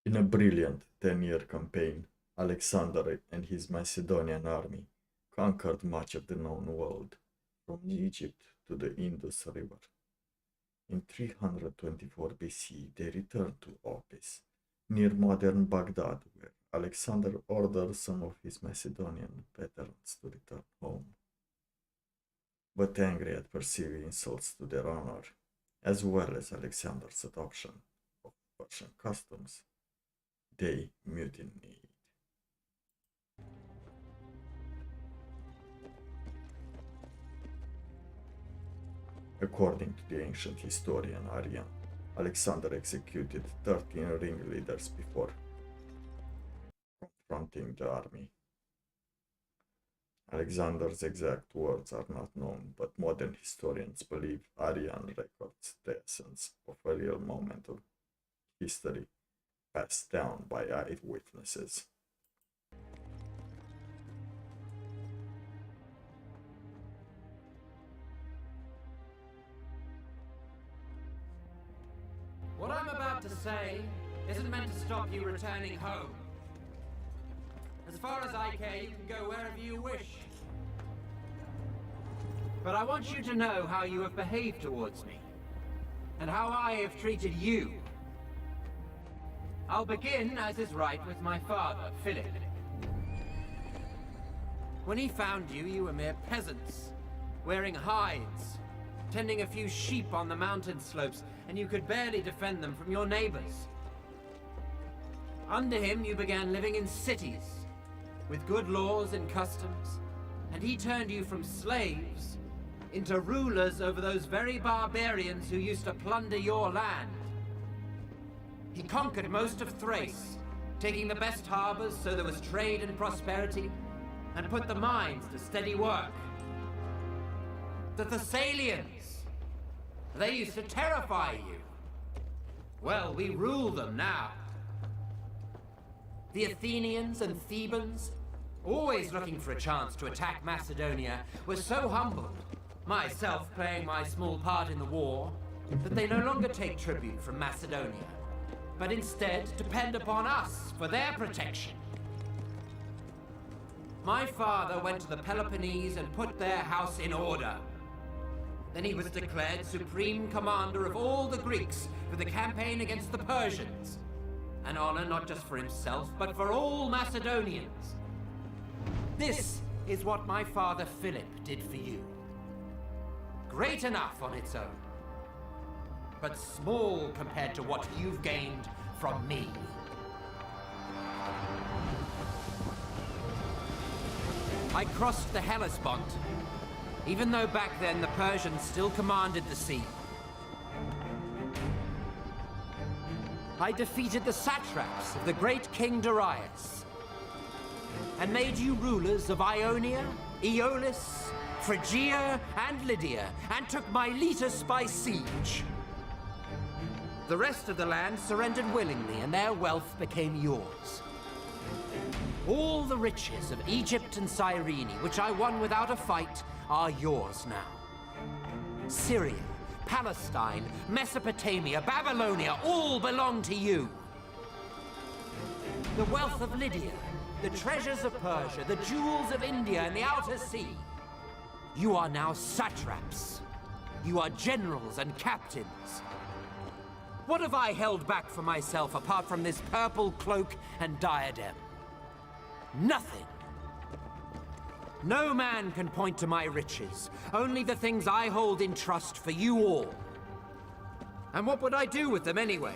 Speaker 2: In a brilliant 10-year campaign, Alexander and his Macedonian army conquered much of the known world, from Egypt to the Indus River. In 324 BC, they returned to Opis, near modern Baghdad, where Alexander ordered some of his Macedonian veterans to return home. But angry at perceived insults to their honor, as well as Alexander's adoption of Persian customs, they mutinied. According to the ancient historian Arrian, Alexander executed 13 ringleaders before confronting the army. Alexander's exact words are not known, but modern historians believe Arrian records the essence of a real moment of history passed down by eyewitnesses.
Speaker 14: What I'm about to say isn't meant to stop you returning home. As far as I care, you can go wherever you wish. But I want you to know how you have behaved towards me, and how I have treated you. I'll begin, as is right, with my father, Philip. When he found you, you were mere peasants, wearing hides, tending a few sheep on the mountain slopes, and you could barely defend them from your neighbors. Under him, you began living in cities, with good laws and customs, and he turned you from slaves into rulers over those very barbarians who used to plunder your land. He conquered most of Thrace, taking the best harbors so there was trade and prosperity, and put the mines to steady work. The Thessalians, they used to terrify you. Well, we rule them now. The Athenians and Thebans, always looking for a chance to attack Macedonia, were so humbled, myself playing my small part in the war, that they no longer take tribute from Macedonia, but instead depend upon us for their protection. My father went to the Peloponnese and put their house in order. Then he was declared supreme commander of all the Greeks for the campaign against the Persians. An honor not just for himself, but for all Macedonians. This is what my father Philip did for you. Great enough on its own, but small compared to what you've gained from me. I crossed the Hellespont, even though back then the Persians still commanded the sea. I defeated the satraps of the great King Darius, and made you rulers of Ionia, Aeolis, Phrygia, and Lydia, and took Miletus by siege. The rest of the land surrendered willingly, and their wealth became yours. All the riches of Egypt and Cyrene, which I won without a fight, are yours now. Syria, Palestine, Mesopotamia, Babylonia, all belong to you. The wealth of Lydia, the treasures of Persia, the jewels of India and the Outer Sea. You are now satraps. You are generals and captains. What have I held back for myself apart from this purple cloak and diadem? Nothing. No man can point to my riches, only the things I hold in trust for you all. And what would I do with them anyway?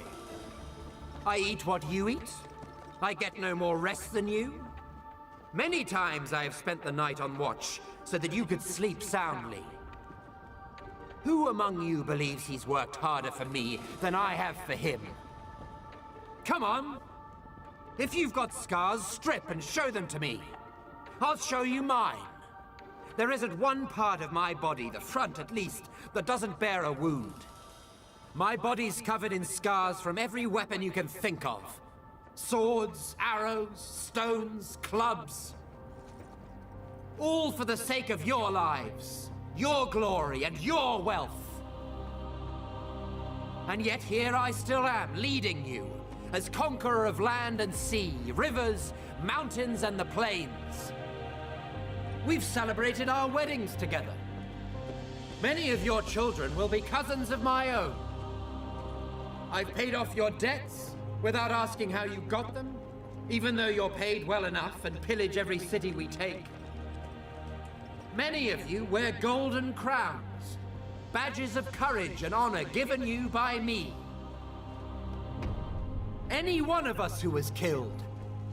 Speaker 14: I eat what you eat. I get no more rest than you. Many times I have spent the night on watch so that you could sleep soundly. Who among you believes he's worked harder for me than I have for him? Come on! If you've got scars, strip and show them to me. I'll show you mine. There isn't one part of my body, the front at least, that doesn't bear a wound. My body's covered in scars from every weapon you can think of. Swords, arrows, stones, clubs. All for the sake of your lives, your glory, and your wealth. And yet here I still am, leading you, as conqueror of land and sea, rivers, mountains, and the plains. We've celebrated our weddings together. Many of your children will be cousins of my own. I've paid off your debts without asking how you got them, even though you're paid well enough and pillage every city we take. Many of you wear golden crowns, badges of courage and honor given you by me. Any one of us who was killed,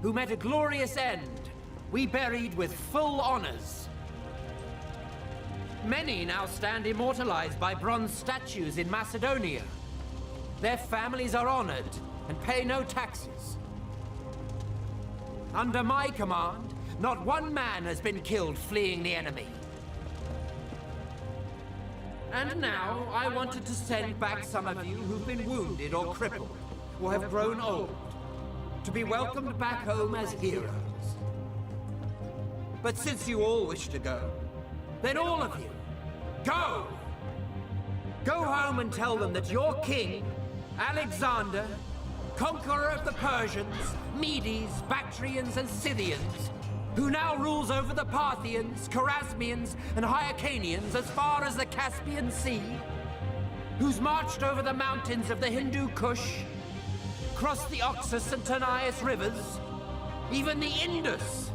Speaker 14: who met a glorious end, we buried with full honors. Many now stand immortalized by bronze statues in Macedonia. Their families are honored and pay no taxes. Under my command, not one man has been killed fleeing the enemy. And now, I wanted to send back some of you who've been wounded or crippled, or have grown old, to be welcomed back home as heroes. But since you all wish to go, then all of you, go! Go home and tell them that your king, Alexander, conqueror of the Persians, Medes, Bactrians, and Scythians, who now rules over the Parthians, Chorasmians, and Hyrcanians as far as the Caspian Sea, who's marched over the mountains of the Hindu Kush, crossed the Oxus and Tanais rivers, even the Indus,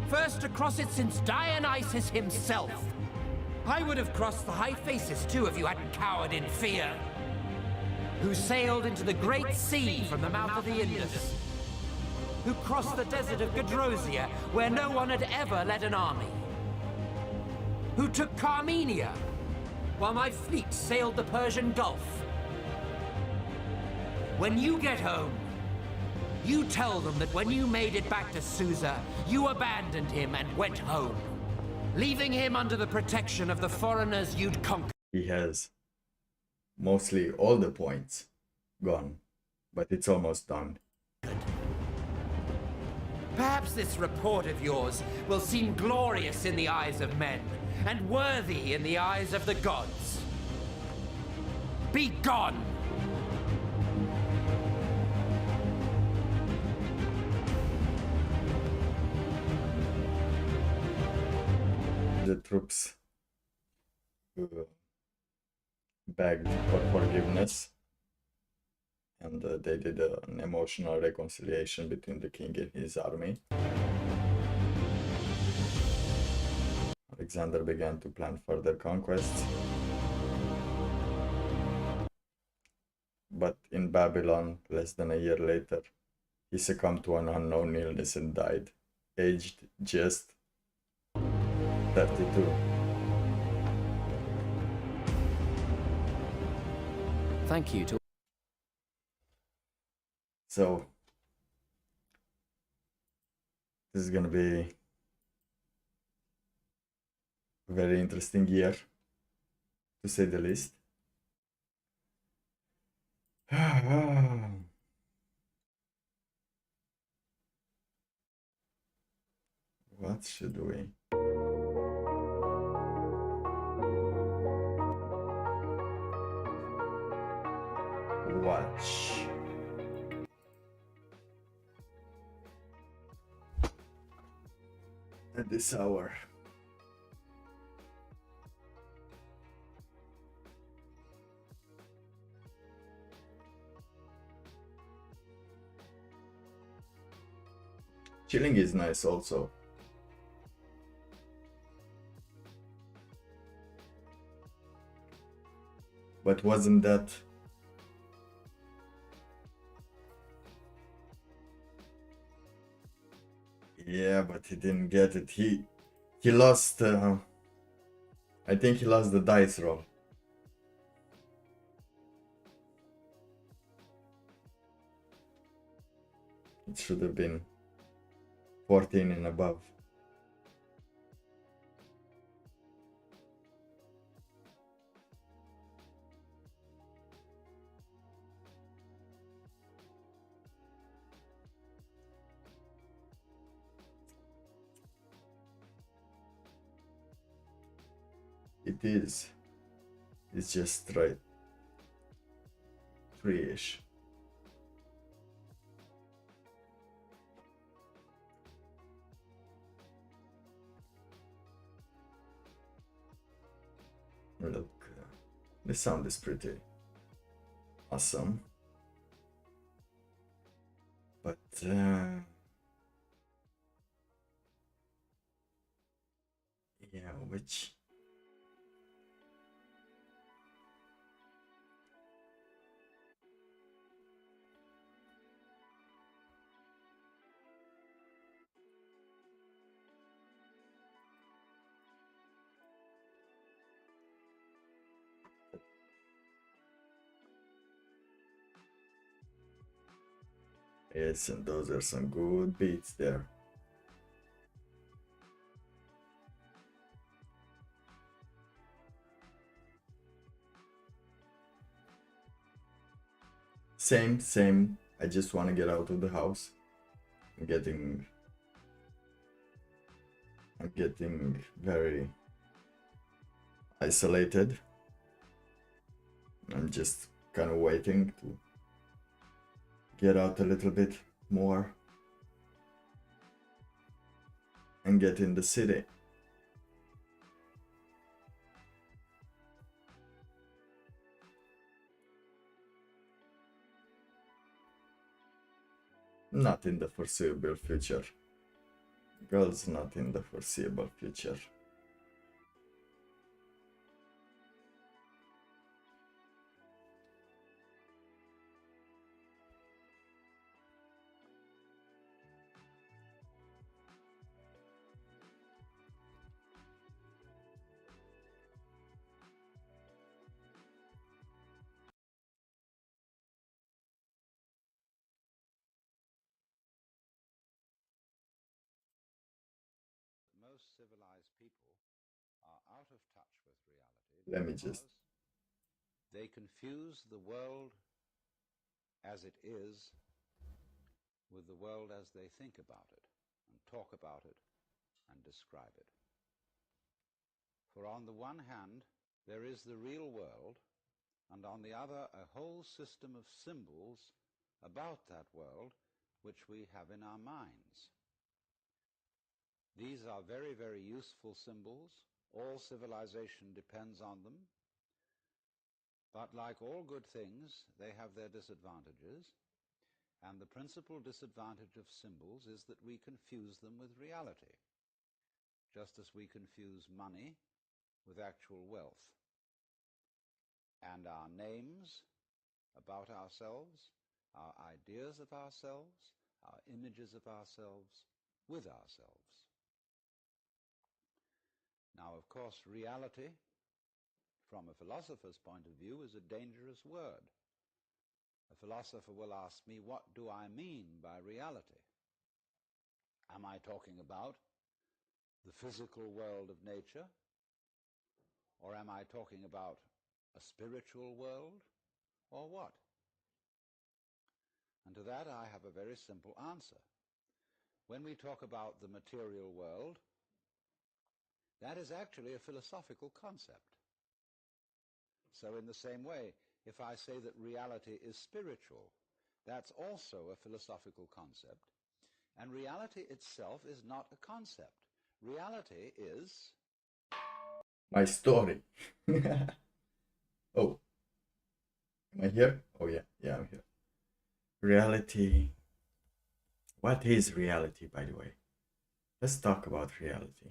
Speaker 14: first to cross it since Dionysus himself. I would have crossed the Hyphasis too if you hadn't cowered in fear. Who sailed into the Great Sea from the mouth of the Indus. Who crossed the desert of Gadrosia, where no one had ever led an army. Who took Carmenia, while my fleet sailed the Persian Gulf. When you get home, you tell them that when you made it back to Susa, you abandoned him and went home, leaving him under the protection of the foreigners you'd conquered.
Speaker 2: He has mostly all the points gone, but it's almost done.
Speaker 14: Perhaps this report of yours will seem glorious in the eyes of men, and worthy in the eyes of the gods. Be gone!
Speaker 2: The troops begged for forgiveness, and they did an emotional reconciliation between the king and his army. Alexander began to plan further conquests, but in Babylon, less than a year later, he succumbed to an unknown illness and died, aged just 32.
Speaker 14: Thank you to...
Speaker 2: So, this is gonna be a very interesting year, to say the least. What should we watch? At this hour. Chilling is nice also. But wasn't that yeah, but he didn't get it. He lost I think he lost the dice roll. It should have been 14 and above. It is. It's just right. 3-ish. Look, the sound is pretty awesome. But yeah, which yes, and those are some good beats there. Same. I just want to get out of the house. I'm getting very isolated. I'm just kind of waiting to get out a little bit more and get in the city. Not in the foreseeable future. Girls, not in the foreseeable future.
Speaker 15: Most civilized people are out of touch with reality.
Speaker 2: Let me just.
Speaker 15: They confuse the world as it is with the world as they think about it and talk about it and describe it. For on the one hand, there is the real world, and on the other, a whole system of symbols about that world which we have in our minds. These are very, very useful symbols. All civilization depends on them. But like all good things, they have their disadvantages. And the principal disadvantage of symbols is that we confuse them with reality, just as we confuse money with actual wealth. And our names about ourselves, our ideas of ourselves, our images of ourselves with ourselves. Now, of course, reality, from a philosopher's point of view, is a dangerous word. A philosopher will ask me, what do I mean by reality? Am I talking about the physical world of nature? Or am I talking about a spiritual world? Or what? And to that I have a very simple answer. When we talk about the material world, that is actually a philosophical concept. So in the same way, if I say that reality is spiritual, that's also a philosophical concept. And reality itself is not a concept. Reality is...
Speaker 2: my story. Oh. Am I here? Oh yeah, I'm here. Reality. What is reality, by the way? Let's talk about reality.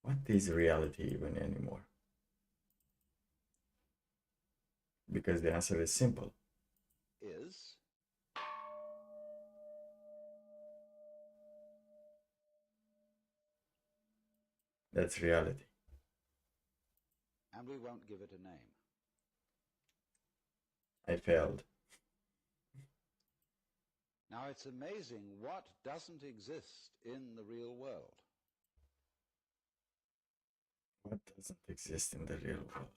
Speaker 2: What is reality even anymore? Because the answer is simple.
Speaker 15: Is...
Speaker 2: That's reality.
Speaker 15: And we won't give it a name.
Speaker 2: I failed.
Speaker 15: Now it's amazing what doesn't exist in the real world.
Speaker 2: What doesn't exist in the real world?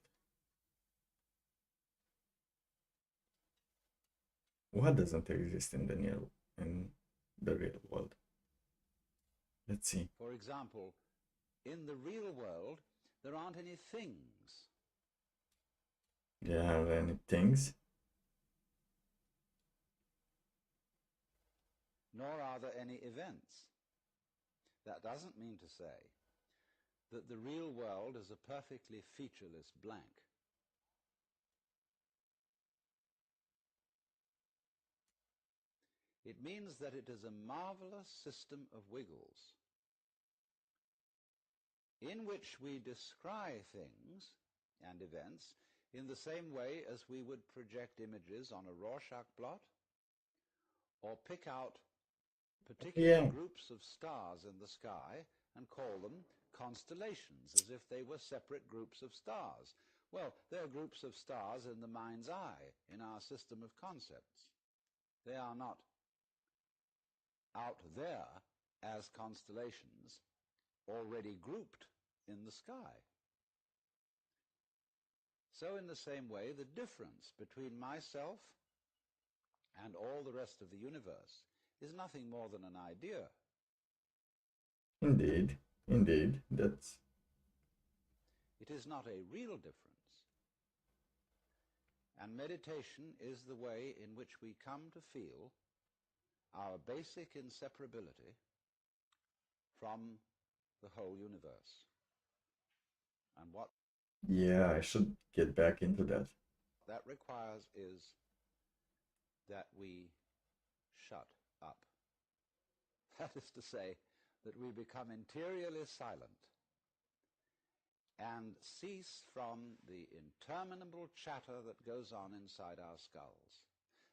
Speaker 2: What doesn't exist in the real world? Let's see.
Speaker 15: For example, in the real world, there aren't any things.
Speaker 2: Do you have any things?
Speaker 15: Nor are there any events. That doesn't mean to say that the real world is a perfectly featureless blank. It means that it is a marvelous system of wiggles in which we descry things and events in the same way as we would project images on a Rorschach blot or pick out particular groups of stars in the sky and call them constellations as if they were separate groups of stars. Well, they're groups of stars in the mind's eye, in our system of concepts. They are not out there as constellations already grouped in the sky. So in the same way, the difference between myself and all the rest of the universe is nothing more than an idea.
Speaker 2: Indeed, that's...
Speaker 15: It is not a real difference. And meditation is the way in which we come to feel our basic inseparability from the whole universe. And what
Speaker 2: Yeah, I should get back into that.
Speaker 15: that requires is that we shut up. That is to say, that we become interiorly silent and cease from the interminable chatter that goes on inside our skulls.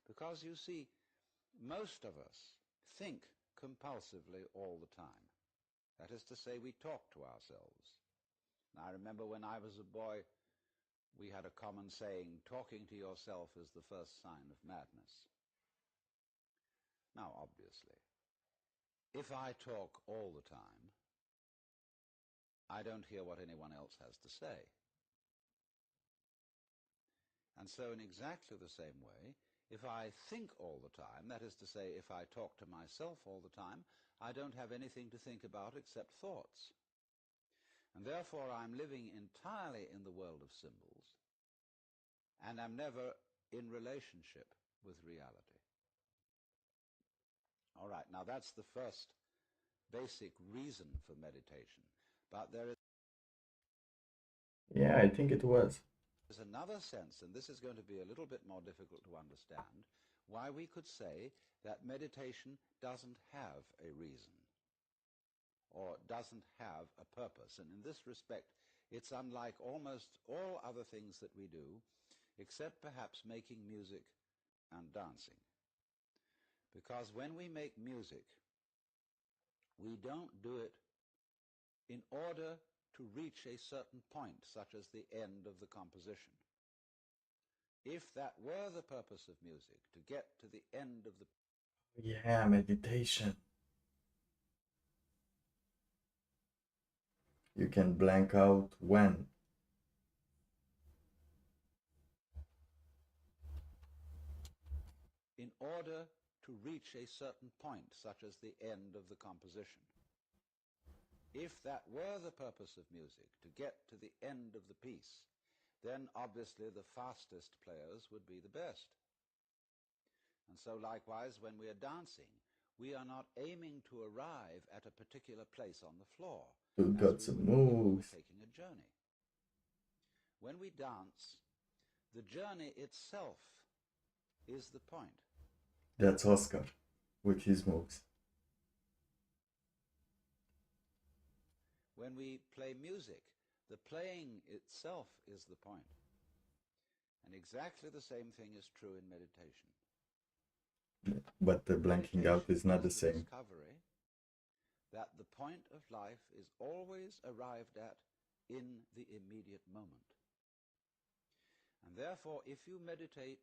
Speaker 15: Because you see, most of us think compulsively all the time. That is to say, we talk to ourselves. And I remember when I was a boy, we had a common saying, talking to yourself is the first sign of madness. Now, obviously, if I talk all the time, I don't hear what anyone else has to say. And so in exactly the same way, if I think all the time, that is to say, if I talk to myself all the time, I don't have anything to think about except thoughts. And therefore I'm living entirely in the world of symbols, and I'm never in relationship with reality. All right, now that's the first basic reason for meditation. But there is...
Speaker 2: Yeah, I think it was.
Speaker 15: There's another sense, and this is going to be a little bit more difficult to understand, why we could say that meditation doesn't have a reason or doesn't have a purpose. And in this respect, it's unlike almost all other things that we do, except perhaps making music and dancing. Because when we make music, we don't do it in order to reach a certain point, such as the end of the composition. If that were the purpose of music, to get to the end of the...
Speaker 2: Yeah, meditation. You can blank out when?
Speaker 15: In order to reach a certain point, such as the end of the composition. If that were the purpose of music, to get to the end of the piece, then obviously the fastest players would be the best. And so likewise, when we are dancing, we are not aiming to arrive at a particular place on the floor.
Speaker 2: We've got some moves.
Speaker 15: Taking a journey. When we dance, the journey itself is the point.
Speaker 2: That's Oscar with his moves.
Speaker 15: When we play music, the playing itself is the point. And exactly the same thing is true in meditation.
Speaker 2: But the blanking out is not the same.
Speaker 15: Discovery that the point of life is always arrived at in the immediate moment. And therefore, if you meditate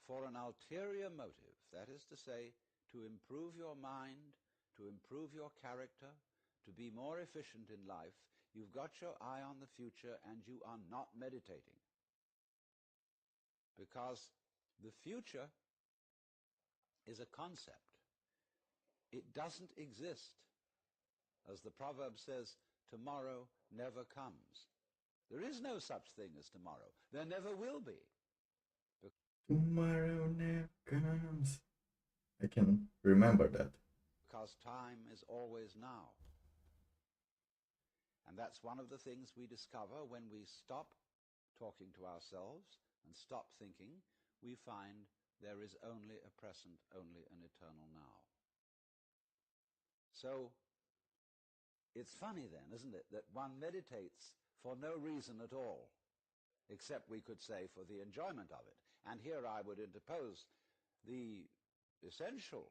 Speaker 15: for an ulterior motive, that is to say, to improve your mind, to improve your character, to be more efficient in life, you've got your eye on the future and you are not meditating. Because the future is a concept. It doesn't exist. As the proverb says, tomorrow never comes. There is no such thing as tomorrow. There never will be.
Speaker 2: Tomorrow never comes. I can remember that.
Speaker 15: Because time is always now. And that's one of the things we discover when we stop talking to ourselves and stop thinking. We find there is only a present, only an eternal now. So, it's funny then, isn't it, that one meditates for no reason at all, except we could say for the enjoyment of it. And here I would interpose the essential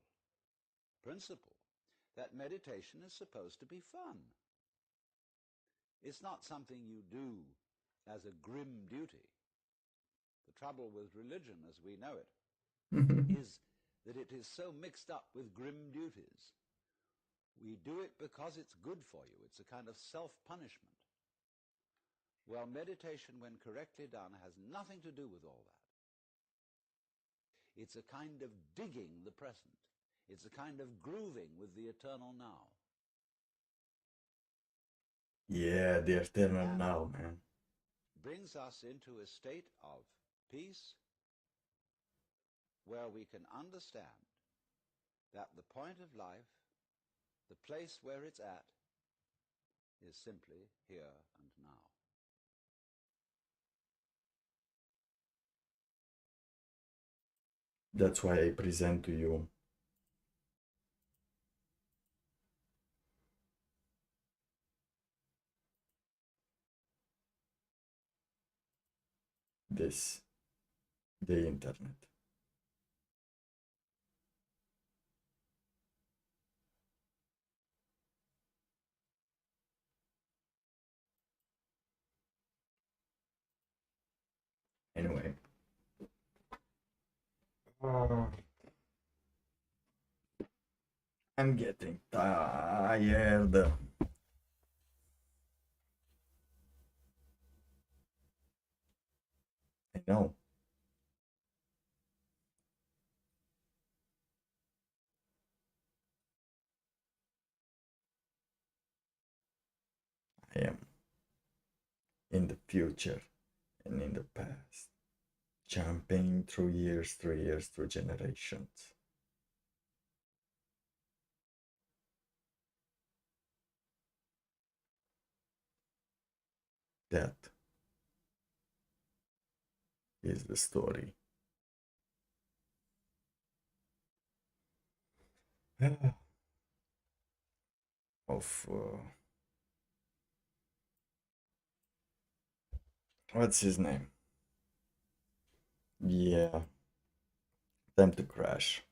Speaker 15: principle that meditation is supposed to be fun. It's not something you do as a grim duty. The trouble with religion, as we know it, is that it is so mixed up with grim duties. We do it because it's good for you. It's a kind of self-punishment. Well, meditation, when correctly done, has nothing to do with all that. It's a kind of digging the present. It's a kind of grooving with the eternal now.
Speaker 2: Yeah, the eternal now, man.
Speaker 15: Brings us into a state of peace where we can understand that the point of life, the place where it's at, is simply here and now.
Speaker 2: That's why I present to you this, the internet. Anyway. I'm getting tired. I know. I am in the future and in the past, jumping through years, through generations. That is the story. Of what's his name? Yeah, time to crash.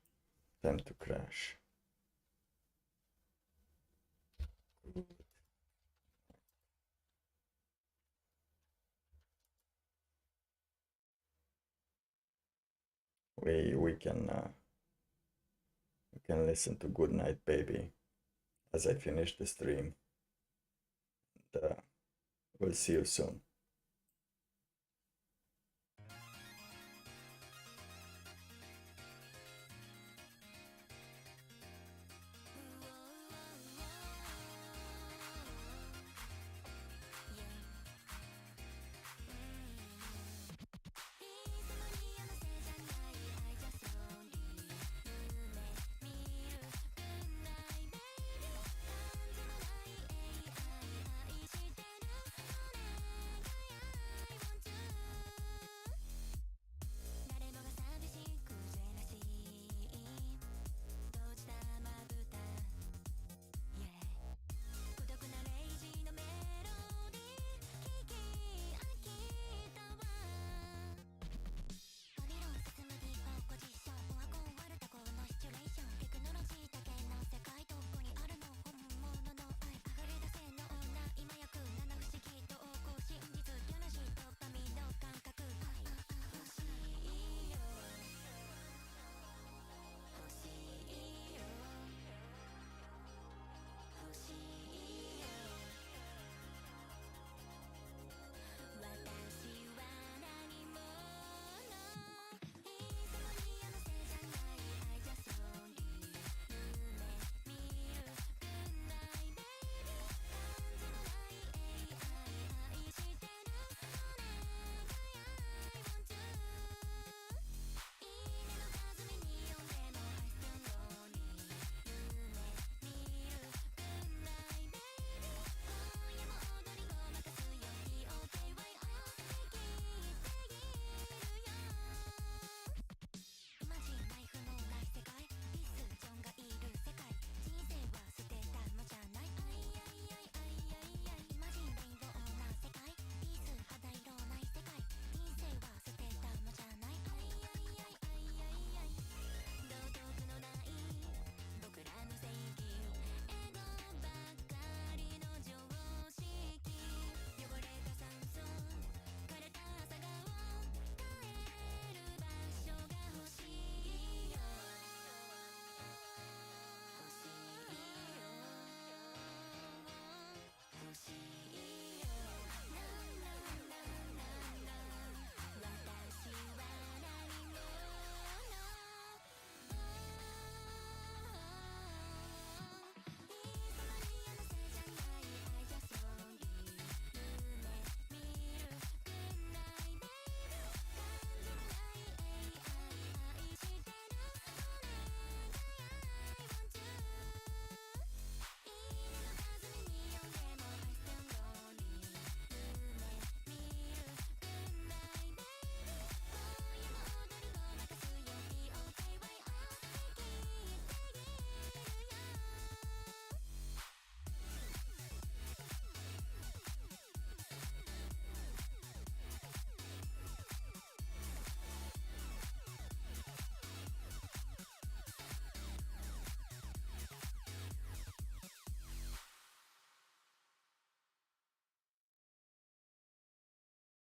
Speaker 2: Time to crash. We can listen to Good Night Baby as I finish the stream. And, we'll see you soon.